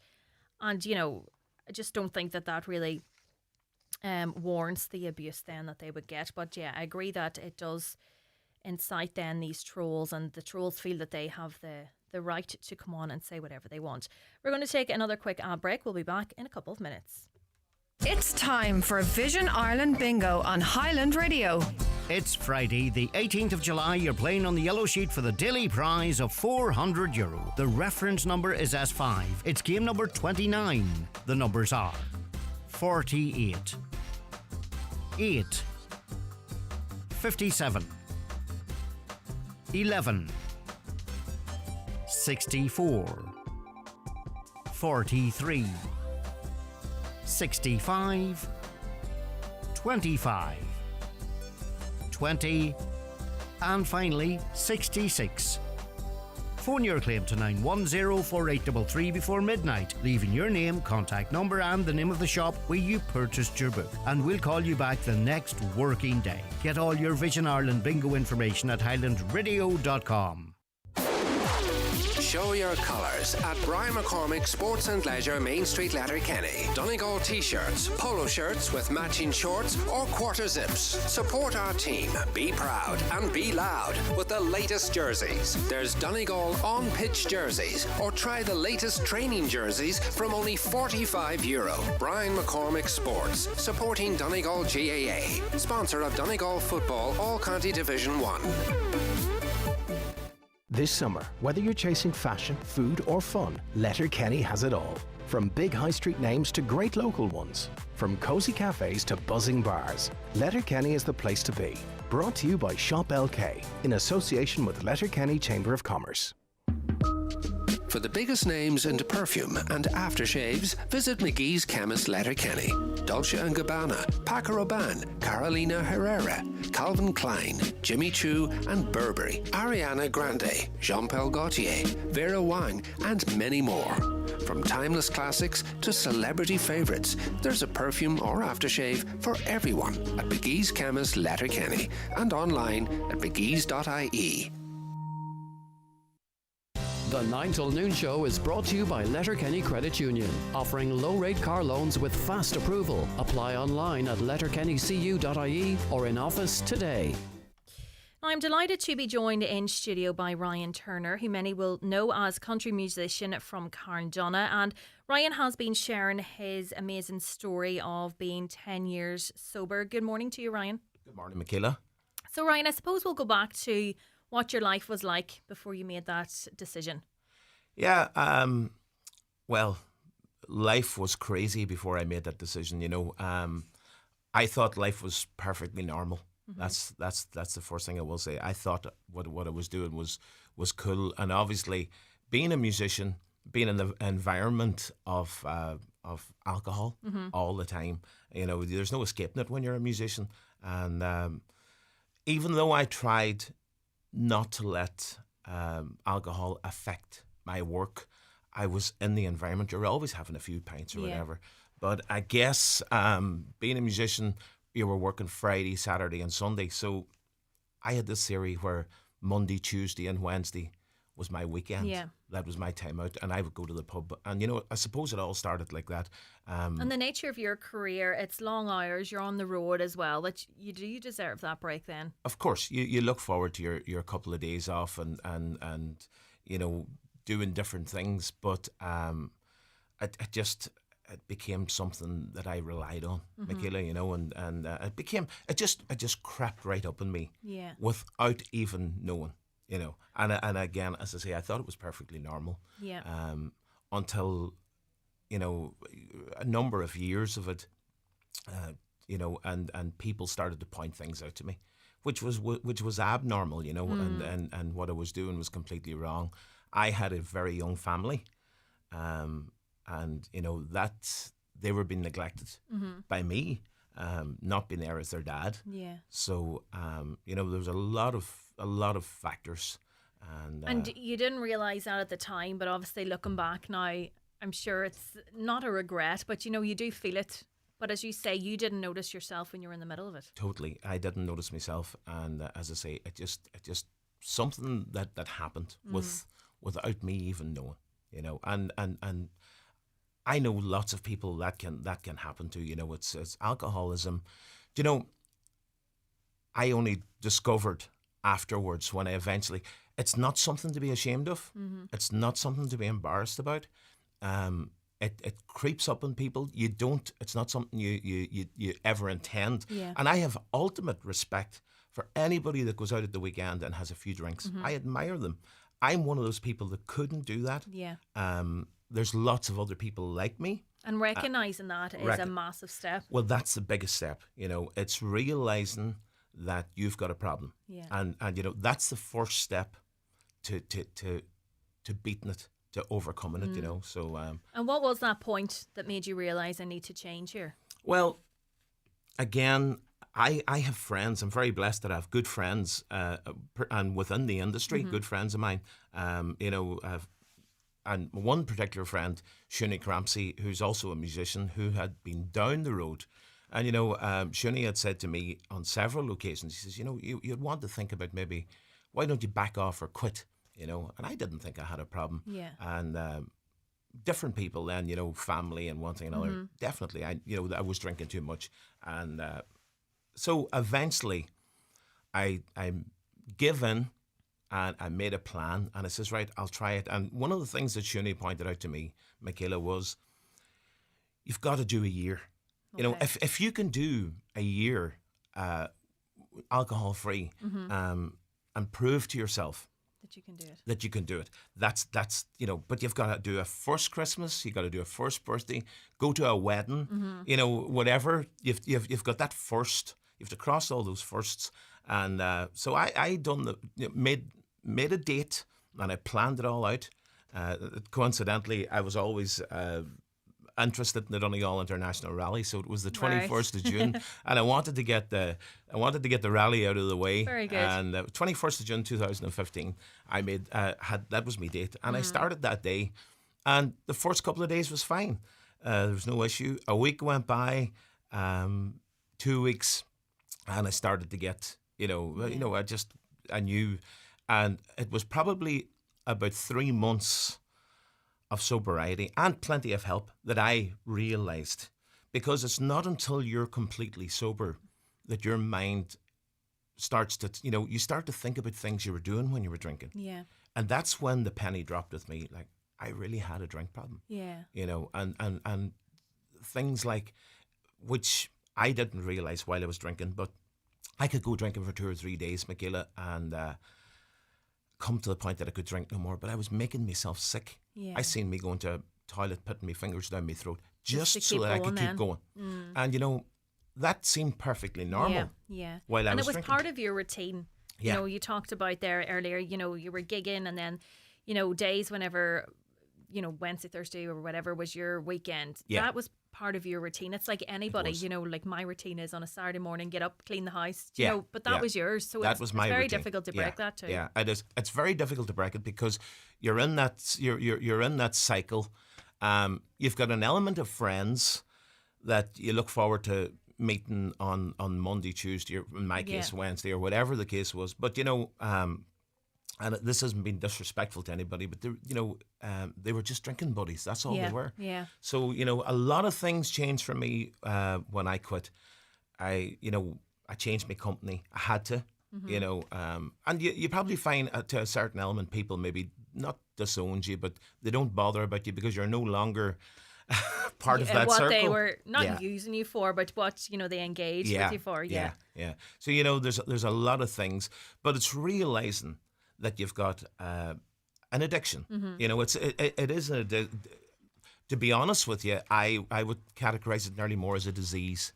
And, you know, I just don't think that that really warrants the abuse then that they would get. But yeah, I agree that it does incite then these trolls, and the trolls feel that they have the right to come on and say whatever they want. We're going to take another quick ad break. We'll be back in a couple of minutes. It's time for Vision Ireland Bingo on Highland Radio. It's Friday, the 18th of July. You're playing on the yellow sheet for the daily prize of €400. The reference number is S5. It's game number 29. The numbers are 48, 8, 57, 11, 64, 43, 65, 25, 20, and finally 66. Phone your claim to 910-4833 before midnight, leaving your name, contact number and the name of the shop where you purchased your book, and we'll call you back the next working day. Get all your Vision Ireland bingo information at highlandradio.com. Show your colours at Brian McCormick Sports and Leisure, Main Street, Letterkenny. Donegal t-shirts, polo shirts with matching shorts or quarter zips. Support our team, be proud and be loud with the latest jerseys. There's Donegal on-pitch jerseys, or try the latest training jerseys from only €45. Brian McCormick Sports, supporting Donegal GAA. Sponsor of Donegal Football All-County Division 1. This summer, whether you're chasing fashion, food or fun, Letterkenny has it all. From big high street names to great local ones. From cosy cafes to buzzing bars, Letterkenny is the place to be. Brought to you by Shop LK in association with Letterkenny Chamber of Commerce. For the biggest names in perfume and aftershaves, visit McGee's Chemist Letterkenny. Dolce & Gabbana, Paco Rabanne, Carolina Herrera, Calvin Klein, Jimmy Choo and Burberry, Ariana Grande, Jean-Paul Gaultier, Vera Wang and many more. From timeless classics to celebrity favourites, there's a perfume or aftershave for everyone at McGee's Chemist Letterkenny and online at mcgees.ie. The 9 till noon show is brought to you by Letterkenny Credit Union, offering low-rate car loans with fast approval. Apply online at letterkennycu.ie or in office today. I'm delighted to be joined in studio by Ryan Turner, who many will know as country musician from Carndonna. And Ryan has been sharing his amazing story of being 10 years sober. Good morning to you, Ryan. Good morning, Michaela. So, Ryan, I suppose we'll go back to what your life was like before you made that decision. Yeah, well, life was crazy before I made that decision, you know. I thought life was perfectly normal. Mm-hmm. That's the first thing I will say. I thought what I was doing was cool, and obviously being a musician, being in the environment of alcohol all the time, you know, there's no escaping it when you're a musician. And even though I tried not to let alcohol affect my work, I was in the environment. You're always having a few pints or whatever. But I guess being a musician, you were working Friday, Saturday and Sunday. So I had this theory where Monday, Tuesday and Wednesday was my weekend. Yeah. That was my time out, and I would go to the pub. And I suppose it all started like that. And the nature of your career, it's long hours. You're on the road as well. That you deserve that break then. Of course, you look forward to your couple of days off and doing different things, but it became something that I relied on, Michaela, and it just crept right up in me, without even knowing, and again, as I say, I thought it was perfectly normal, until, a number of years of it, and people started to point things out to me, which was abnormal, and what I was doing was completely wrong. I had a very young family, and that they were being neglected by me, not being there as their dad. Yeah. So there was a lot of factors, and you didn't realise that at the time, but obviously looking back now, I'm sure it's not a regret, but you do feel it. But as you say, you didn't notice yourself when you were in the middle of it. Totally, I didn't notice myself, and as I say, it just something that happened without me even knowing, and I know lots of people that can happen to. It's alcoholism. I only discovered afterwards when I eventually. It's not something to be ashamed of. It's not something to be embarrassed about. It creeps up on people. You don't. It's not something you ever intend. Yeah. And I have ultimate respect for anybody that goes out at the weekend and has a few drinks. I admire them. I'm one of those people that couldn't do that. Yeah. There's lots of other people like me. And recognising that is a massive step. Well, that's the biggest step. It's realising that you've got a problem. Yeah. And that's the first step to beating it, to overcoming it, So and what was that point that made you realise I need to change here? Well, again, I have friends. I'm very blessed that I have good friends, and within the industry, good friends of mine. And one particular friend, Shuni Crampsey, who's also a musician, who had been down the road. And, Shuni had said to me on several occasions, he says, you'd want to think about maybe, why don't you back off or quit, And I didn't think I had a problem. Yeah. And different people then, family and one thing and another. Definitely, I was drinking too much. And so eventually I give in. And I made a plan, and I says, right, I'll try it. And one of the things that Shuni pointed out to me, Michaela, was you've got to do a year. Okay. If you can do a year alcohol-free, and prove to yourself that you can do it. That you can do it. That's but you've got to do a first Christmas, you've got to do a first birthday, go to a wedding, whatever. You've got that first. You have to cross all those firsts. And so I made a date, and I planned it all out. Coincidentally, I was always interested in the Donegal International Rally, so it was the 21st of June, and I wanted to get the rally out of the way. Very good. And 21st of June 2015, I made that was my date, and I started that day, and the first couple of days was fine. There was no issue. A week went by, 2 weeks, and I started to get. I knew, and it was probably about 3 months of sobriety and plenty of help that I realised, because it's not until you're completely sober that your mind starts to, you start to think about things you were doing when you were drinking. Yeah. And that's when the penny dropped with me. Like, I really had a drink problem. Yeah. And things like, which I didn't realise while I was drinking, but I could go drinking for 2 or 3 days, Michaela, and come to the point that I could drink no more. But I was making myself sick. Yeah. I seen me going to a toilet, putting my fingers down my throat, just to so keep that I could going keep going. And that seemed perfectly normal. Yeah. While I and was it was drinking. part of your routine. Yeah. You talked about there earlier, you were gigging, and then, days whenever, Wednesday, Thursday or whatever was your weekend. Yeah. That was part of your routine. It's like anybody, like my routine is on a Saturday morning, get up, clean the house, but that was yours. So that was my it's very routine. difficult to break that too. Yeah, it is. It's very difficult to break it because you're in that you're in that cycle. You've got an element of friends that you look forward to meeting on Monday, Tuesday, or in my case Wednesday, or whatever the case was. But and this hasn't been disrespectful to anybody, but they were just drinking buddies. That's all they were. Yeah. So a lot of things changed for me when I quit. I changed my company. I had to. And you probably find to a certain element people maybe not disowned you, but they don't bother about you because you're no longer part of that what circle. They were not using you for, but what they engaged with you for. Yeah. So there's a lot of things, but it's realizing that you've got an addiction. It is an addiction. To be honest with you, I would categorize it nearly more as a disease.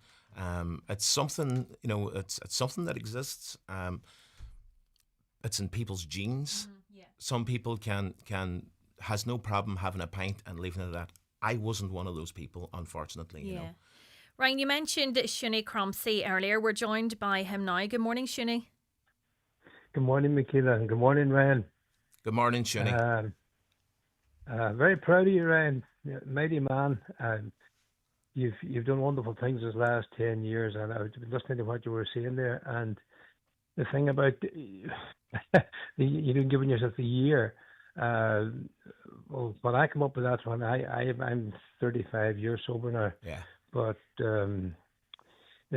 It's something, it's something that exists. It's in people's genes. Some people has no problem having a pint and leaving it at that. I wasn't one of those people, unfortunately. You know. Ryan, you mentioned Shuni Cromsey earlier. We're joined by him now. Good morning, Shuni. Good morning, Michaela, and good morning, Ryan. Good morning, Shuni. Very proud of you, Ryan. Mighty man. You've done wonderful things this last 10 years, and I was listening to what you were saying there. And the thing about you didn't give yourself a year. Well, when I come up with that one, I'm 35 years sober now. Yeah. But the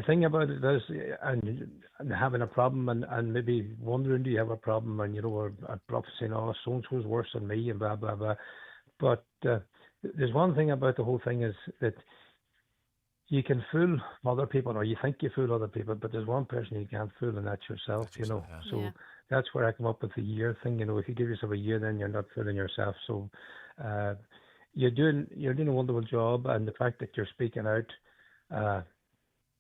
thing about it is, and having a problem, and maybe wondering, do you have a problem? And or a prof saying, oh, so and so's worse than me, and blah blah blah. But there's one thing about the whole thing is that you can fool other people, or you think you fool other people, but there's one person you can't fool, and that's yourself. So that's where I come up with the year thing. If you give yourself a year, then you're not fooling yourself. So you're doing a wonderful job, and the fact that you're speaking out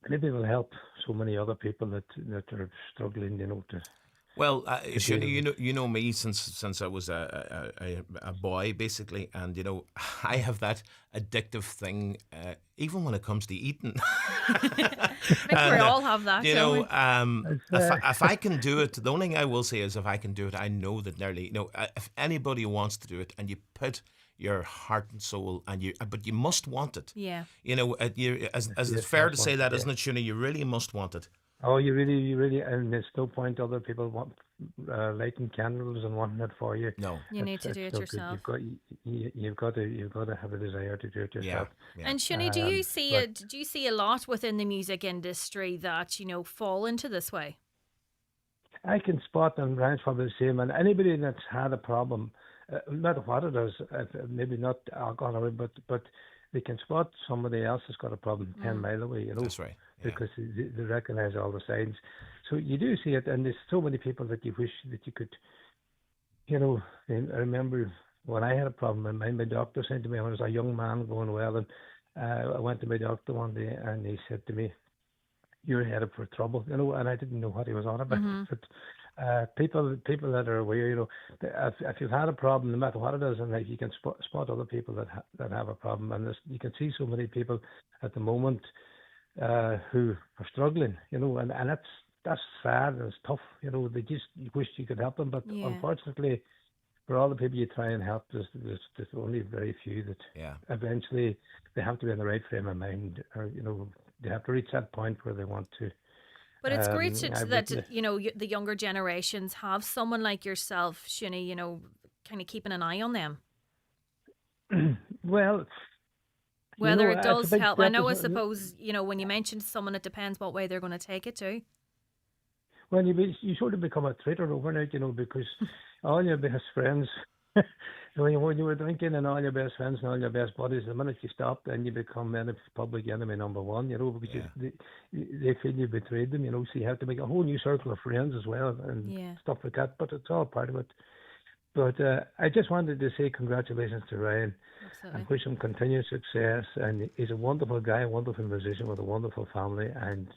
maybe will help so many other people that are struggling. To Well, Shuni, you know me since I was a boy, basically, and I have that addictive thing, even when it comes to eating. I think we all have that. If I can do it, the only thing I will say is if I can do it, I know that nearly, if anybody wants to do it, and you put your heart and soul, but you must want it. Yeah. It's fair to say that, isn't it, Shuni? You really must want it. Oh, you really, and there's no point other people want lighting candles and wanting it for you. No, you need to do it yourself. You've got to have a desire to do it yourself. Yeah. And Shuni, do you see a lot within the music industry that fall into this way? I can spot, and Ryan's probably the same, and anybody that's had a problem, no matter what it is, maybe not alcohol, but they can spot somebody else has got a problem 10 mile away. That's right. Yeah. Because they recognise all the signs. So you do see it, and there's so many people that you wish that you could, I remember when I had a problem, and my doctor said to me, when I was a young man going well, and I went to my doctor one day, and he said to me, you're headed for trouble, and I didn't know what he was on about. Mm-hmm. But people that are aware, if you've had a problem, no matter what it is, and you can spot other people that have a problem, and you can see so many people at the moment who are struggling, and that's sad and it's tough. They just wish you could help them, but unfortunately, for all the people you try and help, there's only very few that eventually they have to be in the right frame of mind, or they have to reach that point where they want to. But it's great that the younger generations have someone like yourself, Shuni, kind of keeping an eye on them. Well, whether it does help, I know. I suppose when you mention someone, it depends what way they're going to take it to. Well, you sort of become a traitor overnight, because all your best friends, when you were drinking, and all your best friends and all your best buddies, the minute you stop, then you become public enemy number one, because they feel you betrayed them, so you have to make a whole new circle of friends as well, and stuff like that, but it's all part of it. But I just wanted to say congratulations to Ryan. Absolutely. And wish him continued success, and he's a wonderful guy, a wonderful musician with a wonderful family, and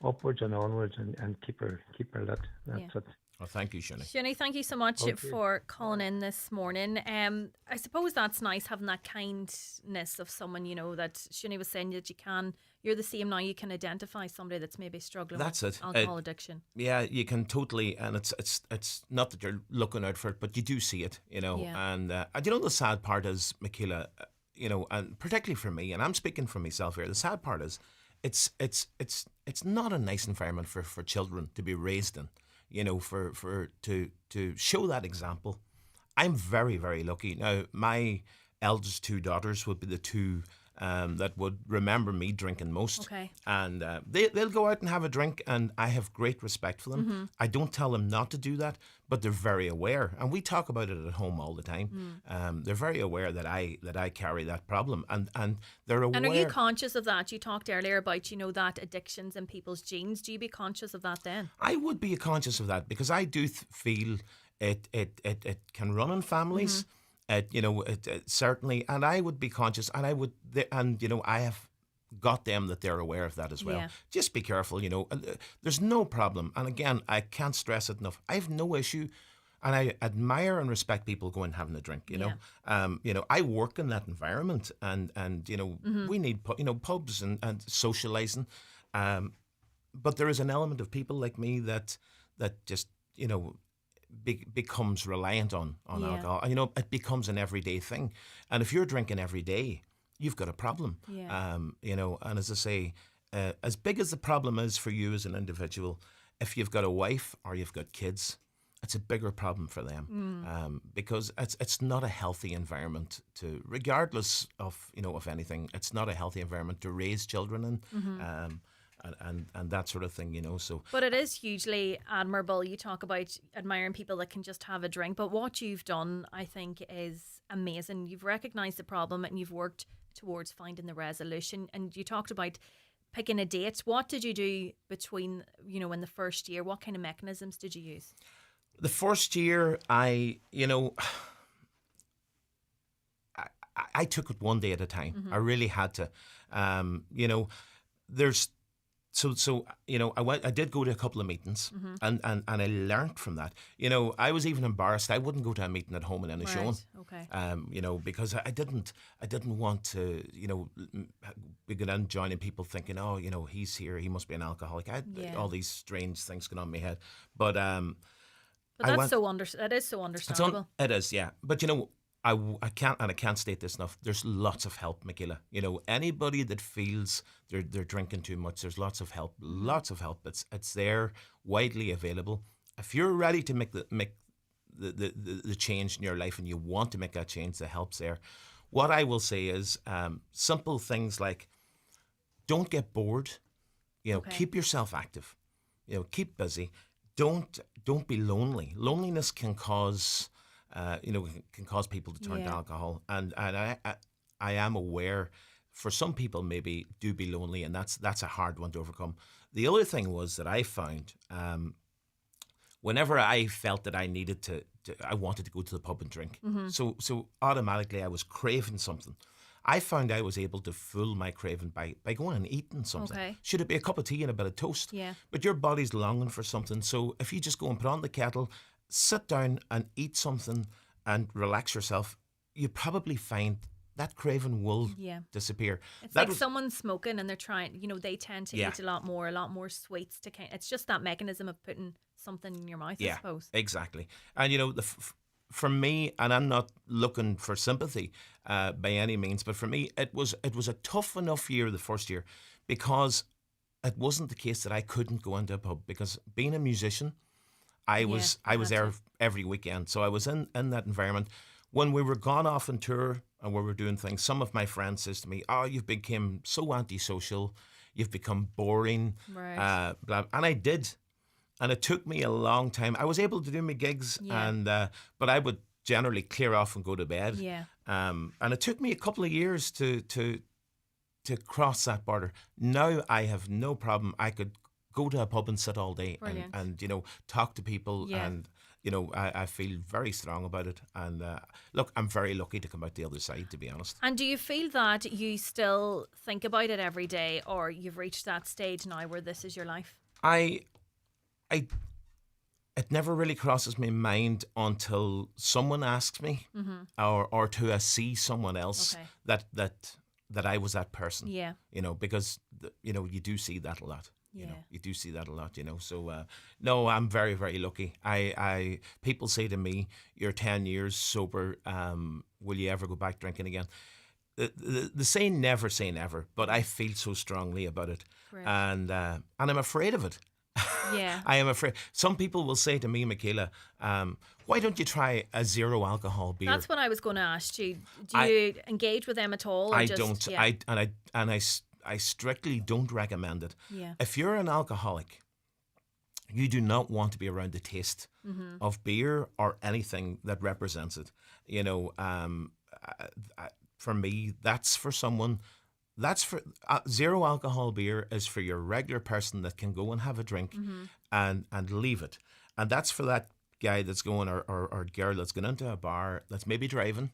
upwards and onwards, and keep her lit. That's it. Well, thank you, Shuni. Shuni, thank you so much for calling in this morning. I suppose that's nice, having that kindness of someone, that Shuni was saying that you're the same now, you can identify somebody that's maybe struggling with alcohol addiction. Yeah, you can totally, and it's not that you're looking out for it, but you do see it, and the sad part is, Michaela, and particularly for me, and I'm speaking for myself here, the sad part is it's not a nice environment for children to be raised in. to show that example. I'm very, very lucky. Now, my eldest two daughters would be the two that would remember me drinking most. Okay. And they'll go out and have a drink, and I have great respect for them. Mhm. I don't tell them not to do that, but they're very aware. And we talk about it at home all the time. They're very aware that I carry that problem, and they're aware. And are you conscious of that? You talked earlier about, that addictions in people's genes. Do you be conscious of that then? I would be conscious of that because I do feel it can run in families. It certainly, and I would be conscious, and I have got them that they're aware of that as well. Yeah. Just be careful, there's no problem. And again, I can't stress it enough. I have no issue, and I admire and respect people going and having a drink. I work in that environment, and we need pubs and socialising. But there is an element of people like me that just becomes reliant on alcohol. It becomes an everyday thing. And if you're drinking every day, you've got a problem. Yeah. And as I say, as big as the problem is for you as an individual, if you've got a wife or you've got kids, it's a bigger problem for them. Because it's not a healthy environment to, regardless of anything, it's not a healthy environment to raise children in. And that sort of thing, so. But it is hugely admirable. You talk about admiring people that can just have a drink, but what you've done, I think, is amazing. You've recognised the problem and you've worked towards finding the resolution. And you talked about picking a date. What did you do between, in the first year? What kind of mechanisms did you use? The first year, I took it one day at a time. I really had to. There's. So I did go to a couple of meetings, and I learnt from that. I was even embarrassed. I wouldn't go to a meeting at home and then a showing. Okay. Because I didn't want to, be going and joining people thinking, oh, he's here, he must be an alcoholic. I had all these strange things going on in my head. But that is so understandable. It is, yeah. But I can't state this enough. There's lots of help, Michaela. Anybody that feels they're drinking too much, there's lots of help. Lots of help. It's there, widely available. If you're ready to make the change in your life and you want to make that change, the help's there. What I will say is simple things like don't get bored. Keep yourself active. Keep busy. Don't be lonely. Loneliness can cause. Can cause people to turn to alcohol, and I am aware for some people maybe do be lonely, and that's a hard one to overcome. The other thing was that I found whenever I felt that I needed to I wanted to go to the pub and drink, so automatically I was craving something. I found I was able to fool my craving by going and eating something. Okay. Should it be a cup of tea and a bit of toast? Yeah. But your body's longing for something, so if you just go and put on the kettle, sit down and eat something and relax yourself, you probably find that craving will disappear. It's like someone smoking and they're trying, they tend to eat a lot more sweets to it's just that mechanism of putting something in your mouth, I suppose. Exactly. And for me, and I'm not looking for sympathy by any means, but for me, it was a tough enough year, the first year, because it wasn't the case that I couldn't go into a pub, because being a musician, I was there every weekend. So I was in that environment. When we were gone off on tour and we were doing things, some of my friends says to me, oh, you've become so antisocial, you've become boring. Right. And I did. And it took me a long time. I was able to do my gigs, but I would generally clear off and go to bed. Yeah. And it took me a couple of years to cross that border. Now I have no problem. I could go to a pub and sit all day and talk to people, and I feel very strong about it. And look, I'm very lucky to come out the other side, to be honest. And do you feel that you still think about it every day, or you've reached that stage now where this is your life? It never really crosses my mind until someone asks me, or to I see someone else that I was that person. Yeah. Because you do see that a lot. You do see that a lot, So, no, I'm very, very lucky. People say to me, you're 10 years sober. Will you ever go back drinking again? The saying never say never, but I feel so strongly about it. Great. And I'm afraid of it. Yeah. I am afraid. Some people will say to me, Michaela, why don't you try a zero alcohol beer? That's what I was going to ask you. Do you engage with them at all? Or I just, don't. Yeah. I strictly don't recommend it. Yeah. If you're an alcoholic, you do not want to be around the taste of beer or anything that represents it. You know, for me, that's for someone. That's for zero alcohol beer is for your regular person that can go and have a drink and leave it, and that's for that guy that's going or girl that's going into a bar that's maybe driving.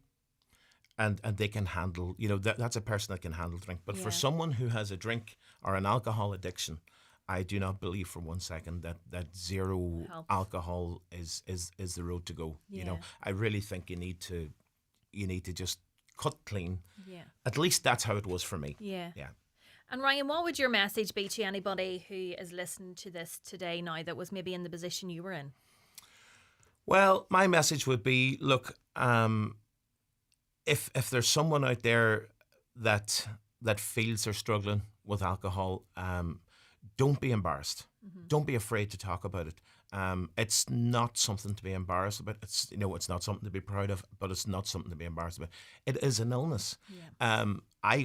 And they can handle, you know, that's a person that can handle drink. But for someone who has a drink or an alcohol addiction, I do not believe for 1 second that zero alcohol is the road to go. Yeah. You know, I really think you need to just cut clean. Yeah. At least that's how it was for me. Yeah. Yeah. And Ryan, what would your message be to anybody who is listening to this today now that was maybe in the position you were in? Well, my message would be, look, if there's someone out there that feels they're struggling with alcohol, don't be embarrassed. Don't be afraid to talk about it. It's not something to be embarrassed about. It's not something to be proud of, but it's not something to be embarrassed about. It is an illness. Yeah.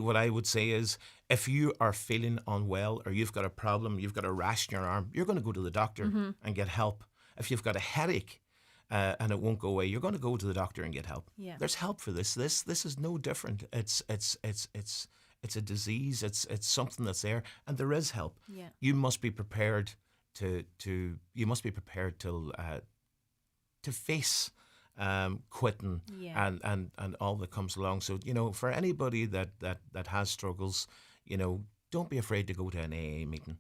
What I would say is, if you are feeling unwell or you've got a problem, you've got a rash in your arm, you're going to go to the doctor and get help. If you've got a headache, and it won't go away, you're going to go to the doctor and get help. Yeah. There's help for this. This is no different. It's a disease. It's something that's there, and there is help. Yeah. You must be prepared to face quitting and all that comes along. So, you know, for anybody that has struggles, you know, don't be afraid to go to an AA meeting.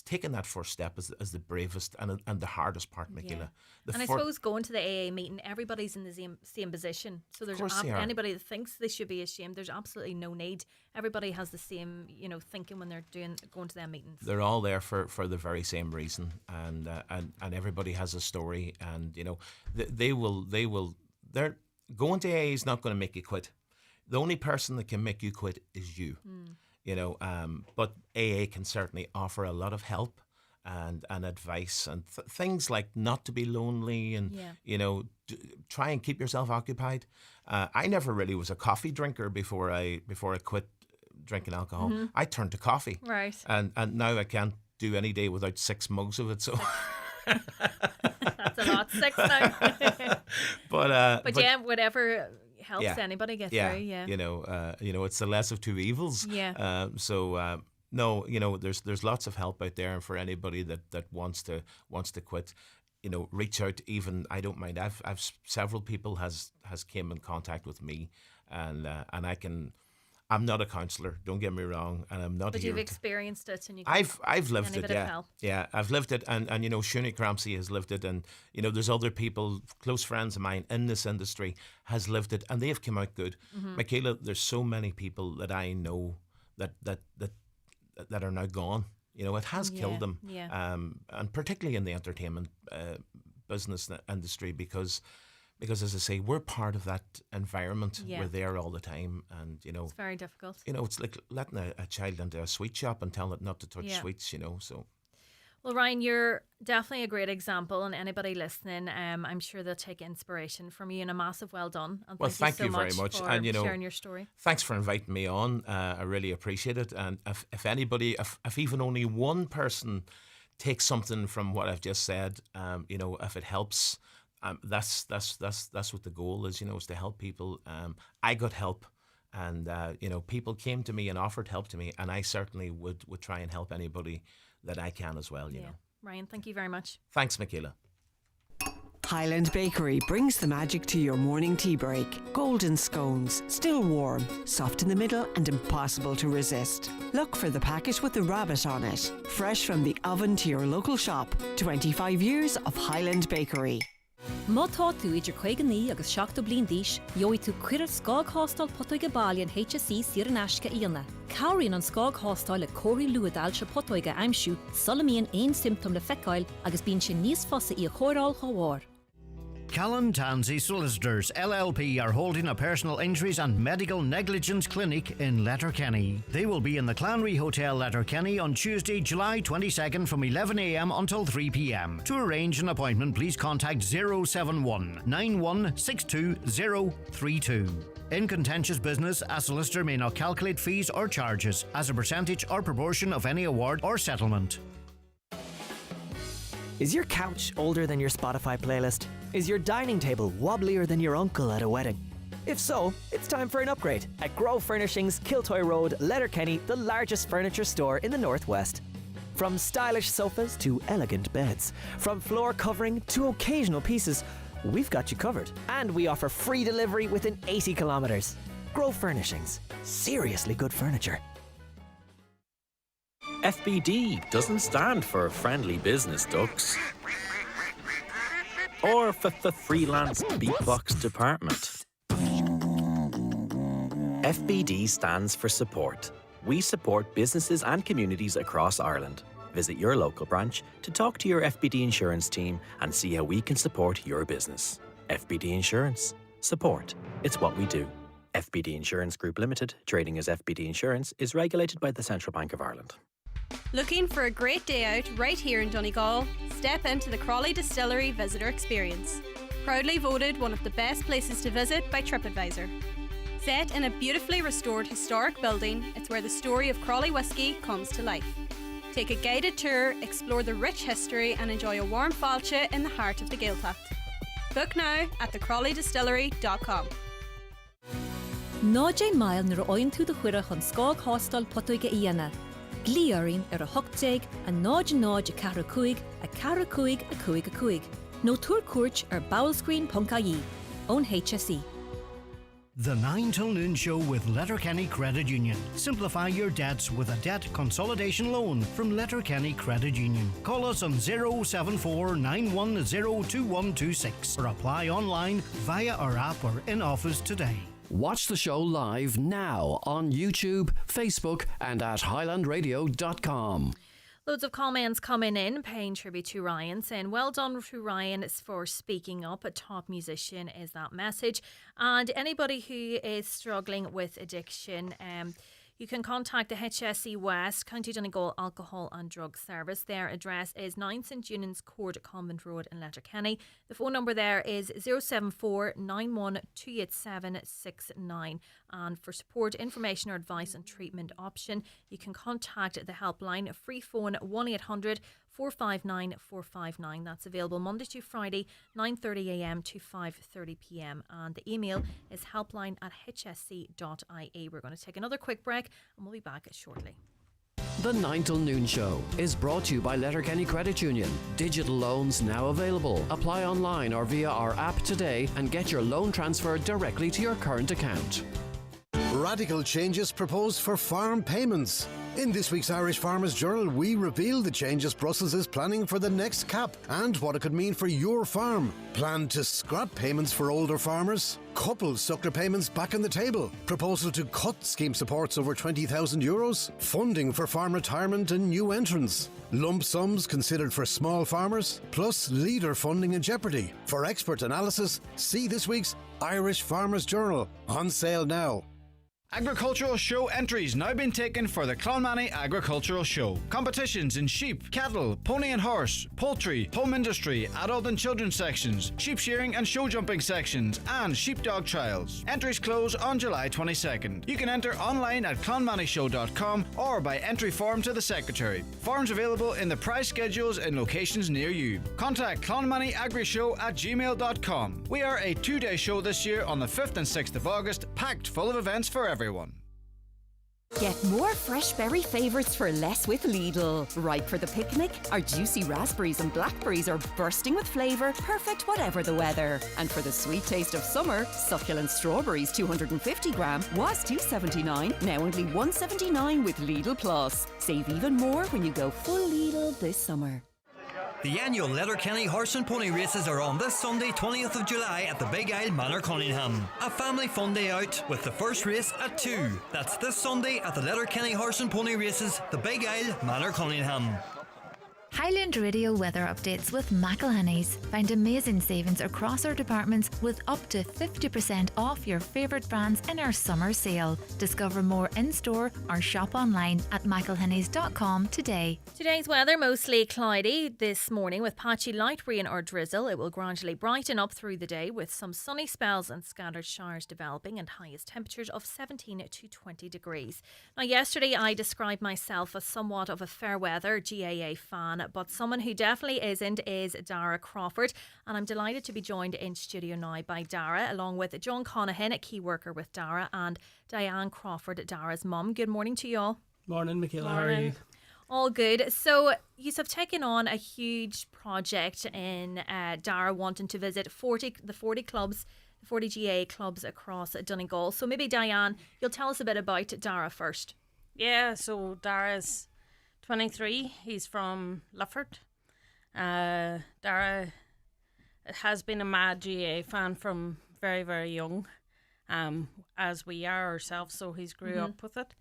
Taking that first step is the bravest and the hardest part, Michaela. And I suppose going to the AA meeting, everybody's in the same position. So there's anybody that thinks they should be ashamed, there's absolutely no need. Everybody has the same, you know, thinking when they're going to their meetings. They're all there for the very same reason, and everybody has a story, and you know they're going to AA is not going to make you quit. The only person that can make you quit is you. You know, but AA can certainly offer a lot of help and advice and things like not to be lonely and, you know, try and keep yourself occupied. I never really was a coffee drinker before I quit drinking alcohol. I turned to coffee. Right. And now I can't do any day without 6 mugs of it. So that's a lot, 6 now. but yeah, whatever helps anybody get through. Yeah, you know, it's the less of two evils. Yeah. No, you know, there's lots of help out there, and for anybody that wants to quit, you know, reach out. Even I don't mind. I've several people has came in contact with me, and I can. I'm not a counsellor, don't get me wrong, and I'm not. But here you've experienced it, and you. Can I've lived it, yeah, I've lived it, and you know, Sinead Cramsey has lived it, and you know, there's other people, close friends of mine in this industry, has lived it, and they've come out good. Michaela, there's so many people that I know that are now gone. You know, it has killed them, and particularly in the entertainment business industry, because as I say, we're part of that environment. We're there all the time, and you know, it's very difficult. You know, it's like letting a child into a sweet shop and telling it not to touch sweets. You know, so. Well, Ryan, you're definitely a great example, and anybody listening, I'm sure they'll take inspiration from you. And a massive well done. And thank you very much for and you know, sharing your story. Thanks for inviting me on. I really appreciate it. And if anybody, if even only one person takes something from what I've just said, you know, if it helps. That's what the goal is, you know, is to help people. I got help, and you know, people came to me and offered help to me, and I certainly would try and help anybody that I can as well. You know, Ryan, thank you very much. Thanks, Michaela. Highland Bakery brings the magic to your morning tea break. Golden scones, still warm, soft in the middle and impossible to resist. Look for the packet with the rabbit on it. Fresh from the oven to your local shop. 25 years of Highland Bakery. Má tá tú idir 5 agus 7 bliain díos, joí tú cuireadh scág hástáil potóige báilíon HSE siar an aisce íonna. Cabhraíonn an scág hástáil le cóirí luadáil se potóige aimsiú, solamíonn aon symptom le feiceáil agus bíonn sin níos fosa í a chóireáil chomhár. Callan Tansey Solicitors LLP are holding a personal injuries and medical negligence clinic in Letterkenny. They will be in the Clanry Hotel, Letterkenny on Tuesday, July 22nd from 11 a.m. until 3 p.m. To arrange an appointment, please contact 071 9162 032. In contentious business, a solicitor may not calculate fees or charges as a percentage or proportion of any award or settlement. Is your couch older than your Spotify playlist? Is your dining table wobblier than your uncle at a wedding? If so, it's time for an upgrade at Grove Furnishings, Kiltoy Road, Letterkenny, the largest furniture store in the Northwest. From stylish sofas to elegant beds, from floor covering to occasional pieces, we've got you covered. And we offer free delivery within 80 kilometres. Grove Furnishings. Seriously good furniture. FBD doesn't stand for Friendly Business Ducks or for Freelance Beatbox Department. FBD stands for support. We support businesses and communities across Ireland. Visit your local branch to talk to your FBD insurance team and see how we can support your business. FBD Insurance. Support. It's what we do. FBD Insurance Group Limited, trading as FBD Insurance, is regulated by the Central Bank of Ireland. Looking for a great day out right here in Donegal? Step into the Crawley Distillery Visitor Experience. Proudly voted one of the best places to visit by TripAdvisor. Set in a beautifully restored historic building, it's where the story of Crawley whisky comes to life. Take a guided tour, explore the rich history and enjoy a warm fáilte in the heart of the Gaeltacht. Book now at thecrawleydistillery.com. Nájé mail nuair a oinn tú de chuire chun scág hástal potuige íana. Glíorín a 8 a náid a cara cuig a cara cuig a cuig a cuig. No túr cuairt bowlscreen.ie. Own HSE. The 9 till noon show with Letterkenny Credit Union. Simplify your debts with a debt consolidation loan from Letterkenny Credit Union. Call us on 074 910 2126 or apply online via our app or in office today. Watch the show live now on YouTube, Facebook, and at highlandradio.com. Loads of comments coming in, paying tribute to Ryan, saying, well done to Ryan for speaking up. A top musician is that message. And anybody who is struggling with addiction, you can contact the HSE West, County Donegal Alcohol and Drug Service. Their address is 9 St Eunan's Court, Convent Road in Letterkenny. The phone number there is 074 91 287 69. And for support, information or advice on treatment option, you can contact the helpline, a free phone 1800 459 459. That's available Monday to Friday, 9:30am to 5:30pm. And the email is helpline@hsc.ie. We're going to take another quick break and we'll be back shortly. The 9 till noon show is brought to you by Letterkenny Credit Union. Digital loans now available. Apply online or via our app today and get your loan transferred directly to your current account. Radical changes proposed for farm payments. In this week's Irish Farmers Journal, we reveal the changes Brussels is planning for the next CAP and what it could mean for your farm. Plan to scrap payments for older farmers. Couple suckler payments back on the table. Proposal to cut scheme supports over €20,000. Funding for farm retirement and new entrants. Lump sums considered for small farmers. Plus leader funding in jeopardy. For expert analysis, see this week's Irish Farmers Journal. On sale now. Agricultural show entries now been taken for the Clonmany Agricultural Show. Competitions in sheep, cattle, pony and horse, poultry, home industry, adult and children's sections, sheep shearing and show jumping sections, and sheepdog trials. Entries close on July 22nd. You can enter online at clonmanyshow.com or by entry form to the secretary. Forms available in the price schedules in locations near you. Contact clonmanyagrishow@gmail.com. We are a 2-day show this year on the 5th and 6th of August, packed full of events for everyone. Get more fresh berry favourites for less with Lidl. Ripe for the picnic? Our juicy raspberries and blackberries are bursting with flavour, perfect whatever the weather. And for the sweet taste of summer, succulent strawberries 250 gram was $2.79, now only $1.79 with Lidl Plus. Save even more when you go full Lidl this summer. The annual Letterkenny Horse and Pony Races are on this Sunday, 20th of July at the Big Isle Manor, Cunningham. A family fun day out with the first race at 2. That's this Sunday at the Letterkenny Horse and Pony Races, the Big Isle Manor, Cunningham. Highland Radio weather updates with McElhenney's. Find amazing savings across our departments with up to 50% off your favourite brands in our summer sale. Discover more in-store or shop online at mcelhenneys.com today. Today's weather mostly cloudy this morning with patchy light rain or drizzle. It will gradually brighten up through the day with some sunny spells and scattered showers developing and highest temperatures of 17 to 20 degrees. Now, yesterday I described myself as somewhat of a fair weather GAA fan, but someone who definitely isn't is Dara Crawford, and I'm delighted to be joined in studio now by Dara along with John Conahan, a key worker with Dara, and Diane Crawford, Dara's mum. Good morning to you all. Morning, Michaela. How are you? All good. So you have taken on a huge project in Dara, wanting to visit the 40 clubs, the 40 GAA clubs across Donegal. So maybe Diane, you'll tell us a bit about Dara first. Yeah, so Dara's 23. He's from Lifford. Dara has been a mad GAA fan from very, very young, as we are ourselves, so he's grew up with it.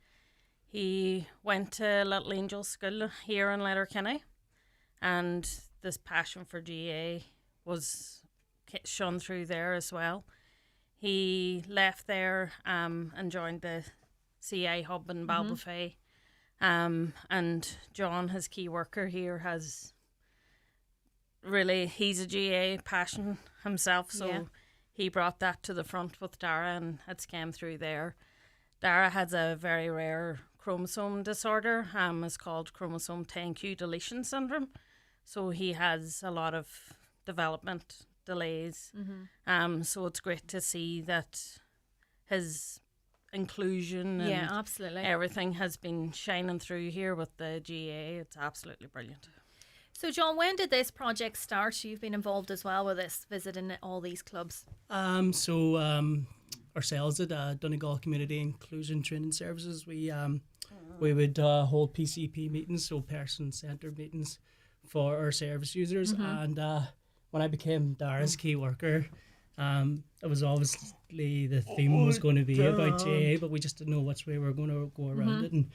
He went to Little Angel School here in Letterkenny, and this passion for GAA was shone through there as well. He left there and joined the CA hub in Ballbofey. And John, his key worker here, he's a GAA passion himself, so he brought that to the front with Dara, and it's came through there. Dara has a very rare chromosome disorder. It's called chromosome 10q deletion syndrome. So he has a lot of development delays. So it's great to see that his inclusion and absolutely everything has been shining through here with the GAA. It's absolutely brilliant. So John, when did this project start? You've been involved as well with this, visiting all these clubs. Ourselves at Donegal Community Inclusion Training Services, we would hold PCP meetings, so person-centred meetings for our service users. And when I became Dara's key worker, it was obviously the theme was going to be about GAA, but we just didn't know which way we were going to go around it. And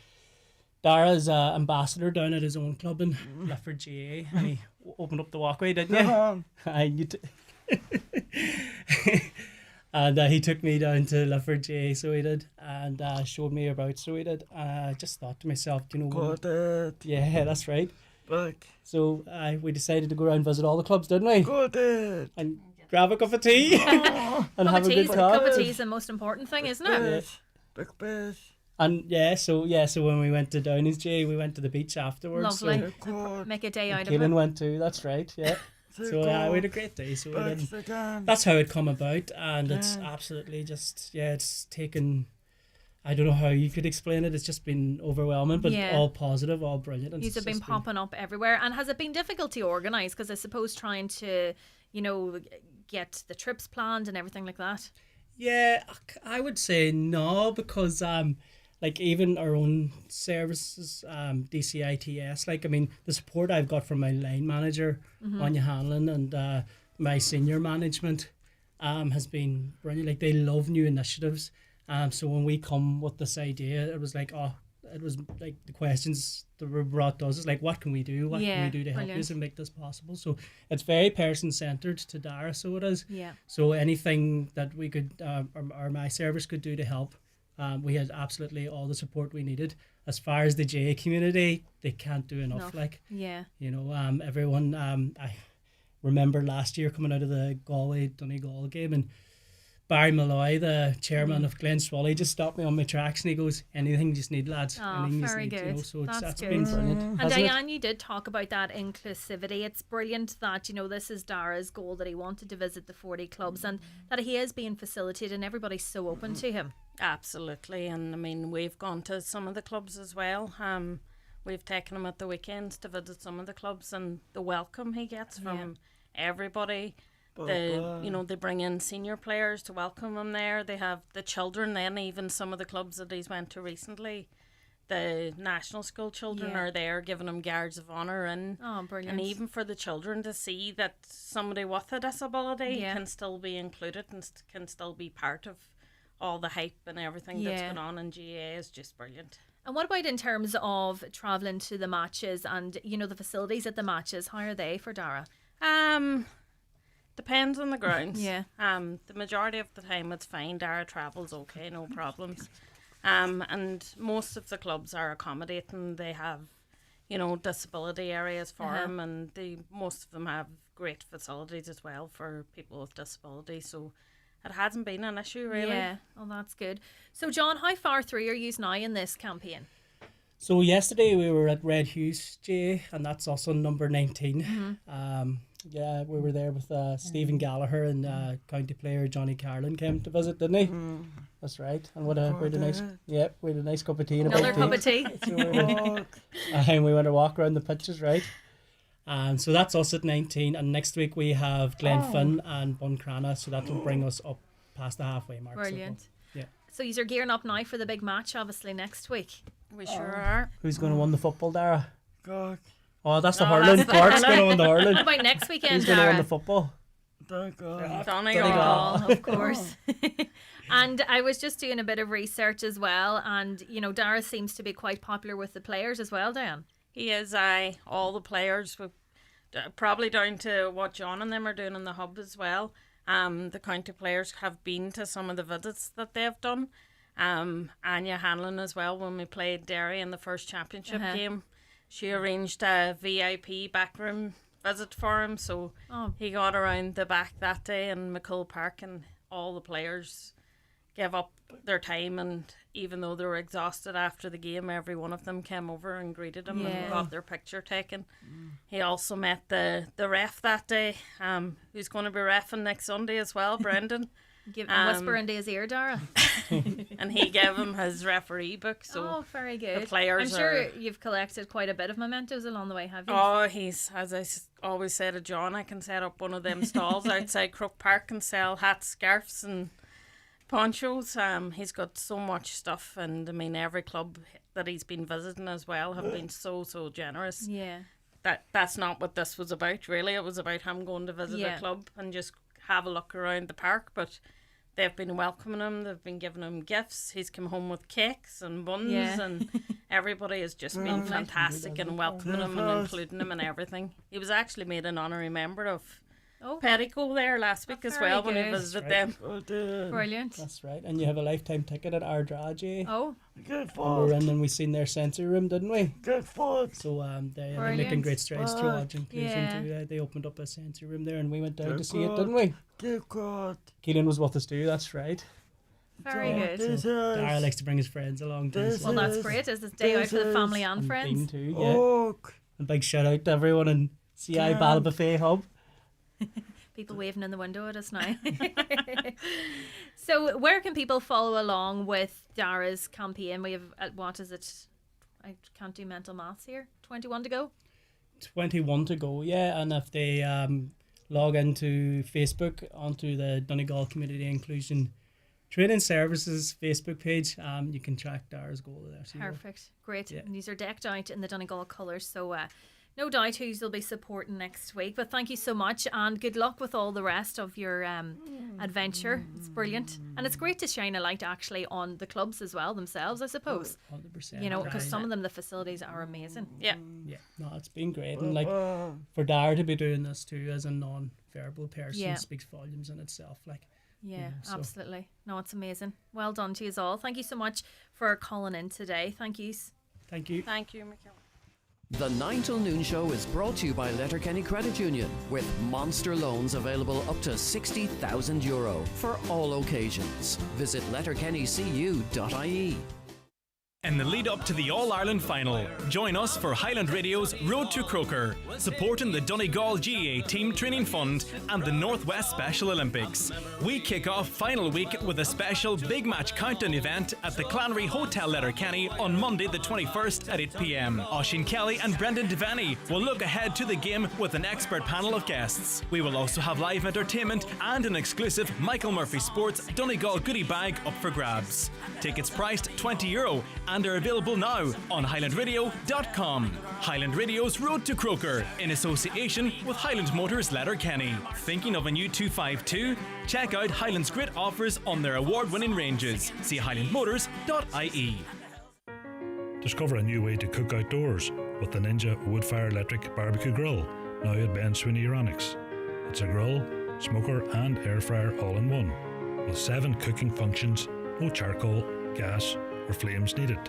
Dara's ambassador down at his own club in Lifford GAA, and he opened up the walkway, didn't you? And he took me down to Lifford GAA, so he did, and showed me about, so he did. And I just thought to myself, you know what? Yeah, that's right. So we decided to go around and visit all the clubs, didn't we? And grab a cup of tea and have a good talk. Cup of tea is the most important thing, isn't it? And so when we went to Downey's GAA, we went to the beach afterwards. Lovely. So make a day out of it. Keelan went too, that's right, yeah. So we had a great day. So that's how it come about, and it's absolutely just it's taken. I don't know how you could explain it. It's just been overwhelming, but all positive, all brilliant. And these have been popping up everywhere. And has it been difficult to organise? Because I suppose trying to, get the trips planned and everything like that. Yeah, I would say no, because even our own services, DCITS, the support I've got from my line manager, Anya Hanlon, and my senior management has been brilliant. They love new initiatives. So when we come with this idea, it was the questions that were brought to us is what can we do? What can we do to help you and make this possible? So it's very person-centred to Dara, so it is. Yeah. So anything that we could, or my service could do to help, we had absolutely all the support we needed. As far as the GAA community, they can't do enough. Everyone. I remember last year coming out of the Galway Donegal game, and Barry Malloy, the chairman of Glen Swally, just stopped me on my tracks and he goes, "Anything you just need, lads." Oh, very good. So that's good. been brilliant. And Diane, you did talk about that inclusivity. It's brilliant that this is Dara's goal, that he wanted to visit the 40 clubs and that he is being facilitated and everybody's so open to him. Absolutely, and we've gone to some of the clubs as well. We've taken him at the weekends to visit some of the clubs, and the welcome he gets from everybody. They bring in senior players to welcome him there. They have the children, then even some of the clubs that he's went to recently, the national school children are there giving him guards of honour. And brilliant. And even for the children to see that somebody with a disability can still be included and can still be part of all the hype and everything that's going on in GAA is just brilliant. And what about in terms of travelling to the matches and, you know, the facilities at the matches? How are they for Dara? Depends on the grounds. Yeah. The majority of the time it's fine. Dara travels okay, no problems. And most of the clubs are accommodating. They have, you know, disability areas for them, and most of them have great facilities as well for people with disabilities. So it hasn't been an issue really. Yeah. Oh, that's good. So, John, how far through are you now in this campaign? So yesterday we were at Red Hughes, Jay, and that's also number 19. Yeah, we were there with Stephen Gallagher and county player Johnny Carlin came to visit, didn't he? That's right. And we had a nice, we had a nice cup of tea. And Another cup of tea. And we went a walk around the pitches, right? And so that's us at 19. And next week we have Glenfin and Buncrana, so that will bring us up past the halfway mark. Brilliant. So, yeah. So you're gearing up now for the big match, obviously, next week. We sure are. Who's going to win the football, Dara? God. Oh, that's the hurling. Cork's going to win the hurling. What about next weekend, Who's going to win Dara? the football? Donegal. Of course. And I was just doing a bit of research as well, and you know, Dara seems to be quite popular with the players as well, Diane. He is. All the players, probably down to what John and them are doing in the hub as well. The county players have been to some of the visits that they've done. Anya Hanlon as well, when we played Derry in the first championship game, she arranged a VIP backroom visit for him, so he got around the back that day in McCool Park, and all the players gave up their time, and even though they were exhausted after the game, every one of them came over and greeted him and got their picture taken. He also met the ref that day, who's going to be reffing next Sunday as well, Brendan. Whisper into his ear, Dara. And he gave him his referee book. So very good. The players I'm sure you've collected quite a bit of mementos along the way, have you? Oh, he's, as I always say to John, I can set up one of them stalls outside Crook Park and sell hats, scarves and ponchos. He's got so much stuff, and I mean every club that he's been visiting as well have been so generous. Yeah. That's not what this was about really. It was about him going to visit a club and just have a look around the park, but they've been welcoming him, they've been giving him gifts, he's come home with cakes and buns, and everybody has just been fantastic and welcoming him and including him in everything. He was actually made an honorary member of Pettico there last week as well, when he visited them. Brilliant. That's right. And you have a lifetime ticket at Ardra, Jay. Oh. Good We were in and we seen their sensory room, didn't we? Good foot. So they're making great strides through inclusion too. They opened up a sensory room there and we went down to see it, didn't we? Good God. Keelan was with us too, that's right. Very good. Dara likes to bring his friends along too. Well, that's great. It's a day out for the family and friends. Dean too, yeah. And big shout out to everyone in CI Ballabafay Hub. People waving in the window at us now. So where can people follow along with Dara's campaign? We have, what is it? I can't do mental maths here. 21 to go? 21 to go, yeah. And if they log into Facebook, onto the Donegal Community Inclusion Training Services Facebook page, you can track Dara's goal there. So perfect. Great. Yeah. And these are decked out in the Donegal colours, so no doubt who's will be supporting next week. But thank you so much, and good luck with all the rest of your adventure. It's brilliant, and it's great to shine a light actually on the clubs as well themselves, I suppose. 100%. You know, because some of them, the facilities are amazing. Yeah. No, it's been great, and like for Dara to be doing this too as a non-verbal person speaks volumes in itself. Like. Yeah, absolutely. No, it's amazing. Well done to you all. Thank you so much for calling in today. Thank you. Thank you. Thank you, Michaela. The 9 till noon show is brought to you by Letterkenny Credit Union, with monster loans available up to €60,000 for all occasions. Visit letterkennycu.ie. In the lead up to the All-Ireland final, join us for Highland Radio's Road to Croker, supporting the Donegal GA Team Training Fund and the Northwest Special Olympics. We kick off final week with a special big match countdown event at the Clannery Hotel Letterkenny on Monday the 21st at 8 p.m. Oisín Kelly and Brendan Devaney will look ahead to the game with an expert panel of guests. We will also have live entertainment and an exclusive Michael Murphy Sports Donegal goodie bag up for grabs. Tickets priced €20 and are available now on highlandradio.com. Highland Radio's Road to Croker, in association with Highland Motors Letterkenny. Thinking of a new 252? Check out Highland's great offers on their award-winning ranges. See highlandmotors.ie. Discover a new way to cook outdoors with the Ninja Woodfire Electric Barbecue Grill, now at Ben Sweeney Euronics. It's a grill, smoker and air fryer all in one, with 7 cooking functions, no charcoal, gas or flames needed.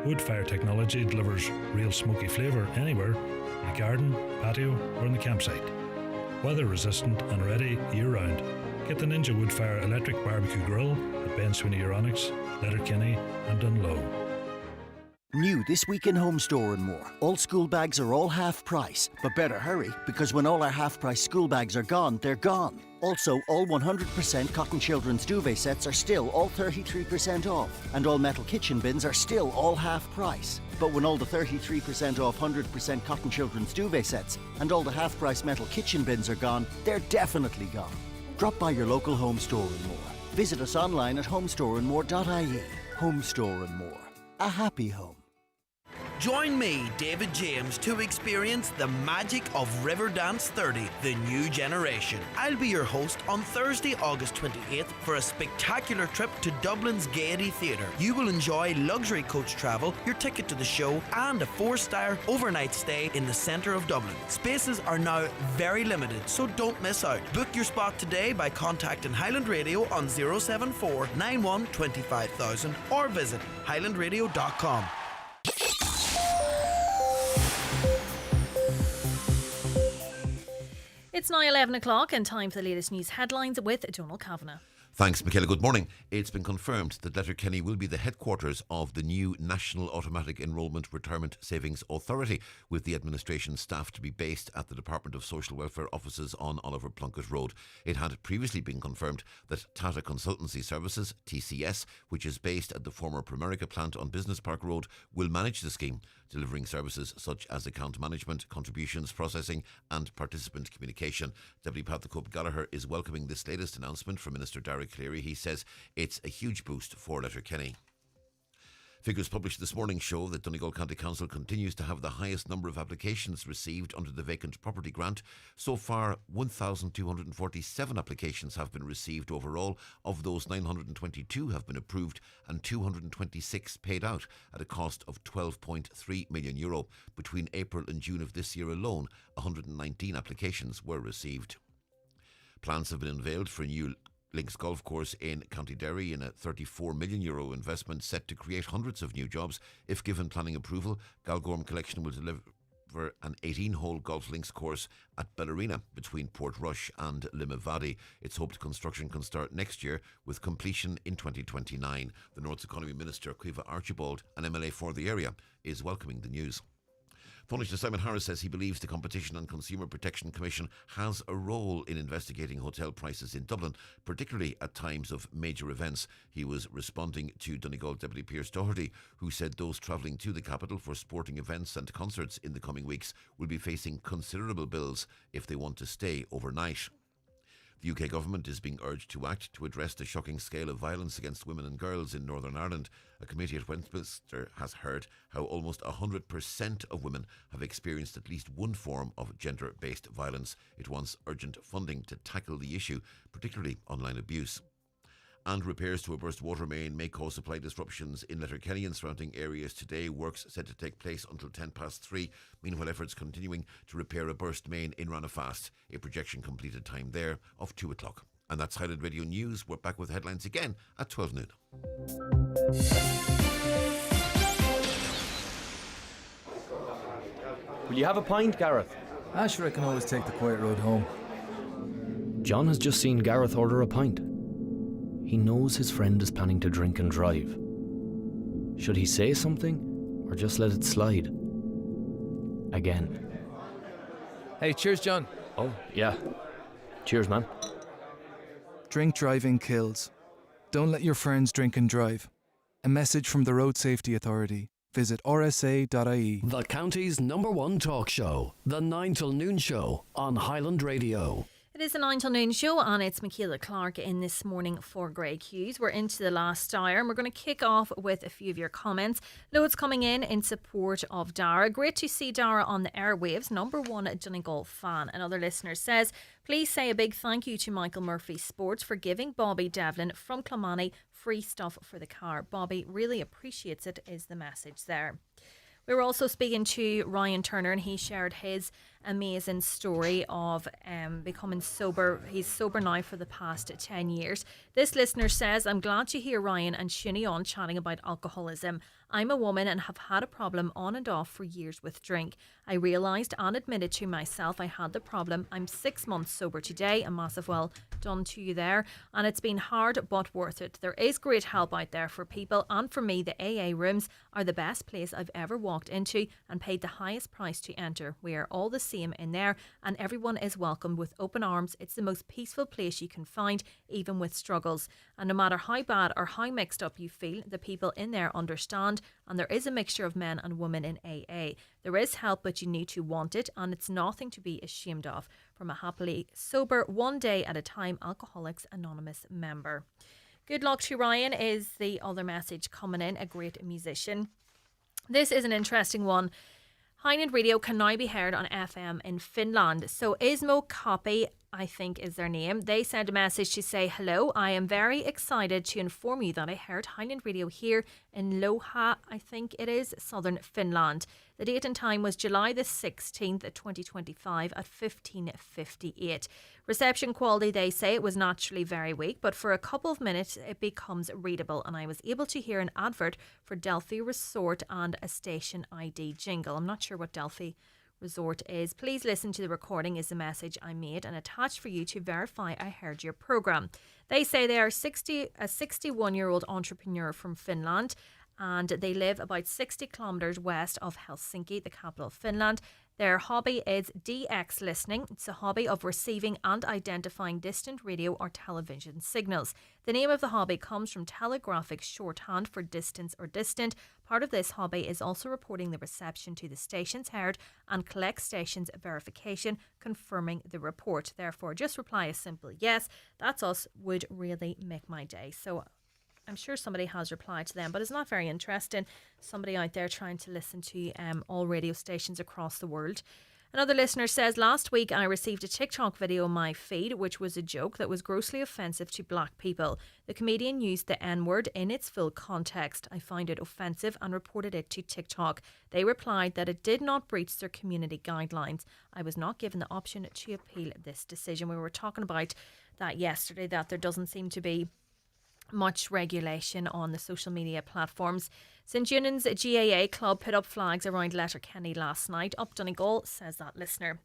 Woodfire technology delivers real smoky flavour anywhere, in the garden, patio or in the campsite. Weather resistant and ready year round. Get the Ninja Woodfire Electric Barbecue Grill at Ben Sweeney Euronics, Letterkenny and Dunlow. New this week in Home Store and More. All school bags are all half price, but better hurry because when all our half price school bags are gone, they're gone. Also, all 100% cotton children's duvet sets are still all 33% off, and all metal kitchen bins are still all half price. But when all the 33% off 100% cotton children's duvet sets and all the half price metal kitchen bins are gone, they're definitely gone. Drop by your local Home Store and More. Visit us online at homestoreandmore.ie. Home Store and More. A happy home. Join me, David James, to experience the magic of Riverdance 30, the new generation. I'll be your host on Thursday, August 28th for a spectacular trip to Dublin's Gaiety Theatre. You will enjoy luxury coach travel, your ticket to the show, and a 4-star overnight stay in the centre of Dublin. Spaces are now very limited, so don't miss out. Book your spot today by contacting Highland Radio on 074 91 25000 or visit highlandradio.com. It's now 11 o'clock and time for the latest news headlines with Donald Kavanagh. Thanks, Michaela. Good morning. It's been confirmed that Letterkenny will be the headquarters of the new National Automatic Enrolment Retirement Savings Authority, with the administration staff to be based at the Department of Social Welfare offices on Oliver Plunkett Road. It had previously been confirmed that Tata Consultancy Services, TCS, which is based at the former Primerica plant on Business Park Road, will manage the scheme, delivering services such as account management, contributions processing and participant communication. Deputy Pat the Cope Gallagher is welcoming this latest announcement from Minister Derek Cleary. He says it's a huge boost for Letterkenny. Figures published this morning show that Donegal County Council continues to have the highest number of applications received under the vacant property grant. So far, 1,247 applications have been received overall. Of those, 922 have been approved and 226 paid out at a cost of €12.3 million. Between April and June of this year alone, 119 applications were received. Plans have been unveiled for a new Links Golf Course in County Derry in a €34 million investment set to create hundreds of new jobs. If given planning approval, Galgorm Collection will deliver an 18-hole golf links course at Bellarina between Portrush and Limavady. It's hoped construction can start next year with completion in 2029. The North's Economy Minister, Caoimhe Archibald, an MLA for the area, is welcoming the news. Taoiseach Simon Harris says he believes the Competition and Consumer Protection Commission has a role in investigating hotel prices in Dublin, particularly at times of major events. He was responding to Donegal Deputy Pearse Doherty, who said those travelling to the capital for sporting events and concerts in the coming weeks will be facing considerable bills if they want to stay overnight. The UK government is being urged to act to address the shocking scale of violence against women and girls in Northern Ireland. A committee at Westminster has heard how almost 100% of women have experienced at least one form of gender-based violence. It wants urgent funding to tackle the issue, particularly online abuse. And repairs to a burst water main may cause supply disruptions in Letterkenny and surrounding areas today. Works set to take place until 3:10. Meanwhile, efforts continuing to repair a burst main in Ranafast. A projection completed time there of 2 o'clock. And that's Highland Radio News. We're back with headlines again at 12 noon. Will you have a pint, Gareth? Sure, I can always take the quiet road home. John has just seen Gareth order a pint. He knows his friend is planning to drink and drive. Should he say something or just let it slide? Again. Hey, cheers, John. Oh, yeah. Cheers, man. Drink driving kills. Don't let your friends drink and drive. A message from the Road Safety Authority. Visit rsa.ie. The county's #1 talk show, The 9 till Noon Show on Highland Radio. It is the 9 till noon show and it's Michaela Clark in this morning for Grey Hughes. We're into the last hour and we're going to kick off with a few of your comments. Loads coming in support of Dara. Great to see Dara on the airwaves. #1 Donegal fan. Another listener says, please say a big thank you to Michael Murphy Sports for giving Bobby Devlin from Clonmany free stuff for the car. Bobby really appreciates it, is the message there. We were also speaking to Ryan Turner, and he shared his amazing story of becoming sober. He's sober now for the past 10 years. This listener says, I'm glad to hear Ryan and Shuni on chatting about alcoholism. I'm a woman and have had a problem on and off for years with drink. I realised and admitted to myself I had the problem. I'm 6 months sober today. A massive well done to you there. And it's been hard but worth it. There is great help out there for people, and for me the AA rooms are the best place I've ever walked into and paid the highest price to enter. We are all the same in there and everyone is welcomed with open arms. It's the most peaceful place you can find, even with struggles. And no matter how bad or how mixed up you feel, the people in there understand, and there is a mixture of men and women in AA. There is help, but you need to want it, and it's nothing to be ashamed of. From a happily sober, one day at a time Alcoholics Anonymous member. Good luck to Ryan is the other message coming in, a great musician. This is an interesting one. Highland Radio can now be heard on FM in Finland. So Ismo Copy, I think is their name. They sent a message to say, hello, I am very excited to inform you that I heard Highland Radio here in Lohja, I think it is, southern Finland. The date and time was July the 16th, 2025 at 15:58. Reception quality, they say, it was naturally very weak, but for a couple of minutes it becomes readable, and I was able to hear an advert for Delphi Resort and a station ID jingle. I'm not sure what Delphi Resort is. Please listen to the recording is the message I made and attached for you to verify I heard your programme. They say they are a 61-year-old entrepreneur from Finland, and they live about 60 kilometres west of Helsinki, the capital of Finland. Their hobby is DX listening. It's a hobby of receiving and identifying distant radio or television signals. The name of the hobby comes from telegraphic shorthand for distance or distant. Part of this hobby is also reporting the reception to the stations heard and collect stations verification confirming the report. Therefore, just reply a simple yes, that's us, would really make my day. So I'm sure somebody has replied to them, but it's not very interesting. Somebody out there trying to listen to all radio stations across the world. Another listener says, last week I received a TikTok video on my feed which was a joke that was grossly offensive to black people. The comedian used the N-word in its full context. I found it offensive and reported it to TikTok. They replied that it did not breach their community guidelines. I was not given the option to appeal this decision. We were talking about that yesterday, that there doesn't seem to be much regulation on the social media platforms. St Eunan's GAA club put up flags around Letterkenny last night. Up Donegal, says that listener.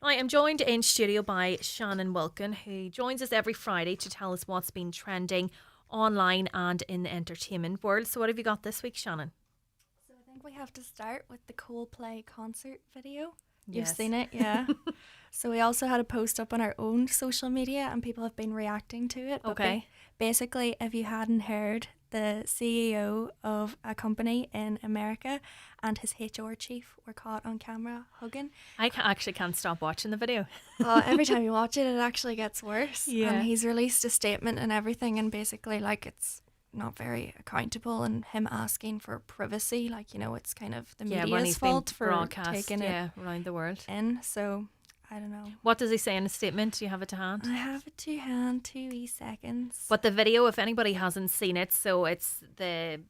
Now, I'm joined in studio by Shannon Wilkin, who joins us every Friday to tell us what's been trending online and in the entertainment world. So what have you got this week, Shannon? So I think we have to start with the Coldplay concert video. You've Yes. seen it, yeah. So we also had a post up on our own social media and people have been reacting to it. But Okay. basically, if you hadn't heard, the CEO of a company in America and his HR chief were caught on camera hugging. I actually can't stop watching the video. Every time you watch it, it actually gets worse. Yeah. And he's released a statement and everything, and basically, like, it's not very accountable, and him asking for privacy, like, you know, it's kind of the Yeah, when media's he's been fault for broadcast, taking it around the world. in. So I don't know. What does he say in the statement? Do you have it to hand? I have it to hand, 2 wee seconds. But the video, if anybody hasn't seen it, so it's the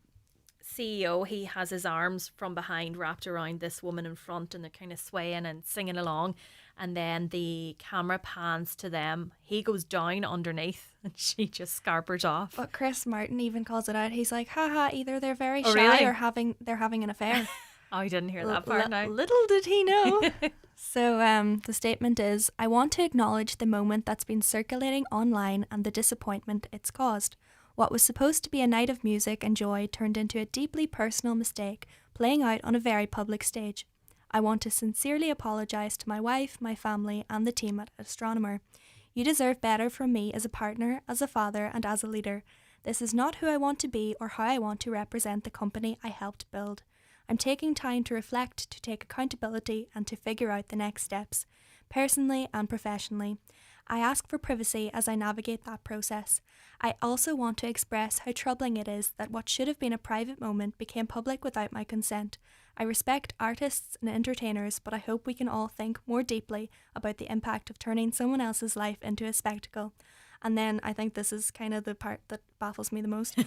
CEO, he has his arms from behind wrapped around this woman in front, and they're kind of swaying and singing along, and then the camera pans to them. He goes down underneath and she just scarpers off. But Chris Martin even calls it out. He's like, haha, either they're very Oh, shy really? or they're having an affair. Oh, I didn't hear that part now. Little did he know. So the statement is, I want to acknowledge the moment that's been circulating online and the disappointment it's caused. What was supposed to be a night of music and joy turned into a deeply personal mistake, playing out on a very public stage. I want to sincerely apologise to my wife, my family, and the team at Astronomer. You deserve better from me as a partner, as a father, and as a leader. This is not who I want to be or how I want to represent the company I helped build. I'm taking time to reflect, to take accountability, and to figure out the next steps, personally and professionally. I ask for privacy as I navigate that process. I also want to express how troubling it is that what should have been a private moment became public without my consent. I respect artists and entertainers, but I hope we can all think more deeply about the impact of turning someone else's life into a spectacle. And then I think this is kind of the part that baffles me the most.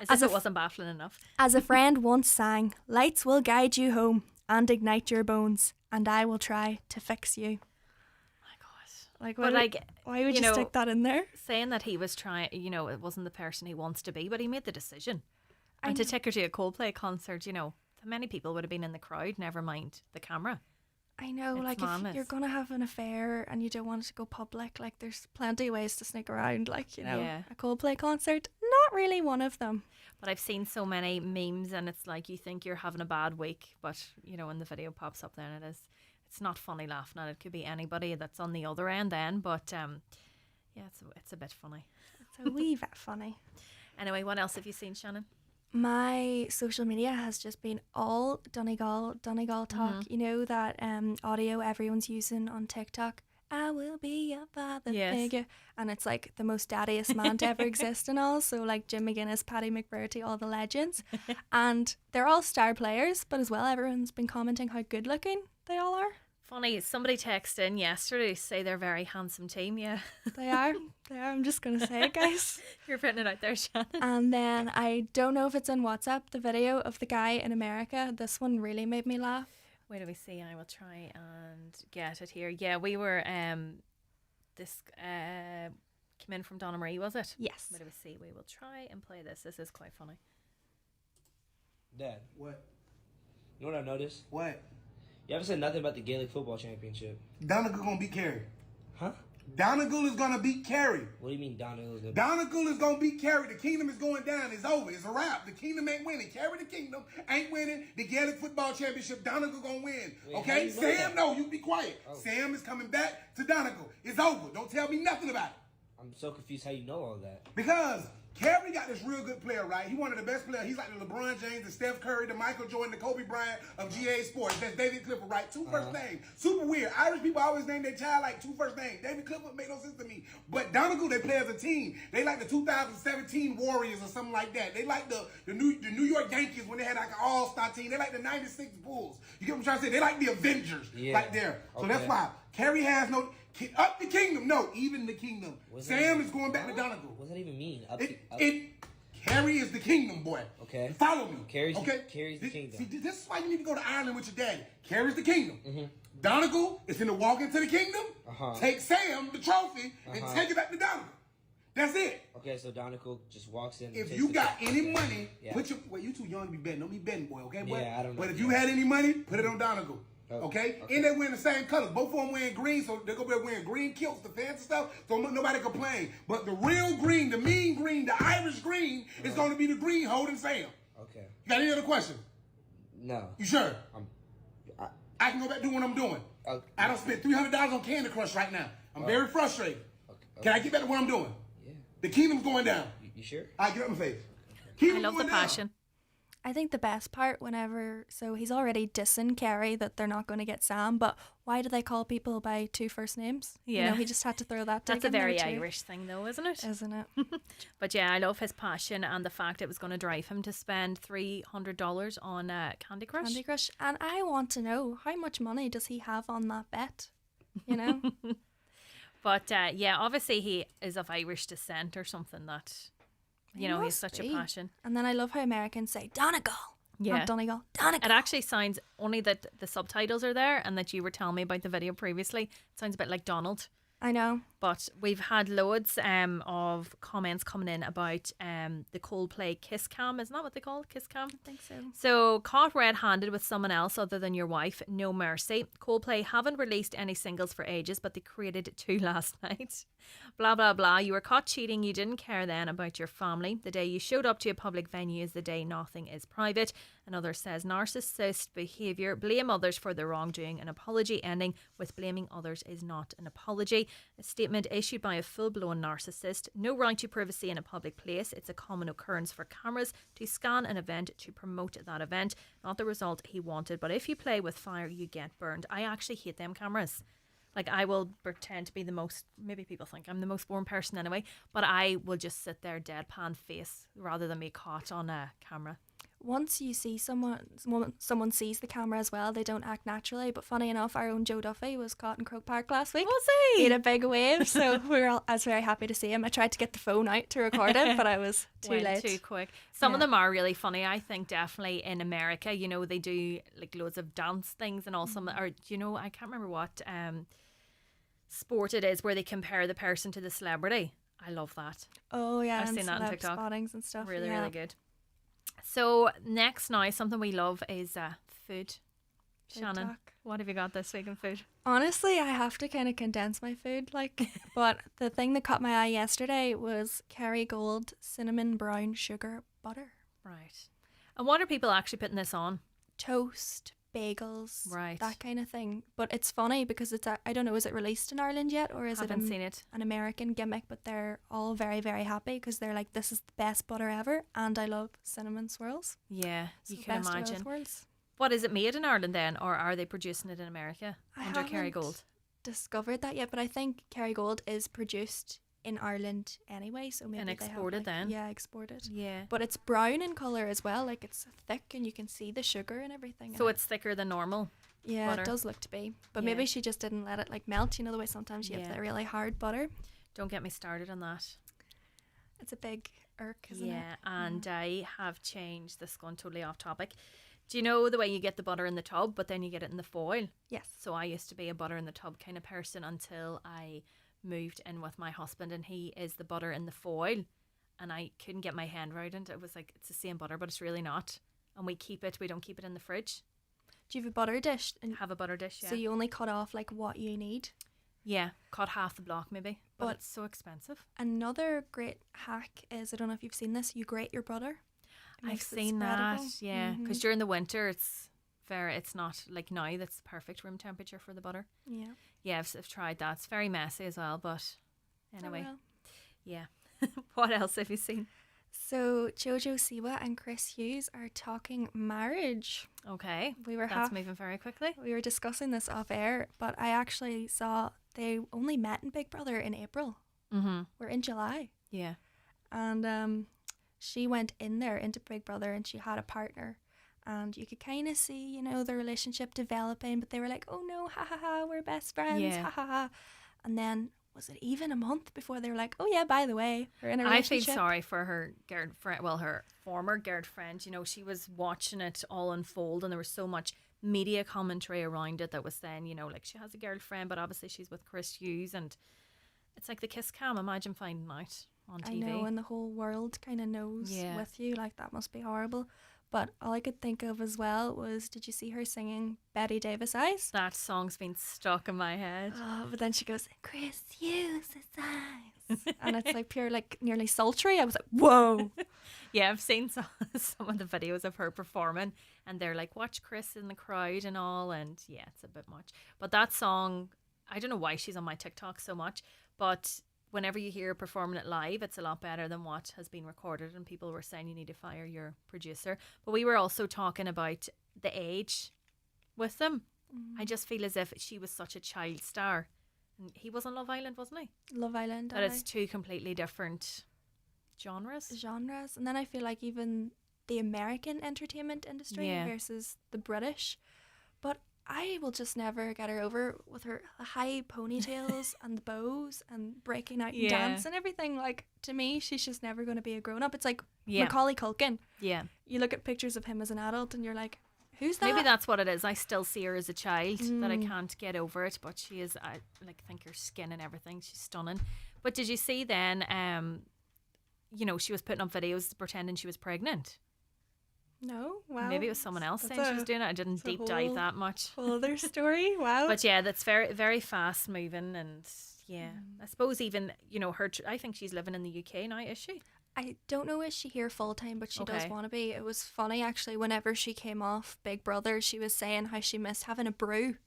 As if it wasn't baffling enough. As a friend once sang, lights will guide you home and ignite your bones, and I will try to fix you. Like, But like, why would you stick that in there? Saying that he was trying, it wasn't the person he wants to be, but he made the decision. And to take her to a Coldplay concert, many people would have been in the crowd, never mind the camera. I know, It's like madness. if you're going to have an affair and you don't want it to go public, like there's plenty of ways to sneak around, like, Yeah. a Coldplay concert, not really one of them. But I've seen so many memes, and it's like you think you're having a bad week, but when the video pops up, then it's not funny laughing at it. It could be anybody that's on the other end then, but it's a bit funny. It's a wee bit funny. Anyway, what else have you seen, Shannon? My social media has just been all Donegal talk. You know that audio everyone's using on TikTok? I will be your father figure. And it's like the most daddiest man to ever exist and all. So like Jim McGuinness, Paddy McBurty, all the legends. And they're all star players, but as well everyone's been commenting how good looking they all are. Funny, somebody texted in yesterday to say they're a very handsome team. Yeah, They are. I'm just going to say it, guys. You're putting it out there, Shannon. And then I don't know if it's on WhatsApp, the video of the guy in America. This one really made me laugh. Where do we see? I will try and get it here. Yeah, we were this came in from Donna Marie, was it? Yes. Where do we see? We will try and play this. This is quite funny. Dad. What? You know what I noticed? What? You haven't said nothing about the Gaelic Football Championship. Donegal gonna beat Kerry. Huh? Donegal is gonna beat Kerry. What do you mean Donegal is gonna Donegal is gonna beat Kerry. The kingdom is going down. It's over. It's a wrap. The kingdom ain't winning. Kerry, the kingdom, ain't winning the Gaelic Football Championship. Donegal gonna win. Wait, how Okay? you know Sam, that? no, you be quiet. Oh. Sam is coming back to Donegal. It's over. Don't tell me nothing about it. I'm so confused how you know all that. Because Kerry got this real good player, right? He one of the best players. He's like the LeBron James, the Steph Curry, the Michael Jordan, the Kobe Bryant of GA Sports. That's David Clifford, right? Two first names. Super weird. Irish people always name their child like two first names. David Clifford made no sense to me. But Donegal, they play as a team. They like the 2017 Warriors or something like that. They like the New York Yankees when they had like an all-star team. They like the 96 Bulls. You get what I'm trying to say? They like the Avengers right there. So that's why Kerry has no... Up the kingdom. No, even the kingdom. Sam is going back to Donegal. What does that even mean? Kerry is the kingdom, boy. Okay. Follow me. Kerry's okay. the kingdom. See, this is why you need to go to Ireland with your daddy. Kerry's the kingdom. Donegal is going to walk into the kingdom, take Sam, the trophy, and take it back to Donegal. That's it. Okay, so Donegal just walks in. If you got any money, put your... Well, you too young to be betting. Don't be betting, boy, okay, boy? Yeah, I don't know. But if you had any money, put it on Donegal. Okay? And they wearing the same colors. Both of them wearing green, so they're going to be wearing green kilts, the fancy stuff, so nobody complain. But the real green, the mean green, the Irish green is going to be the green holding Sam. Okay. You got any other questions? No. You sure? I can go back to what I'm doing. I don't spend $300 on Candy Crush right now. I'm very frustrated. Can I get back to what I'm doing? Yeah. The kingdom's going down. You sure? I get up my face. I love the passion. I think the best part so he's already dissing Kerry that they're not going to get Sam, but why do they call people by two first names? Yeah. He just had to throw that That's dig a in there very too. Irish thing though, isn't it? Isn't it? But yeah, I love his passion and the fact it was going to drive him to spend $300 on Candy Crush. Candy Crush. And I want to know, how much money does he have on that bet? But yeah, obviously he is of Irish descent or something that... he's must such be. a passion. And then I love how Americans say Donegal. Yeah. Not Donegal. Donegal. It actually sounds, only that the subtitles are there and that you were telling me about the video previously, it sounds a bit like Donald. I know. But we've had loads of comments coming in about the Coldplay kiss cam. Isn't that what they call it? Kiss cam? I think so. So, caught red-handed with someone else other than your wife, no mercy. Coldplay haven't released any singles for ages, but they created 2 last night. Blah, blah, blah. You were caught cheating. You didn't care then about your family. The day you showed up to a public venue is the day nothing is private. Another says narcissist behaviour. Blame others for their wrongdoing. An apology ending with blaming others is not an apology. A statement issued by a full-blown narcissist. No right to privacy in a public place. It's a common occurrence for cameras to scan an event to promote that event. Not the result he wanted. But if you play with fire, you get burned. I actually hate them cameras. Like, I will pretend to be the most, maybe people think I'm the most boring person anyway, but I will just sit there deadpan face rather than be caught on a camera. once you see someone sees the camera as well, they don't act naturally. But funny enough, our own Joe Duffy was caught in Croke Park last week. Was he? He had a big wave, so I was very happy to see him. I tried to get the phone out to record it, but I was too late. Too quick. Some of them are really funny. I think definitely in America, you know, they do like loads of dance things and all some, or you know, I can't remember what sport it is where they compare the person to the celebrity. I love that. Oh yeah, I've and seen that on celeb TikTok. spottings and stuff. Really, yeah. really good. So next now, something we love is food. Shannon, talk. what have you got this week in food? Honestly, I have to kind of condense my food, like. But the thing that caught my eye yesterday was Kerrygold cinnamon brown sugar butter. Right. And what are people actually putting this on? Toast, bagels, Right. that kind of thing. But it's funny because it's I don't know, is it released in Ireland yet, or is Haven't it seen it. an American gimmick? But they're all very, very happy because they're like, this is the best butter ever, and I love cinnamon swirls. Yeah, So you can best of both imagine. worlds. What, is it made in Ireland then, or are they producing it in America I under haven't Kerrygold? discovered that yet, but I think Kerrygold is produced in Ireland anyway, so maybe And they have, exported like, then? Yeah, exported. Yeah. But it's brown in colour as well, like it's thick and you can see the sugar and everything. So in it. it's thicker than normal. Yeah, butter. it does look to be. But Yeah. maybe she just didn't let it like melt, you know the way sometimes you have Yeah. the really hard butter. Don't get me started on that. It's a big irk, isn't it? Yeah, and I have changed this, going totally off topic. Do you know the way you get the butter in the tub, but then you get it in the foil? Yes. So I used to be a butter in the tub kind of person until I moved in with my husband, and he is the butter in the foil, and I couldn't get my hand around it. It was like, it's the same butter, but it's really not. And we don't keep it in the fridge. Do you have a butter dish? And Have a butter dish, yeah. so you only cut off like what you need. Yeah, cut half the block maybe, but But- it's so expensive. Another great hack is, I don't know if you've seen this, you grate your butter. It I've makes it seen that, spreadable. yeah, because Mhm. during the winter it's not like now that's perfect room temperature for the butter. Yeah. Yeah, I've tried that. It's very messy as well, but anyway, well. yeah. What else have you seen? So Jojo Siwa and Chris Hughes are talking marriage. Okay, We were that's moving very quickly. We were discussing this off air, but I actually saw they only met in Big Brother in April. Mm-hmm. We're in July. Yeah. And she went in there into Big Brother and she had a partner. And you could kind of see, you know, the relationship developing, but they were like, oh no, ha ha ha, we're best friends, Yeah. ha ha ha. And then, was it even a month before they were like, oh yeah, by the way, we're in a I feel relationship? sorry for her girlfriend, well, her former girlfriend. You know, she was watching it all unfold, and there was so much media commentary around it that was saying, you know, like she has a girlfriend, but obviously she's with Chris Hughes, and it's like the kiss cam. Imagine finding out on TV. I know, and the whole world kind of knows Yeah. with you. Like, that must be horrible. But all I could think of as well was, did you see her singing Betty Davis Eyes? That song's been stuck in my head. Oh, but then she goes, Chris Hughes' eyes. And it's like pure, like nearly sultry. I was like, whoa. Yeah, I've seen some of the videos of her performing, and they're like, watch Chris in the crowd and all, and yeah, it's a bit much. But that song, I don't know why she's on my TikTok so much, but whenever you hear her performing it live, it's a lot better than what has been recorded, and people were saying you need to fire your producer. But we were also talking about the age with them. I just feel as if she was such a child star. And he was on Love Island, wasn't he? Love Island. That it's two completely different genres. And then I feel like even the American entertainment industry Yeah. versus the British. But I will just never get her over with her high ponytails and the bows and breaking out in Yeah. dance and everything. Like, to me, she's just never going to be a grown up. It's like Yeah. Macaulay Culkin. Yeah. You look at pictures of him as an adult and you're like, who's that? Maybe that's what it is. I still see her as a child, that I Mm. can't get over it. But she is, I like think her skin and everything. She's stunning. But did you see then? You know, she was putting up videos pretending she was pregnant. No, wow. Maybe it was someone else That's saying she was a- doing it. I didn't that's a deep dive whole- that much. whole other story. Wow. But yeah, that's very, very fast moving, and yeah, I suppose even her. I think she's living in the UK now, is she? I don't know, is she here full time, but she does Okay. want to be. It was funny actually, whenever she came off Big Brother, she was saying how she missed having a brew.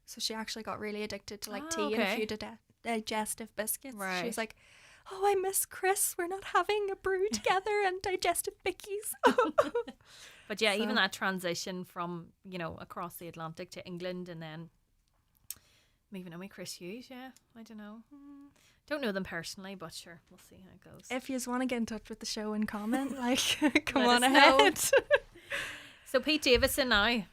So she actually got really addicted to like Ah, tea and a okay. few digestive biscuits. She Right. was like, oh, I miss Chris. We're not having a brew together and digestive bickies. But yeah, even So- that transition from across the Atlantic to England, and then moving on with Chris Hughes. Yeah, I don't know. Don't know them personally, but sure, we'll see how it goes. If you just want to get in touch with the show and comment, like, come Let on us know. ahead. So Pete Davidson now.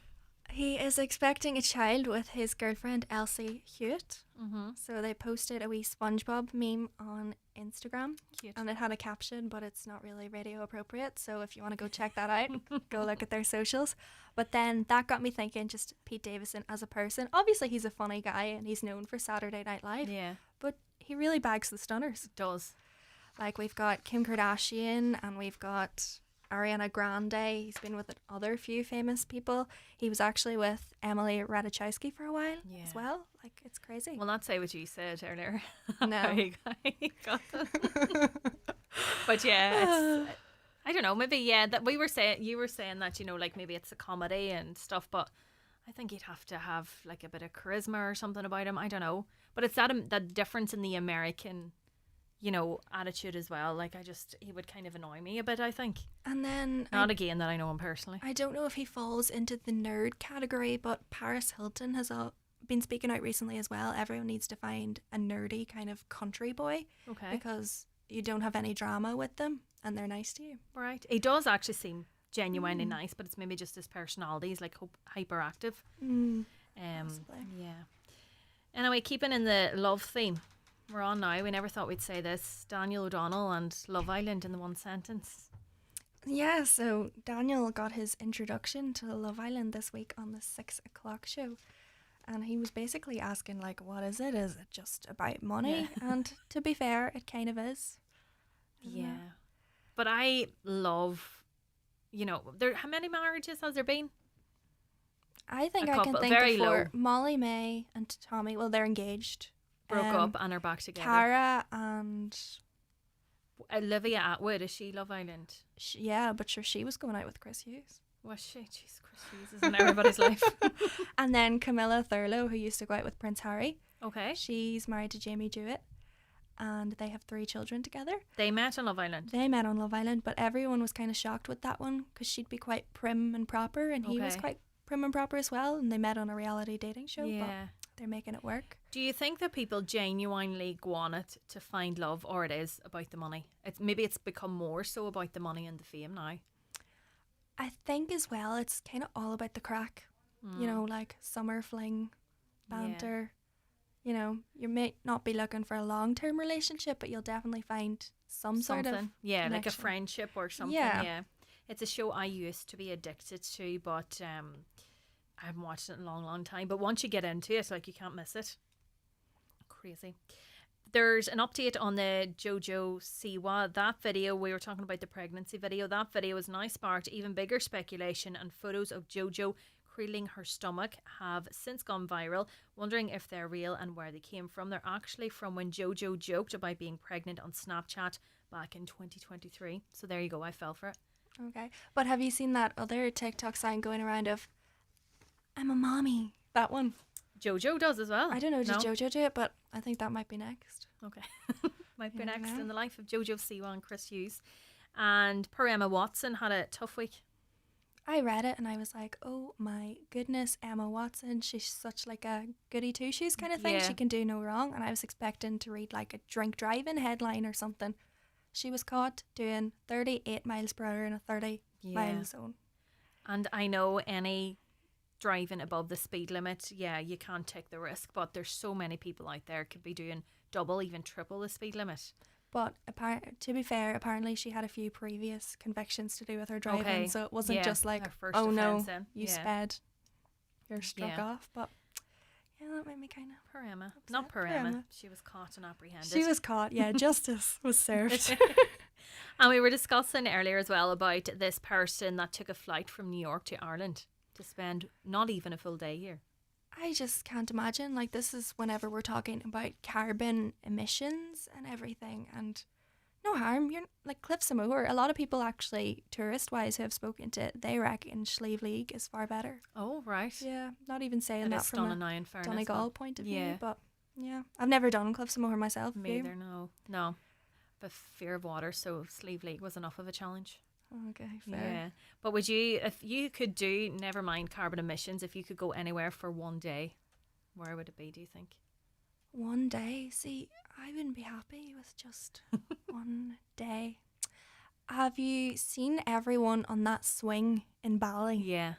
He is expecting a child with his girlfriend Elsie Hewitt. Mm-hmm. So they posted a wee SpongeBob meme on Instagram. Cute. And it had a caption, but it's not really radio appropriate. So if you want to go check that out, go look at their socials. But then that got me thinking, just Pete Davidson as a person. Obviously, he's a funny guy and he's known for Saturday Night Live. Yeah. But he really bags the stunners. Does. Like, we've got Kim Kardashian and we've got Ariana Grande. He's been with other few famous people. He was actually with Emily Ratajkowski for a while as well. Like, it's crazy. Well, not say what you said earlier. No. How you got that. But yeah, it's, I don't know. Maybe that you were saying that, you know, like maybe it's a comedy and stuff, but I think he'd have to have like a bit of charisma or something about him. I don't know, but it's that difference in the American, you know, attitude as well. Like, he would kind of annoy me a bit, I think. And then Not again that I know him personally. I don't know if he falls into the nerd category, but Paris Hilton has been speaking out recently as well. Everyone needs to find a nerdy kind of country boy. Okay. Because you don't have any drama with them and they're nice to you. Right. He does actually seem genuinely nice, but it's maybe just his personality. He's like hyperactive. Yeah. Anyway, keeping in the love theme, we're on now. We never thought we'd say this. Daniel O'Donnell and Love Island in the one sentence. Yeah, so Daniel got his introduction to Love Island this week on the 6 o'clock show. And he was basically asking, like, what is it? Is it just about money? Yeah. And to be fair, it kind of is. Yeah. But I love, you know, how many marriages has there been? I think A I can couple, think very of low. four. Molly May and Tommy, well, they're engaged. Broke up and are back together. Cara and... Olivia Atwood, is she Love Island? Yeah, but sure, she was going out with Chris Hughes. Was she? Jeez, Chris Hughes is in everybody's life. And then Camilla Thurlow, who used to go out with Prince Harry. Okay. She's married to Jamie Jewett. And they have 3 children together. They met on Love Island. They met on Love Island, but everyone was kind of shocked with that one because she'd be quite prim and proper, and he was Okay. quite prim and proper as well. And they met on a reality dating show, Yeah. but they're making it work. Do you think that people genuinely go on it to find love, or it is about the money? Maybe it's become more so about the money and the fame now. I think as well, it's kind of all about the crack. You know, like summer fling, banter. You know, you may not be looking for a long-term relationship, but you'll definitely find some sort of Something. Yeah, like a connection. friendship or something. Yeah. Yeah. It's a show I used to be addicted to, but I haven't watched it in a long, long time. But once you get into it, like, you can't miss it. Crazy. There's an update on the Jojo Siwa. That video, we were talking about the pregnancy video, that video has now sparked even bigger speculation, and photos of Jojo cradling her stomach have since gone viral. Wondering if they're real and where they came from. They're actually from when Jojo joked about being pregnant on Snapchat back in 2023. So there you go, I fell for it. Okay. But have you seen that other TikTok sign going around of, I'm a mommy? That one. Jojo does as well. I don't know, did No? Jojo do it? But I think that might be next. Okay. Might be You next know. in the life of Jojo Siwa and Chris Hughes. And poor Emma Watson had a tough week. I read it and I was like, oh my goodness, Emma Watson, she's such like a goody two shoes kind of thing. Yeah. She can do no wrong. And I was expecting to read like a drink driving headline or something. She was caught doing 38 miles per hour in a 30 mile zone. And I know any driving above the speed limit, yeah, you can't take the risk, but there's so many people out there could be doing double, even triple the speed limit. But to be fair, apparently she had a few previous convictions to do with her driving, Okay. so it wasn't Yeah, just like, her first oh no, offence then. you Yeah. sped, you're struck Yeah. off. But yeah, that made me kind of Poor Emma. upset. Not poor Poor Emma. Emma. She was caught and apprehended. She was caught, yeah, justice was served. And we were discussing earlier as well about this person that took a flight from New York to Ireland to spend not even a full day here. I just can't imagine, like, this is whenever we're talking about carbon emissions and everything, and no harm, you're like Cliffs of Moher. A lot of people actually, tourist-wise, who have spoken to it, they reckon Slieve League is far better. Oh, right. Yeah, not even saying It that is from stunning now, in a fairness, Donegal but- point of yeah. view, but yeah, I've never done Cliffs of Moher myself. Me you? either, no. But fear of water, so Slieve League was enough of a challenge. Okay, fair. Yeah. But would you, if you could do, never mind carbon emissions, if you could go anywhere for one day, where would it be, do you think? One day, see, I wouldn't be happy with just one day. Have you seen everyone on that swing in Bali? Yeah.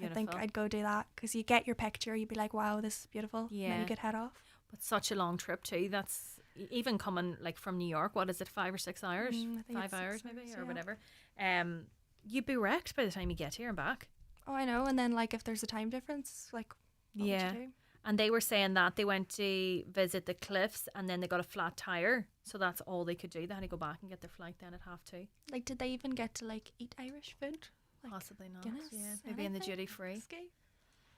I think Beautiful. I'd go do that because you get your picture, you'd be like, wow, this is beautiful. And then Yeah. you could head off. But such a long trip too. That's even coming like from New York. What is it, 5 or 6 hours? I think 5 it's 6 hours maybe, hours, or yeah. whatever. You'd be wrecked by the time you get here and back. Oh, I know. And then, like, if there's a time difference, like, what Yeah. would you do? And they were saying that they went to visit the cliffs and then they got a flat tire, so that's all they could do. They had to go back and get their flight then at 2:30. Like, did they even get to, like, eat Irish food? Like, Possibly not. Guinness, Yeah, maybe in the anything? duty free. Whiskey?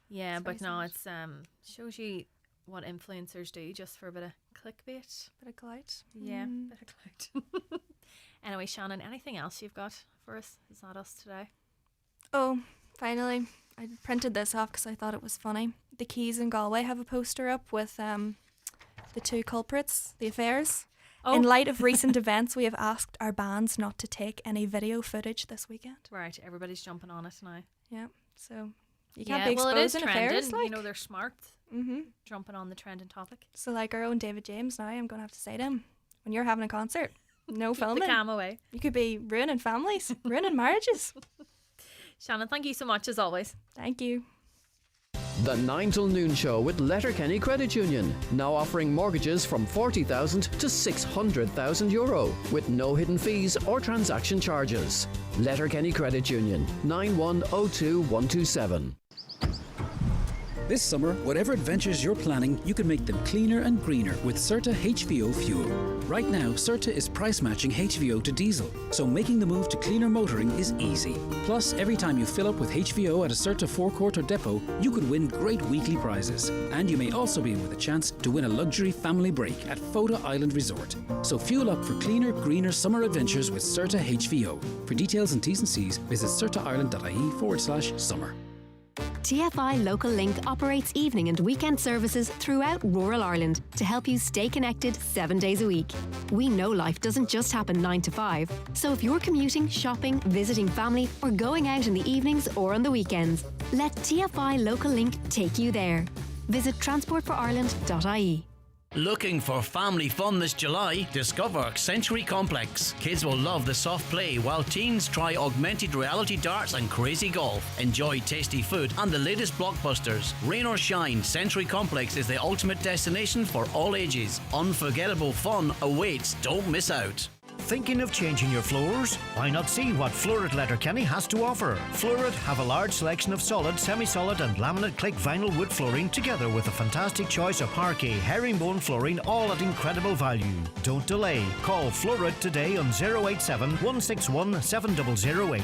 Yeah, That's but very no, sad. it's shows you what influencers do just for a bit of clickbait. Bit of clout. Yeah, Mm. bit of clout. Anyway, Shannon, anything else you've got for us? Is that us today? Oh, finally. I printed this off because I thought it was funny. The Keys in Galway have a poster up with the two culprits, the affairs. Oh. In light of recent events, we have asked our bands not to take any video footage this weekend. Right, everybody's jumping on it now. Yeah, so you can't be well, it is exposing trending. affairs. Like. You know, they're smart. Mm-hmm. Jumping on the trending topic. So, like our own David James now, I'm going to have to say to him, when you're having a concert, no Keep the filming. cam away. You could be ruining families, ruining marriages. Shannon, thank you so much as always. Thank you. The 9 till noon show with Letterkenny Credit Union, now offering mortgages from 40,000 to 600,000 euro with no hidden fees or transaction charges. Letterkenny Credit Union, 9102127. This summer, whatever adventures you're planning, you can make them cleaner and greener with Certa HVO fuel. Right now, Certa is price matching HVO to diesel, so making the move to cleaner motoring is easy. Plus, every time you fill up with HVO at a Certa forecourt or depot, you could win great weekly prizes. And you may also be in with a chance to win a luxury family break at Foda Island Resort. So fuel up for cleaner, greener summer adventures with Certa HVO. For details and T's and C's, visit certaireland.ie/summer. TFI Local Link operates evening and weekend services throughout rural Ireland to help you stay connected 7 days a week. We know life doesn't just happen 9 to 5, so if you're commuting, shopping, visiting family, or going out in the evenings or on the weekends, let TFI Local Link take you there. Visit transportforireland.ie. Looking for family fun this July? Discover Century Complex. Kids will love the soft play while teens try augmented reality darts and crazy golf. Enjoy tasty food and the latest blockbusters. Rain or shine, Century Complex is the ultimate destination for all ages. Unforgettable fun awaits. Don't miss out. Thinking of changing your floors? Why not see what Florid Letterkenny has to offer? Florid have a large selection of solid, semi-solid and laminate click vinyl wood flooring together with a fantastic choice of parquet, herringbone flooring, all at incredible value. Don't delay. Call Florid today on 087 161 7008.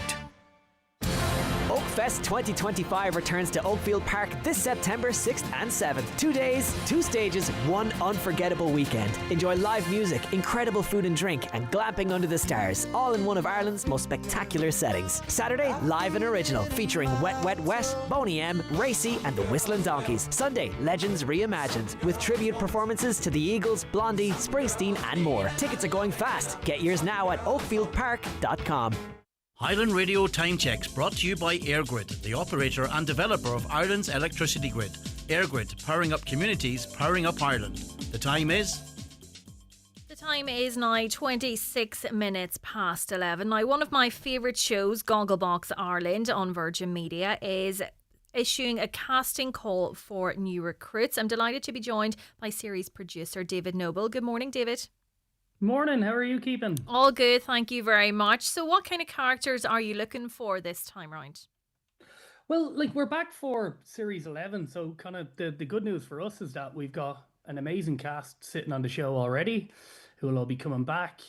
Oakfest 2025 returns to Oakfield Park this September 6th and 7th. 2 days, 2 stages, 1 unforgettable weekend. Enjoy live music, incredible food and drink, and glamping under the stars, all in one of Ireland's most spectacular settings. Saturday, live and original, featuring Wet Wet Wet, Boney M, Racy, and the Whistling Donkeys. Sunday, Legends Reimagined, with tribute performances to the Eagles, Blondie, Springsteen, and more. Tickets are going fast. Get yours now at oakfieldpark.com. Highland Radio Time Checks brought to you by EirGrid, the operator and developer of Ireland's electricity grid. EirGrid, powering up communities, powering up Ireland. The time is... The time is now 26 minutes past 11. Now, one of my favourite shows, Gogglebox Ireland on Virgin Media, is issuing a casting call for new recruits. I'm delighted to be joined by series producer David Noble. Good morning, David. Morning, how are you keeping? All good, thank you very much. So what kind of characters are you looking for this time round? Well, like we're back for Series 11, so kind of the good news for us is that we've got an amazing cast sitting on the show already who will all be coming back.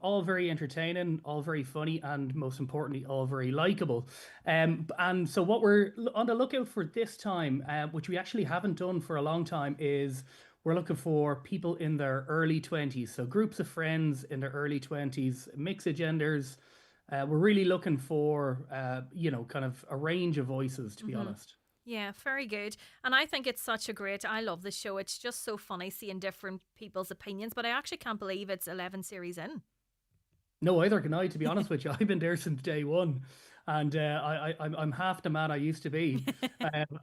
All very entertaining, all very funny, and most importantly, all very likeable. And so what we're on the lookout for this time, which we actually haven't done for a long time, is we're looking for people in their early 20s. So groups of friends in their early 20s, mix of genders. We're really looking for, kind of a range of voices, to be honest. Yeah, very good. And I think it's I love the show. It's just so funny seeing different people's opinions, but I actually can't believe it's 11 series in. No, either can I, to be honest with you. I've been there since day one. And I'm half the man I used to be.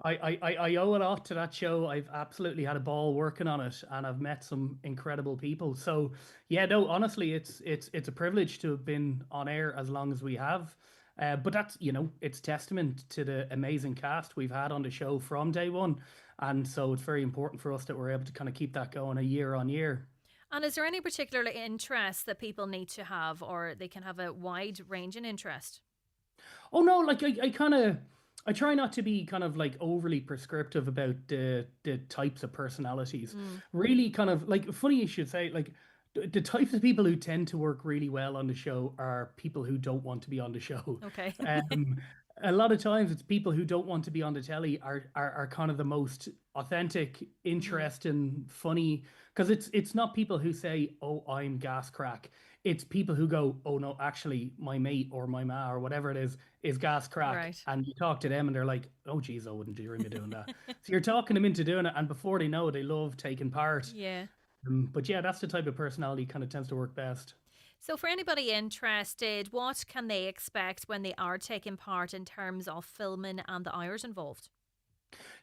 I owe a lot to that show. I've absolutely had a ball working on it, and I've met some incredible people. So yeah, no, honestly, it's a privilege to have been on air as long as we have. But that's, it's testament to the amazing cast we've had on the show from day one. And so it's very important for us that we're able to kind of keep that going a year on year. And is there any particular interest that people need to have, or they can have a wide range in interest? Oh no, like I try not to be kind of like overly prescriptive about the types of personalities. Really kind of like, funny you should say, like the types of people who tend to work really well on the show are people who don't want to be on the show. Okay. A lot of times it's people who don't want to be on the telly are kind of the most authentic, interesting, funny, because it's not people who say, oh, I'm gas crack. It's people who go, oh no, actually my mate or my ma or whatever it is gas crack. Right. And you talk to them and they're like, oh geez, I wouldn't dream of doing that. So you're talking them into doing it, and before they know it, they love taking part. Yeah. But yeah, that's the type of personality kind of tends to work best. So for anybody interested, what can they expect when they are taking part in terms of filming and the hours involved?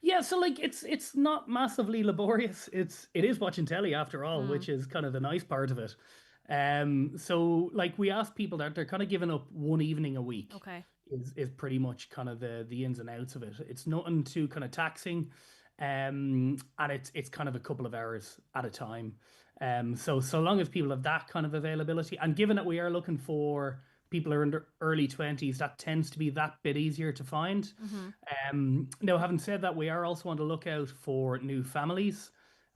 Yeah, so like it's not massively laborious. It is watching telly after all, which is kind of the nice part of it. So like we ask people that they're kind of giving up one evening a week. Okay. Is pretty much kind of the ins and outs of it. It's nothing too kind of taxing. And it's kind of a couple of hours at a time. So long as people have that kind of availability, and given that we are looking for people who are in their early 20s, that tends to be that bit easier to find. Now, having said that, we are also on the lookout for new families.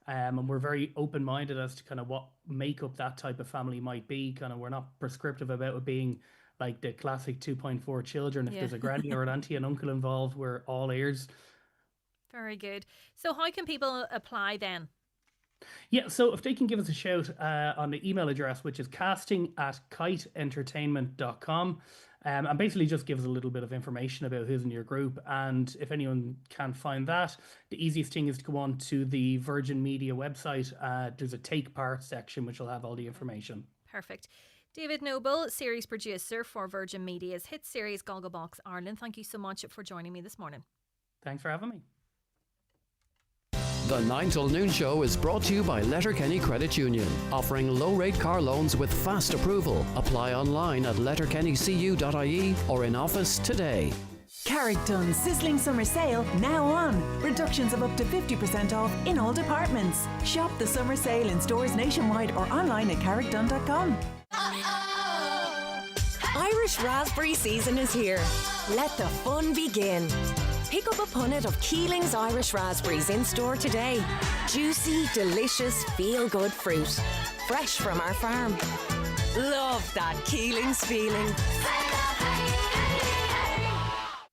And we're very open-minded as to kind of what makeup that type of family might be. Kind of, we're not prescriptive about it being like the classic 2.4 children. If there's a granny or an auntie and uncle involved, we're all ears. Very good. So how can people apply then? Yeah, so if they can give us a shout on the email address, which is casting@kiteentertainment.com, and basically just gives a little bit of information about who's in your group. And if anyone can't find that, the easiest thing is to go on to the Virgin Media website. There's a Take Part section, which will have all the information. Perfect. David Noble, series producer for Virgin Media's hit series Gogglebox Ireland. Thank you so much for joining me this morning. Thanks for having me. The 9 till noon show is brought to you by Letterkenny Credit Union, offering low-rate car loans with fast approval. Apply online at letterkennycu.ie or in office today. Carrickton's sizzling summer sale now on. Reductions of up to 50% off in all departments. Shop the summer sale in stores nationwide or online at carrickton.com. Irish raspberry season is here. Let the fun begin. Pick up a punnet of Keeling's Irish raspberries in store today. Juicy, delicious, feel-good fruit. Fresh from our farm. Love that Keeling's feeling.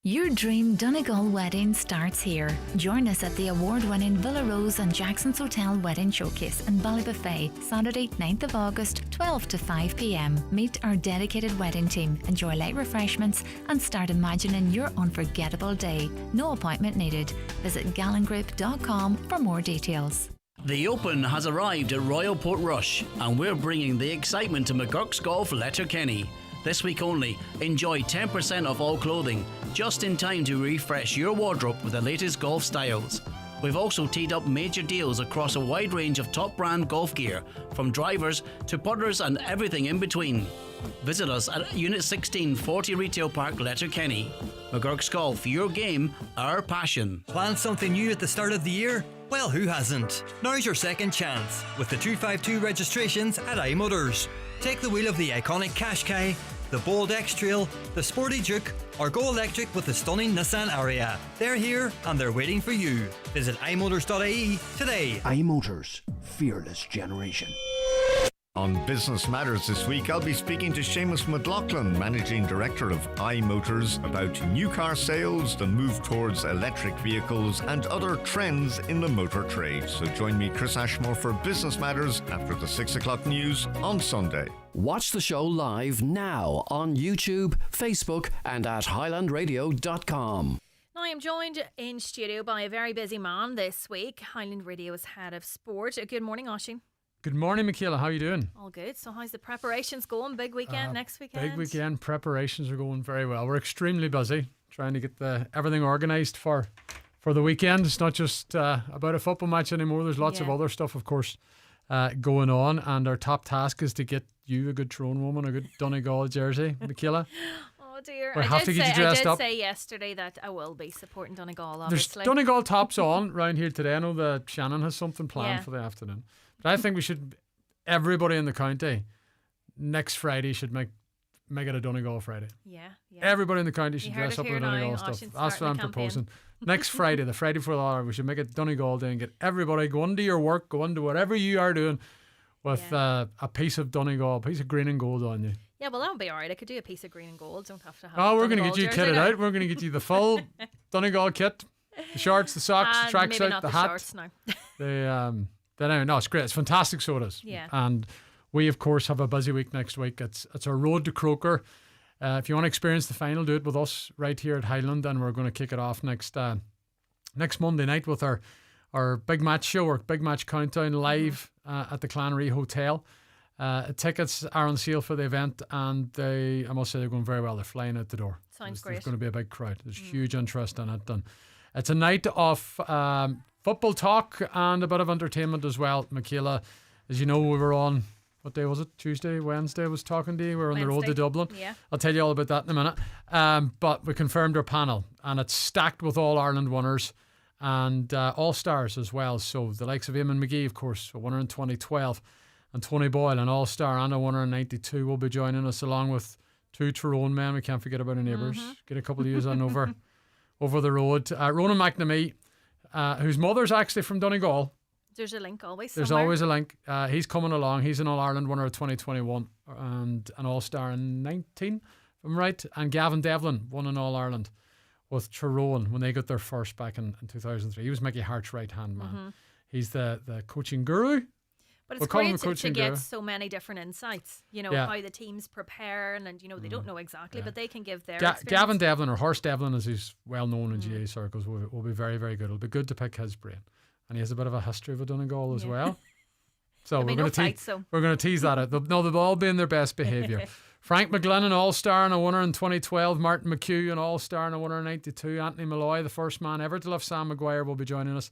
Your dream Donegal wedding starts here. Join us at the award-winning Villa Rose and Jackson's Hotel Wedding Showcase in Ballybuffet, Saturday 9th of August, 12 to 5 p.m. Meet our dedicated wedding team, enjoy light refreshments and start imagining your unforgettable day. No appointment needed. Visit gallangroup.com for more details. The Open has arrived at Royal Portrush, and we're bringing the excitement to McGurk's Golf Letterkenny. This week only, enjoy 10% off all clothing, just in time to refresh your wardrobe with the latest golf styles. We've also teed up major deals across a wide range of top brand golf gear, from drivers to putters and everything in between. Visit us at Unit 16, 40 Retail Park, Letterkenny. McGurk's Golf, your game, our passion. Plan something new at the start of the year? Well, who hasn't? Now's your second chance with the 252 registrations at iMotors. Take the wheel of the iconic Qashqai, the bold X-Trail, the sporty Juke, or go electric with the stunning Nissan Ariya. They're here and they're waiting for you. Visit imotors.ie today. iMotors, fearless generation. On Business Matters this week, I'll be speaking to Seamus McLaughlin, Managing Director of iMotors, about new car sales, the move towards electric vehicles, and other trends in the motor trade. So join me, Chris Ashmore, for Business Matters after the 6 o'clock news on Sunday. Watch the show live now on YouTube, Facebook, and at highlandradio.com. Now I'm joined in studio by a very busy man this week, Highland Radio's head of sport. Good morning, Oisín. Good morning, Michaela. How are you doing? All good. So how's the preparations going? Big weekend next weekend? Big weekend. Preparations are going very well. We're extremely busy trying to get everything organised for the weekend. It's not just about a football match anymore. There's lots of other stuff, of course, going on. And our top task is to get you a good Tyrone woman, a good Donegal jersey, Michaela. Oh dear. I did say yesterday that I will be supporting Donegal, obviously. There's Donegal tops on round here today. I know that Shannon has something planned for the afternoon. But I think everybody in the county next Friday should make it a Donegal Friday. Yeah. Everybody in the county should dress up in Donegal stuff. That's what I'm proposing. Next Friday, the Friday before the Lottery, we should make it Donegal Day and get everybody, go into your work, go into whatever you are doing with a piece of Donegal, a piece of green and gold on you. Yeah, well, that would be all right. I could do a piece of green and gold. Don't have to have we're going to get you kitted out. We're going to get you the full Donegal kit. The shorts, the socks, the tracksuit, the hat. Shorts now. No, it's great. It's fantastic, so it is. Yeah. And we, of course, have a busy week next week. It's our road to Croker. If you want to experience the final, do it with us right here at Highland, and we're going to kick it off next Monday night with our big match show, our big match countdown live at the Clannery Hotel. Tickets are on sale for the event, and I must say they're going very well. They're flying out the door. Sounds great. There's going to be a big crowd. There's huge interest in it, and it's a night of football talk and a bit of entertainment as well. Michaela, as you know, we were on, what day was it? Tuesday, Wednesday, I was talking to you. We were on the road to Dublin. Yeah. I'll tell you all about that in a minute. But we confirmed our panel, and it's stacked with All Ireland winners and All Stars as well. So the likes of Eamon McGee, of course, a winner in 2012, and Tony Boyle, an All Star and a winner in 92, will be joining us, along with two Tyrone men. We can't forget about our neighbours. Get a couple of years on over the road. Ronan McNamee, whose mother's actually from Donegal. There's a link always. There's somewhere. always a link. He's coming along. He's an All Ireland winner of 2021 and an All Star in 19, if I'm right. And Gavin Devlin won an All Ireland with Tyrone when they got their first back in 2003. He was Mickey Hart's right hand man. He's the coaching guru. But it's great to get so many different insights, how the teams prepare, and they don't know exactly, but they can give their experience. Gavin Devlin, or Horst Devlin as he's well known in GA circles, will be very, very good. It'll be good to pick his brain. And he has a bit of a history of a Donegal as well. So we're going to tease that out. They'll all be in their best behaviour. Frank McGlynn, an All-Star and a winner in 2012. Martin McHugh, an All-Star and a winner in 92. Anthony Malloy, the first man ever to lift Sam Maguire, will be joining us.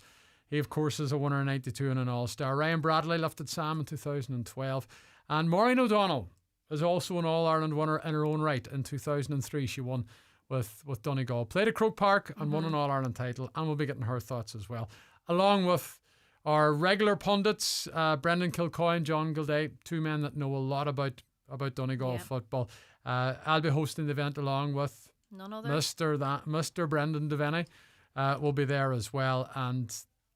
He, of course, is a winner in 92 and an All-Star. Ryan Bradley lifted Sam in 2012. And Maureen O'Donnell is also an All-Ireland winner in her own right. In 2003, she won with Donegal. Played at Croke Park and won an All-Ireland title. And we'll be getting her thoughts as well, along with our regular pundits, Brendan Kilcoy and John Gilday, two men that know a lot about Donegal football. I'll be hosting the event along with none other. Mr. Brendan Devaney will be there as well. And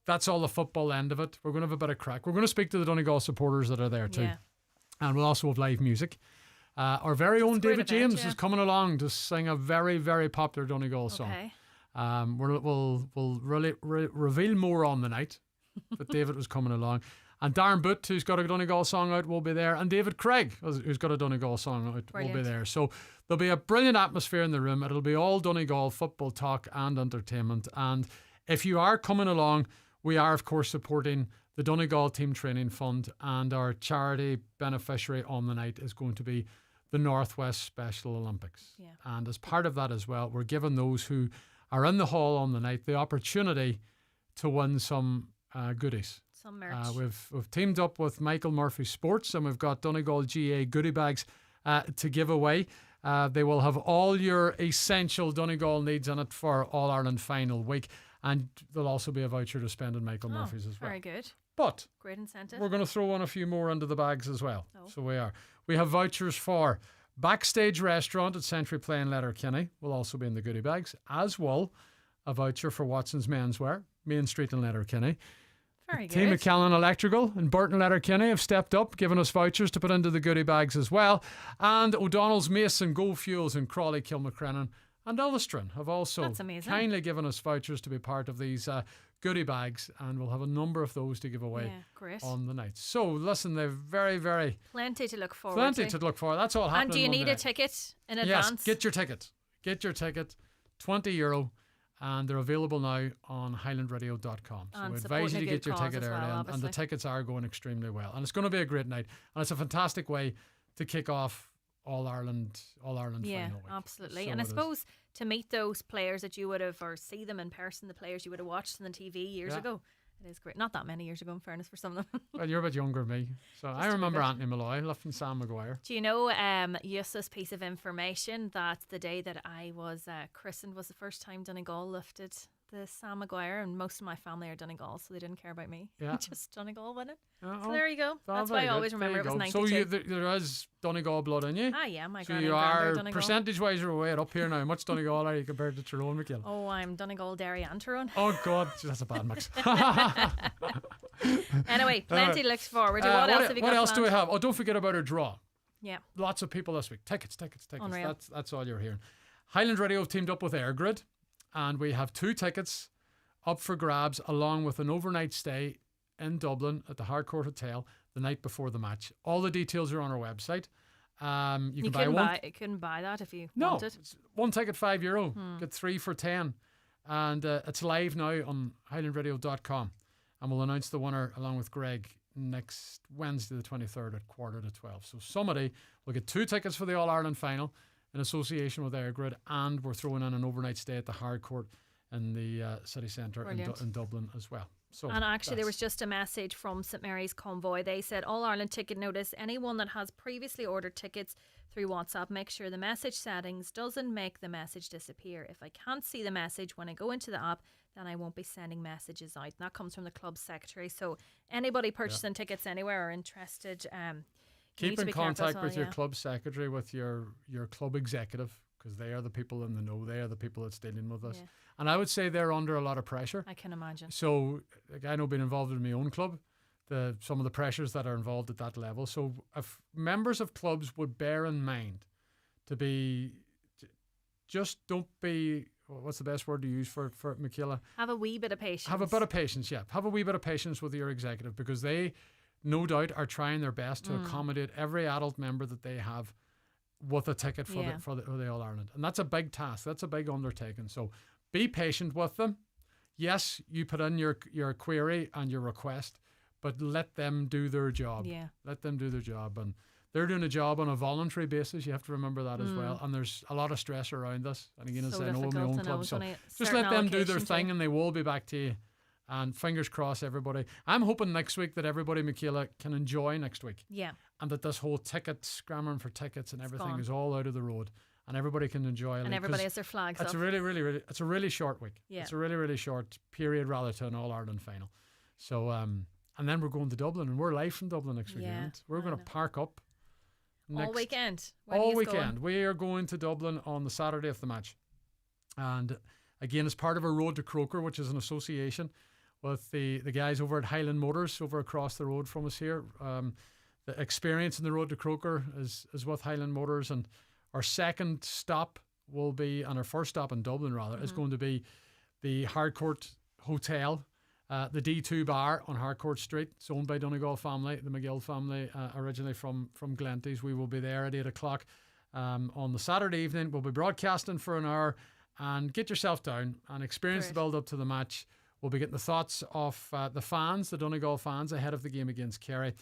that's all the football end of it. We're going to have a bit of crack. We're going to speak to the Donegal supporters that are there too. Yeah. And we'll also have live music. Our very own David James is coming along to sing a very, very popular Donegal song. Okay. We'll really reveal more on the night, but David was coming along. And Darren Boot, who's got a Donegal song out, will be there. And David Craig, who's got a Donegal song out, will be there. So there'll be a brilliant atmosphere in the room. It'll be all Donegal football talk and entertainment. And if you are coming along, we are, of course, supporting the Donegal Team Training Fund, and our charity beneficiary on the night is going to be the Northwest Special Olympics. Yeah. And as part of that as well, we're giving those who are in the hall on the night the opportunity to win some goodies. Some merch. We've teamed up with Michael Murphy Sports, and we've got Donegal GA goodie bags to give away. They will have all your essential Donegal needs in it for All Ireland final week. And there'll also be a voucher to spend in Michael Murphy's as well. Very good. But great incentive. We're going to throw on a few more into the bags as well. Oh. So we are. We have vouchers for Backstage Restaurant at Century Play in Letterkenny. Will also be in the goodie bags. As will a voucher for Watson's Menswear, Main Street in Letterkenny. Very good. Team McCallan Electrical in Burton Letterkenny have stepped up, giving us vouchers to put into the goodie bags as well. And O'Donnell's Mace and Go Fuels in Crawley, Kilmacrennan and Illestrin have also kindly given us vouchers to be part of these goodie bags, and we'll have a number of those to give away on the night. So listen, they're very, very plenty to look forward That's all happening. And do you need a ticket in advance? Yes, get your ticket. €20. and they're available now on highlandradio.com. So And we advise you to get your ticket as well, early, and the obviously. tickets are going extremely well. And it's going to be a great night, and it's a fantastic way to kick off All-Ireland Yeah, final week. absolutely. So And I it is. suppose to meet those players that you would have, or see them in person, the players you would have watched on the TV years Yeah. ago, it is great. Not that many years ago, in fairness, for some of them. Well, you're a bit younger than me, so I a remember bit. Anthony Malloy lifting Sam Maguire. Do you know, useless piece of information, that the day that I was christened was the first time Donegal lifted the Sam Maguire, and most of my family are Donegal, so they didn't care about me. Yeah. Just Donegal winning. Oh, So there you go. oh, That's why very I always good. remember There it you was go. 92. So there is Donegal blood in you. Ah, yeah, my So granny you and granddad are, are Donegal. percentage-wise, you're way up here now. How much Donegal are you compared to Tyrone, McGill? Oh, I'm Donegal, Derry and Tyrone. Oh, God, that's a bad mix. Anyway, plenty to look forward to. What What else have you got What else do we planned? have? Oh, don't forget about our draw. Yeah. Lots of people this week. Tickets. Unreal. That's all you're hearing. Highland Radio have teamed up with AirGrid, and we have 2 tickets up for grabs, along with an overnight stay in Dublin at the Harcourt Hotel the night before the match. All the details are on our website. You can buy one. couldn't buy that if you No, wanted. it's one ticket €5. Get 3 for 10, and it's live now on highlandradio.com, and we'll announce the winner along with Greg next Wednesday the 23rd at 11:45. So somebody will get 2 tickets for the All-Ireland final in association with AirGrid, and we're throwing in an overnight stay at the Harcourt in the city centre Brilliant. in Dublin as well. So And actually, there that's- was just a message from St Mary's Convoy. They said, All Ireland ticket notice, anyone that has previously ordered tickets through WhatsApp, make sure the message settings doesn't make the message disappear. If I can't see the message when I go into the app, then I won't be sending messages out. And that comes from the club secretary. So anybody purchasing tickets anywhere or interested, you need keep to in be careful as contact well, with your yeah. club secretary, with your club executive, because they are the people in the know. They are the people that's dealing with us. Yeah. And I would say they're under a lot of pressure. I can imagine. So, like, I know, being involved in my own club, some of the pressures that are involved at that level. So if members of clubs would bear in mind just don't be, what's the best word to use for it, Michaela? Have a wee bit of patience. Have a bit of patience, yeah. Have a wee bit of patience with your executive, because they, no doubt, are trying their best to accommodate every adult member that they have with a ticket for Yeah. for the All Ireland, and that's a big task. That's a big undertaking. So be patient with them. Yes, you put in your query and your request, but let them do their job. Yeah. Let them do their job, and they're doing a job on a voluntary basis. You have to remember that as well. And there's a lot of stress around this. And again, as So I know in my difficult, own I know, club, it's so only a just certain let them do their allocation thing, too. and they will be back to you. And fingers crossed, everybody. I'm hoping next week that everybody, Michaela, can enjoy next week. Yeah. And that this whole ticket, scrammering for tickets and everything gone. is all out of the road. And everybody can enjoy it. And everybody has their flags It's up. a really, it's a really short week. Yeah. It's a really short period rather to an All-Ireland final. So, and then we're going to Dublin, and we're live from Dublin next Yeah, weekend. We're going to park up. All weekend. When are All yous going? weekend. We are going to Dublin on the Saturday of the match. And again, as part of our Road to Croker, which is an association with the guys over at Highland Motors over across the road from us here. The experience in the Road to Croker is with Highland Motors, and our second stop will be, and our first stop in Dublin rather, is going to be the Harcourt Hotel, the D2 bar on Harcourt Street. It's owned by Donegal family, the McGill family, originally from Glenties. We will be there at 8 o'clock on the Saturday evening. We'll be broadcasting for an hour, and get yourself down and experience the build up to the match. We'll be getting the thoughts of the fans, the Donegal fans, ahead of the game against Kerry.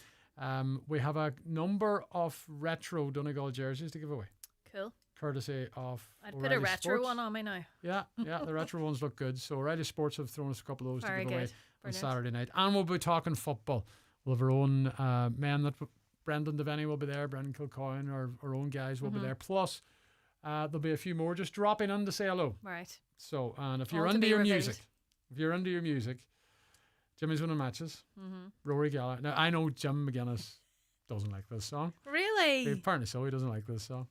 We have a number of retro Donegal jerseys to give away, Cool. courtesy of I'd put O'Reilly a retro Sports. one on me now. Yeah, the retro ones look good. So O'Reilly Sports have thrown us a couple of those Very to give away good. on Brilliant. Saturday night. And we'll be talking football. We'll have our own men that Brendan Devaney will be there, Brendan Kilcoyne, our own guys will be there. Plus, there'll be a few more just dropping in to say hello. Right. So, and if All you're to into be your revealed. music, Jimmy's winning matches. Mhm. Rory Gallagher. Now, I know Jim McGuinness doesn't like this song. Really? Apparently so. He doesn't like this song.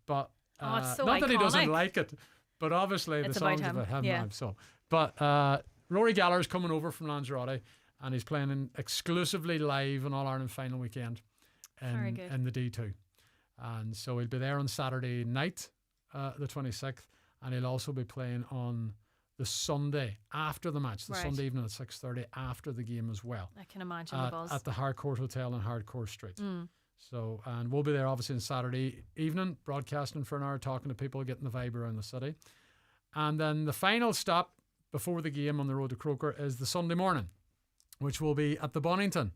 But Oh, it's so not that he doesn't iconic. like it, but obviously It's the about song's him, about him. yeah. Now, so, but Rory Gallagher's coming over from Lanzarote, and he's playing exclusively live on All Ireland final weekend Very good. in the D2. And so he'll be there on Saturday night, the 26th, and he'll also be playing on the Sunday after the match, the Right. Sunday evening at 6:30 after the game as well. I can imagine the buzz. At the Harcourt Hotel on Harcourt Street. Mm. So, and we'll be there obviously on Saturday evening, broadcasting for an hour, talking to people, getting the vibe around the city. And then the final stop before the game on the road to Croker is the Sunday morning, which will be at the Bonington,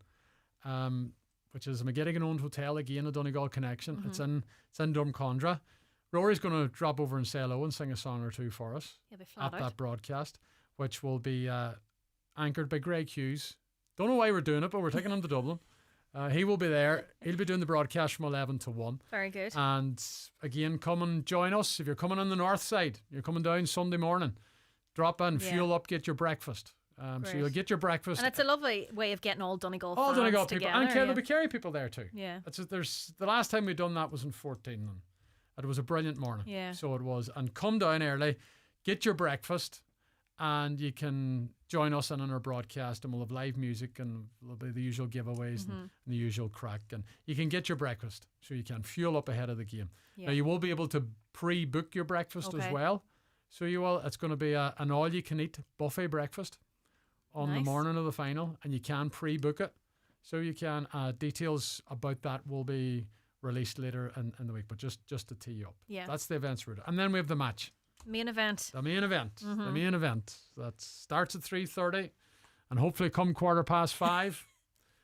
which is a McGettigan-owned hotel, again, a Donegal connection. Mm-hmm. It's in Drumcondra. Rory's going to drop over and say hello and sing a song or two for us at that broadcast, which will be anchored by Greg Hughes. Don't know why we're doing it, but we're taking him to Dublin. He will be there. He'll be doing the broadcast from 11 to 1. Very good. And again, come and join us. If you're coming on the north side, you're coming down Sunday morning, drop in, fuel up, get your breakfast. So you'll get your breakfast. And it's a lovely way of getting all Donegal fans Donegal together. people. And there'll be Kerry people there too. Yeah. There's the last time we done that was in 14. And it was a brilliant morning. Yeah. So it was. And come down early, get your breakfast, and you can join us in on our broadcast, and we'll have live music, and there'll be the usual giveaways and the usual crack. And you can get your breakfast, so you can fuel up ahead of the game. Yeah. Now, you will be able to pre-book your breakfast as well. So you will. It's going to be an all-you-can-eat buffet breakfast on the morning of the final, and you can pre-book it. So you can. Details about that will be released later in the week, but just to tee you up. Yeah. That's the events route. And then we have the match. Main event. The main event. The main event. That starts at 3:30, and hopefully come 5:15.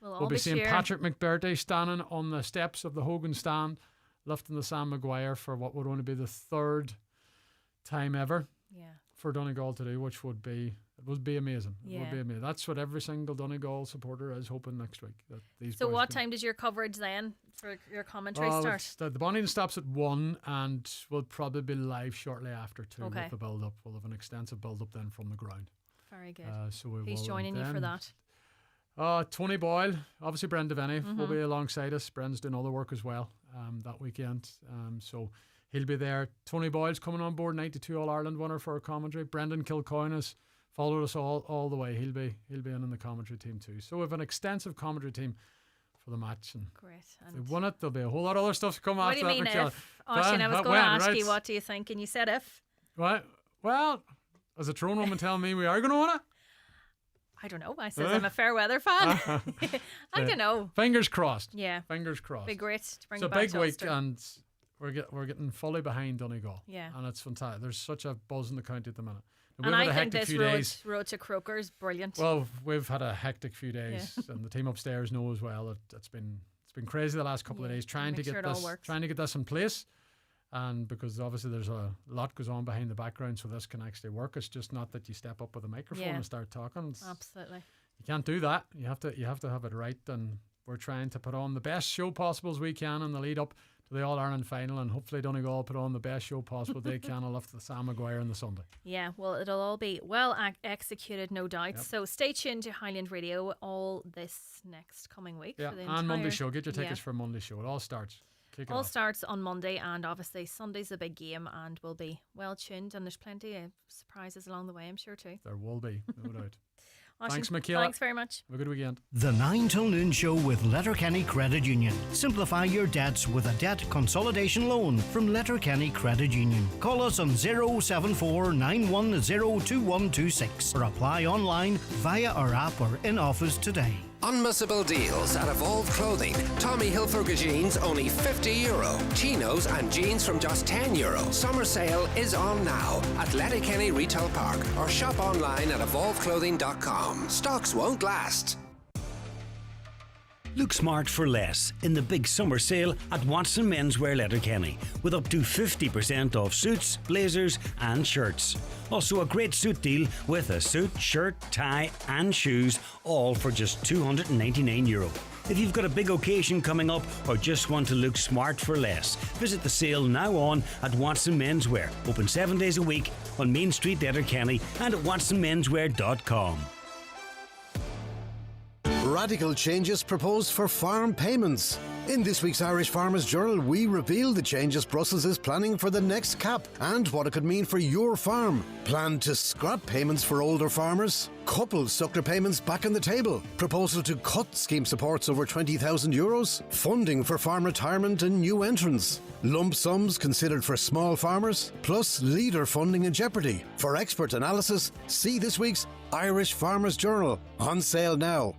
We'll be seeing Patrick McBurdy standing on the steps of the Hogan stand, lifting the Sam Maguire for what would only be the third time ever for Donegal to do, which would be amazing. It would be amazing. That's what every single Donegal supporter is hoping next week. That these So boys what can- time does your coverage then for your commentary start? The Bonington stops at 1, and we'll probably be live shortly after 2 with the build-up. We'll have an extensive build-up then from the ground. Very good. So we Who's will, joining you for that? Tony Boyle, obviously Brendan Devaney will be alongside us. Brendan's doing other work as well that weekend. So he'll be there. Tony Boyle's coming on board, 92 All-Ireland winner for our commentary. Brendan Kilcoyne has followed us all the way. He'll be in the commentary team too. So we have an extensive commentary team for the match. And great. If they won it, there'll be a whole lot of other stuff to come What after do you that. mean Michelle. if? Oisín, I was going to ask you, what do you think? And you said if. What? Well, as a Tyrone woman telling me we are going to win it. I don't know. I says I'm a fair weather fan. I don't know. Fingers crossed. Yeah. Fingers crossed. Be great to bring it's it a back big to week, Ulster. and we're getting fully behind Donegal. Yeah. And it's fantastic. There's such a buzz in the county at the minute. And We've had I a think hectic this few days. road to Croker is brilliant. Well, we've had a hectic few days, and the team upstairs know as well. It's been crazy the last couple of days trying to get this in place, and because obviously there's a lot goes on behind the background, so this can actually work. It's just not that you step up with a microphone and start talking. Absolutely. You can't do that. You have to have it right, and we're trying to put on the best show possible as we can in the lead up to the All-Ireland final, and hopefully Donegal put on the best show possible they can and lift the Sam Maguire on the Sunday. Yeah, well, it'll all be well executed, no doubt. Yep. So stay tuned to Highland Radio all this next coming week. Yeah, for the and Monday show. Get your tickets for Monday show. It all starts. All starts on Monday, and obviously Sunday's a big game, and we'll be well tuned, and there's plenty of surprises along the way, I'm sure too. There will be, no doubt. Oisín, Thanks, Michaela. Thanks very much. Have a good weekend. The 9 till noon show with Letterkenny Credit Union. Simplify your debts with a debt consolidation loan from Letterkenny Credit Union. Call us on 074 9102126 or apply online via our app or in office today. Unmissable deals at Evolve Clothing. Tommy Hilfiger jeans only €50. Chinos and jeans from just €10. Summer sale is on now at Letterkenny Retail Park or shop online at evolveclothing.com. Stocks won't last. Look smart for less in the big summer sale at Watson Menswear Letterkenny with up to 50% off suits, blazers and shirts. Also a great suit deal with a suit, shirt, tie and shoes, all for just €299. If you've got a big occasion coming up or just want to look smart for less, visit the sale now on at Watson Menswear. Open 7 days a week on Main Street, Letterkenny and at watsonmenswear.com. Radical changes proposed for farm payments. In this week's Irish Farmers Journal, we reveal the changes Brussels is planning for the next CAP and what it could mean for your farm. Plan to scrap payments for older farmers. Couple suckler payments back on the table. Proposal to cut scheme supports over €20,000. Funding for farm retirement and new entrants. Lump sums considered for small farmers. Plus leader funding in jeopardy. For expert analysis, see this week's Irish Farmers Journal. On sale now.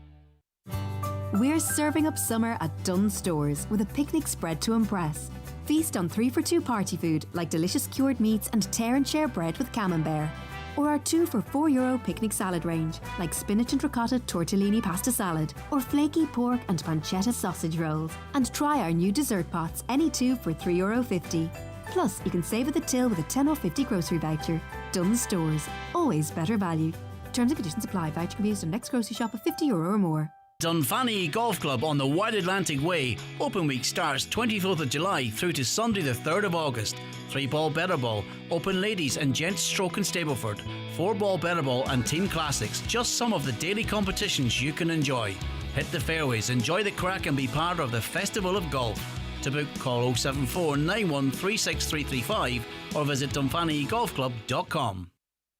We're serving up summer at Dunn Stores with a picnic spread to impress. Feast on 3 for 2 party food like delicious cured meats and tear and share bread with camembert. Or our 2 for €4 picnic salad range like spinach and ricotta tortellini pasta salad or flaky pork and pancetta sausage rolls. And try our new dessert pots, any 2 for €3.50. Plus, you can save at the till with a 10 off 50 grocery voucher. Dunnes Stores, always better value. Terms and conditions apply. Voucher can be used in the next grocery shop of €50 or more. Dunfanny Golf Club on the Wide Atlantic Way. Open week starts 24th of July through to Sunday the 3rd of August. 3-ball better ball, open ladies and gents stroke in Stableford. 4-ball better ball and team classics. Just some of the daily competitions you can enjoy. Hit the fairways, enjoy the crack and be part of the Festival of Golf. To book, call 074 91 36335 or visit dunfannygolfclub.com.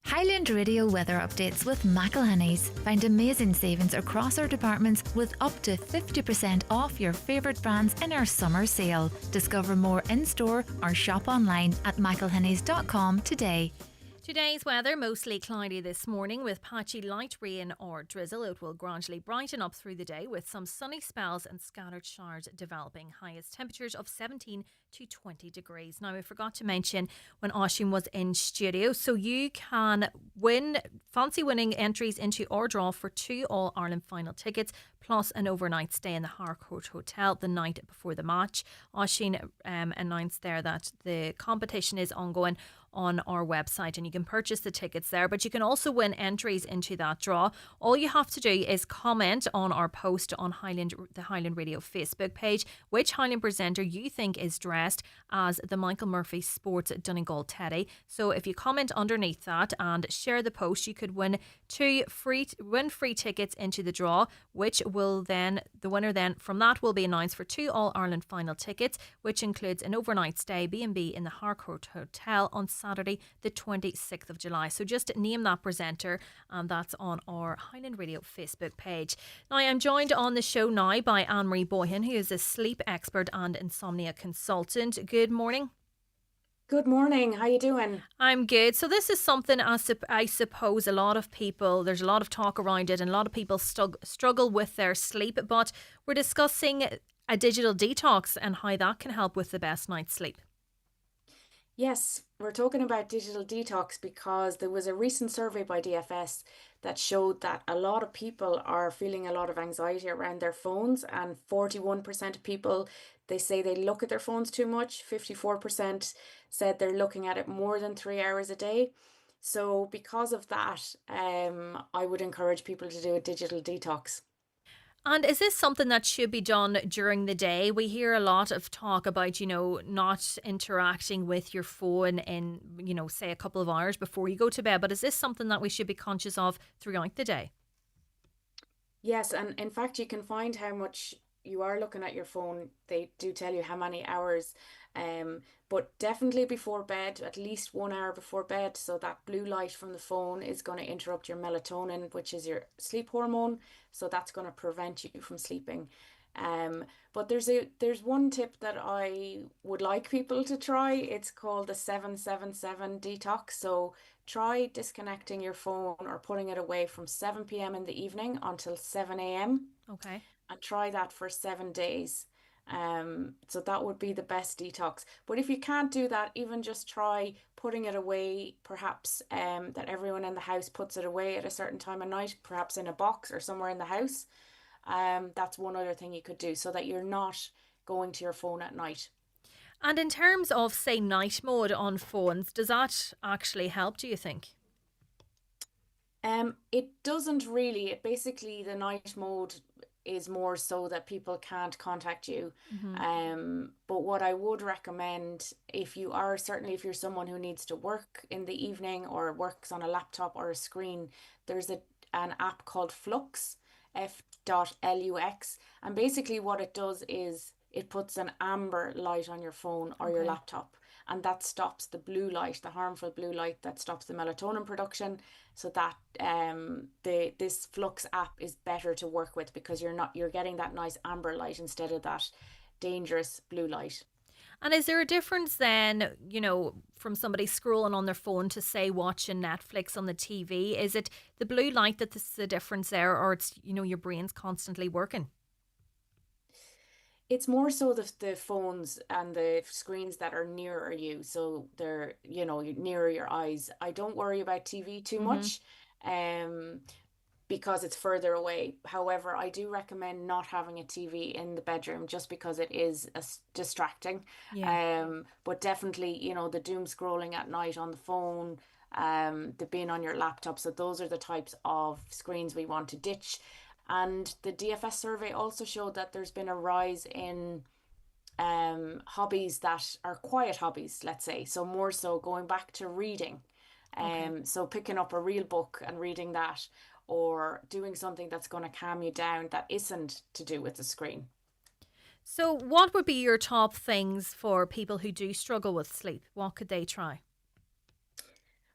Highland Radio weather updates with McElhenney's. Find amazing savings across our departments with up to 50% off your favourite brands in our summer sale. Discover more in-store or shop online at mcelhenneys.com today. Today's weather, mostly cloudy this morning with patchy light rain or drizzle. It will gradually brighten up through the day with some sunny spells and scattered showers developing. Highest temperatures of 17 to 20 degrees. Now, I forgot to mention when Oisín was in studio, so you can fancy winning entries into our draw for 2 All-Ireland final tickets plus an overnight stay in the Harcourt Hotel the night before the match. Oisín announced there that the competition is ongoing on our website and you can purchase the tickets there, but you can also win entries into that draw. All you have to do is comment on our post on the Highland Radio Facebook page which Highland presenter you think is dressed as the Michael Murphy Sports Donegal Teddy. So if you comment underneath that and share the post, you could win free tickets into the draw, which will then, the winner then from that will be announced for 2 All-Ireland final tickets, which includes an overnight stay B&B in the Harcourt Hotel on Saturday the 26th of July. So just name that presenter and that's on our Highland Radio Facebook page. Now I'm joined on the show now by Anne-Marie Boyhan, who is a sleep expert and insomnia consultant. Good morning. Good morning. How you doing? I'm good. So this is something I suppose a lot of people, there's a lot of talk around it and a lot of people struggle with their sleep, but we're discussing a digital detox and how that can help with the best night's sleep. Yes, we're talking about digital detox because there was a recent survey by DFS that showed that a lot of people are feeling a lot of anxiety around their phones, and 41% of people, they say they look at their phones too much. 54% said they're looking at it more than 3 hours a day. So because of that, I would encourage people to do a digital detox. And is this something that should be done during the day? We hear a lot of talk about, not interacting with your phone in, say a couple of hours before you go to bed. But is this something that we should be conscious of throughout the day? Yes, and in fact, you can find how much you are looking at your phone. They do tell you how many hours, but definitely before bed, at least 1 hour before bed. So that blue light from the phone is going to interrupt your melatonin, which is your sleep hormone. So that's going to prevent you from sleeping. But there's one tip that I would like people to try. It's called the 777 detox. So try disconnecting your phone or putting it away from 7 p.m. in the evening until 7 a.m. Okay. And try that for 7 days. So that would be the best detox. But if you can't do that, even just try putting it away, perhaps that everyone in the house puts it away at a certain time of night, perhaps in a box or somewhere in the house. That's one other thing you could do so that you're not going to your phone at night. And in terms of, say, night mode on phones, does that actually help, do you think? It doesn't really. Basically, the night mode is more so that people can't contact you. But what I would recommend, if you're someone who needs to work in the evening or works on a laptop or a screen, there's an app called Flux, F.lux, and basically what it does is it puts an amber light on your phone or your laptop, and that stops the blue light, the harmful blue light that stops the melatonin production. So that this Flux app is better to work with because you're getting that nice amber light instead of that dangerous blue light. And is there a difference then, from somebody scrolling on their phone to, say, watching Netflix on the TV? Is it the blue light that's the difference there, or it's, your brain's constantly working? It's more so the phones and the screens that are nearer you, so they're, nearer your eyes. I don't worry about TV too much, um, because it's further away. However, I do recommend not having a TV in the bedroom just because it is distracting. Yeah. But definitely, the doom scrolling at night on the phone, the being on your laptop. So those are the types of screens we want to ditch. And the DFS survey also showed that there's been a rise in hobbies that are quiet hobbies, let's say. So more so going back to reading. Okay. So picking up a real book and reading that, or doing something that's going to calm you down that isn't to do with the screen. So, what would be your top things for people who do struggle with sleep? What could they try?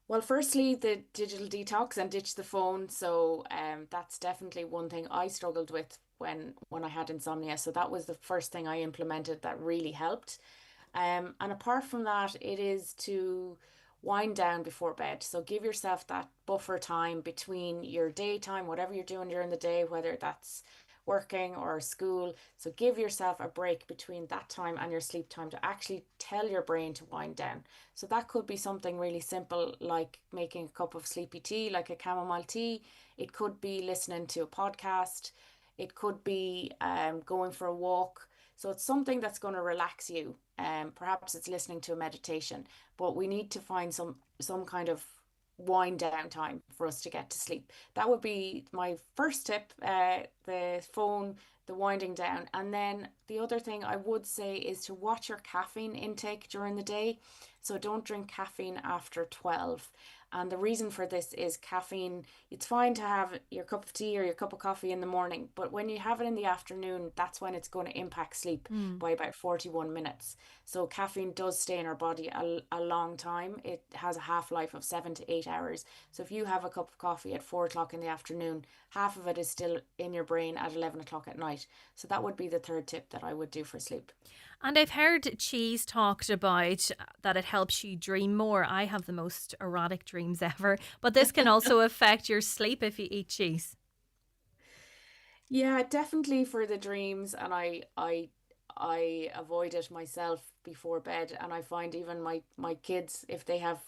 Well, firstly, the digital detox and ditch the phone. So that's definitely one thing I struggled with when I had insomnia. So that was the first thing I implemented that really helped. And apart from that, it is to wind down before bed. So give yourself that buffer time between your daytime, whatever you're doing during the day, whether that's working or school. So give yourself a break between that time and your sleep time to actually tell your brain to wind down. So that could be something really simple like making a cup of sleepy tea, like a chamomile tea. It could be listening to a podcast. It could be going for a walk. So it's something that's going to relax you. Perhaps it's listening to a meditation, but we need to find some kind of wind down time for us to get to sleep. That would be my first tip, the phone, the winding down. And then the other thing I would say is to watch your caffeine intake during the day. So don't drink caffeine after 12. And the reason for this is caffeine, it's fine to have your cup of tea or your cup of coffee in the morning, but when you have it in the afternoon, that's when it's going to impact sleep by about 41 minutes. So caffeine does stay in our body a long time. It has a half-life of 7 to 8 hours. So if you have a cup of coffee at 4 o'clock in the afternoon, half of it is still in your brain at 11 o'clock at night. So that would be the third tip that I would do for sleep. And I've heard cheese talked about that it helps you dream more. I have the most erotic dreams ever, but this can also affect your sleep if you eat cheese. Yeah, definitely for the dreams, and I avoid it myself before bed, and I find even my kids, if they have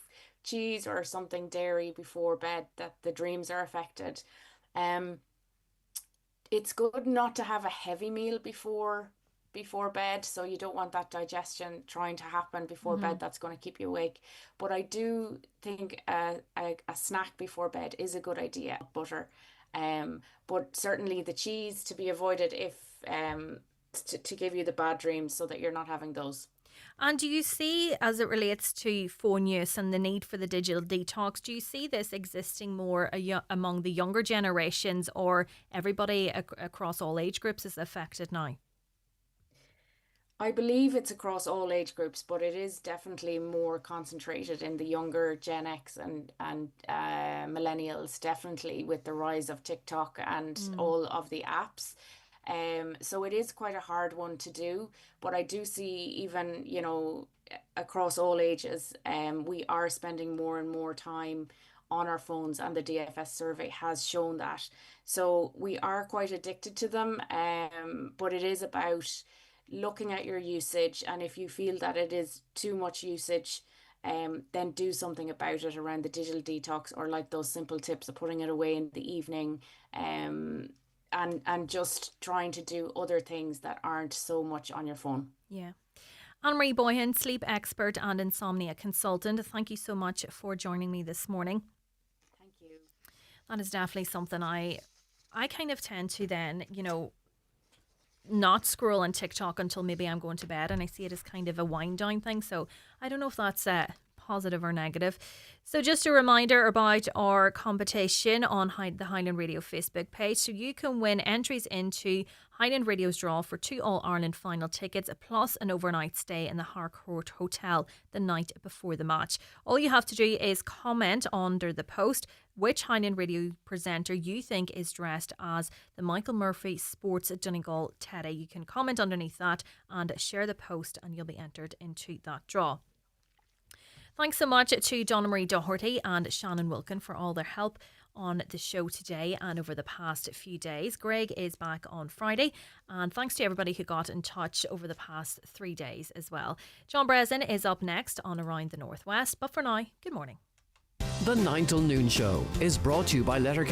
cheese or something dairy before bed, that the dreams are affected. Um, it's good not to have a heavy meal before bed, so you don't want that digestion trying to happen before bed. That's going to keep you awake. But I do think a snack before bed is a good idea. Butter, but certainly the cheese to be avoided if to give you the bad dreams so that you're not having those. And do you see, as it relates to phone use and the need for the digital detox, do you see this existing more among the younger generations, or everybody across all age groups is affected now? I believe it's across all age groups, but it is definitely more concentrated in the younger Gen X and millennials, definitely with the rise of TikTok and all of the apps. So it is quite a hard one to do, but I do see even, across all ages, we are spending more and more time on our phones, and the DFS survey has shown that. So we are quite addicted to them, but it is about looking at your usage, and if you feel that it is too much usage, then do something about it around the digital detox, or like those simple tips of putting it away in the evening, and just trying to do other things that aren't so much on your phone. Yeah. Anne-Marie Boyhan, sleep expert and insomnia consultant, thank you so much for joining me this morning. Thank you. That is definitely something I kind of tend to then, not scroll on TikTok until maybe I'm going to bed, and I see it as kind of a wind down thing. So I don't know if that's positive or negative. So just a reminder about our competition on the Highland Radio Facebook page. So you can win entries into Highland Radio's draw for 2 All-Ireland final tickets, plus an overnight stay in the Harcourt Hotel the night before the match. All you have to do is comment under the post which Highland Radio presenter you think is dressed as the Michael Murphy Sports Donegal Teddy. You can comment underneath that and share the post, and you'll be entered into that draw. Thanks so much to Donna Marie Doherty and Shannon Wilkin for all their help on the show today and over the past few days. Greg is back on Friday, and thanks to everybody who got in touch over the past 3 days as well. John Breslin is up next on Around the Northwest, but for now, good morning. The 9 till noon show is brought to you by Letterkenny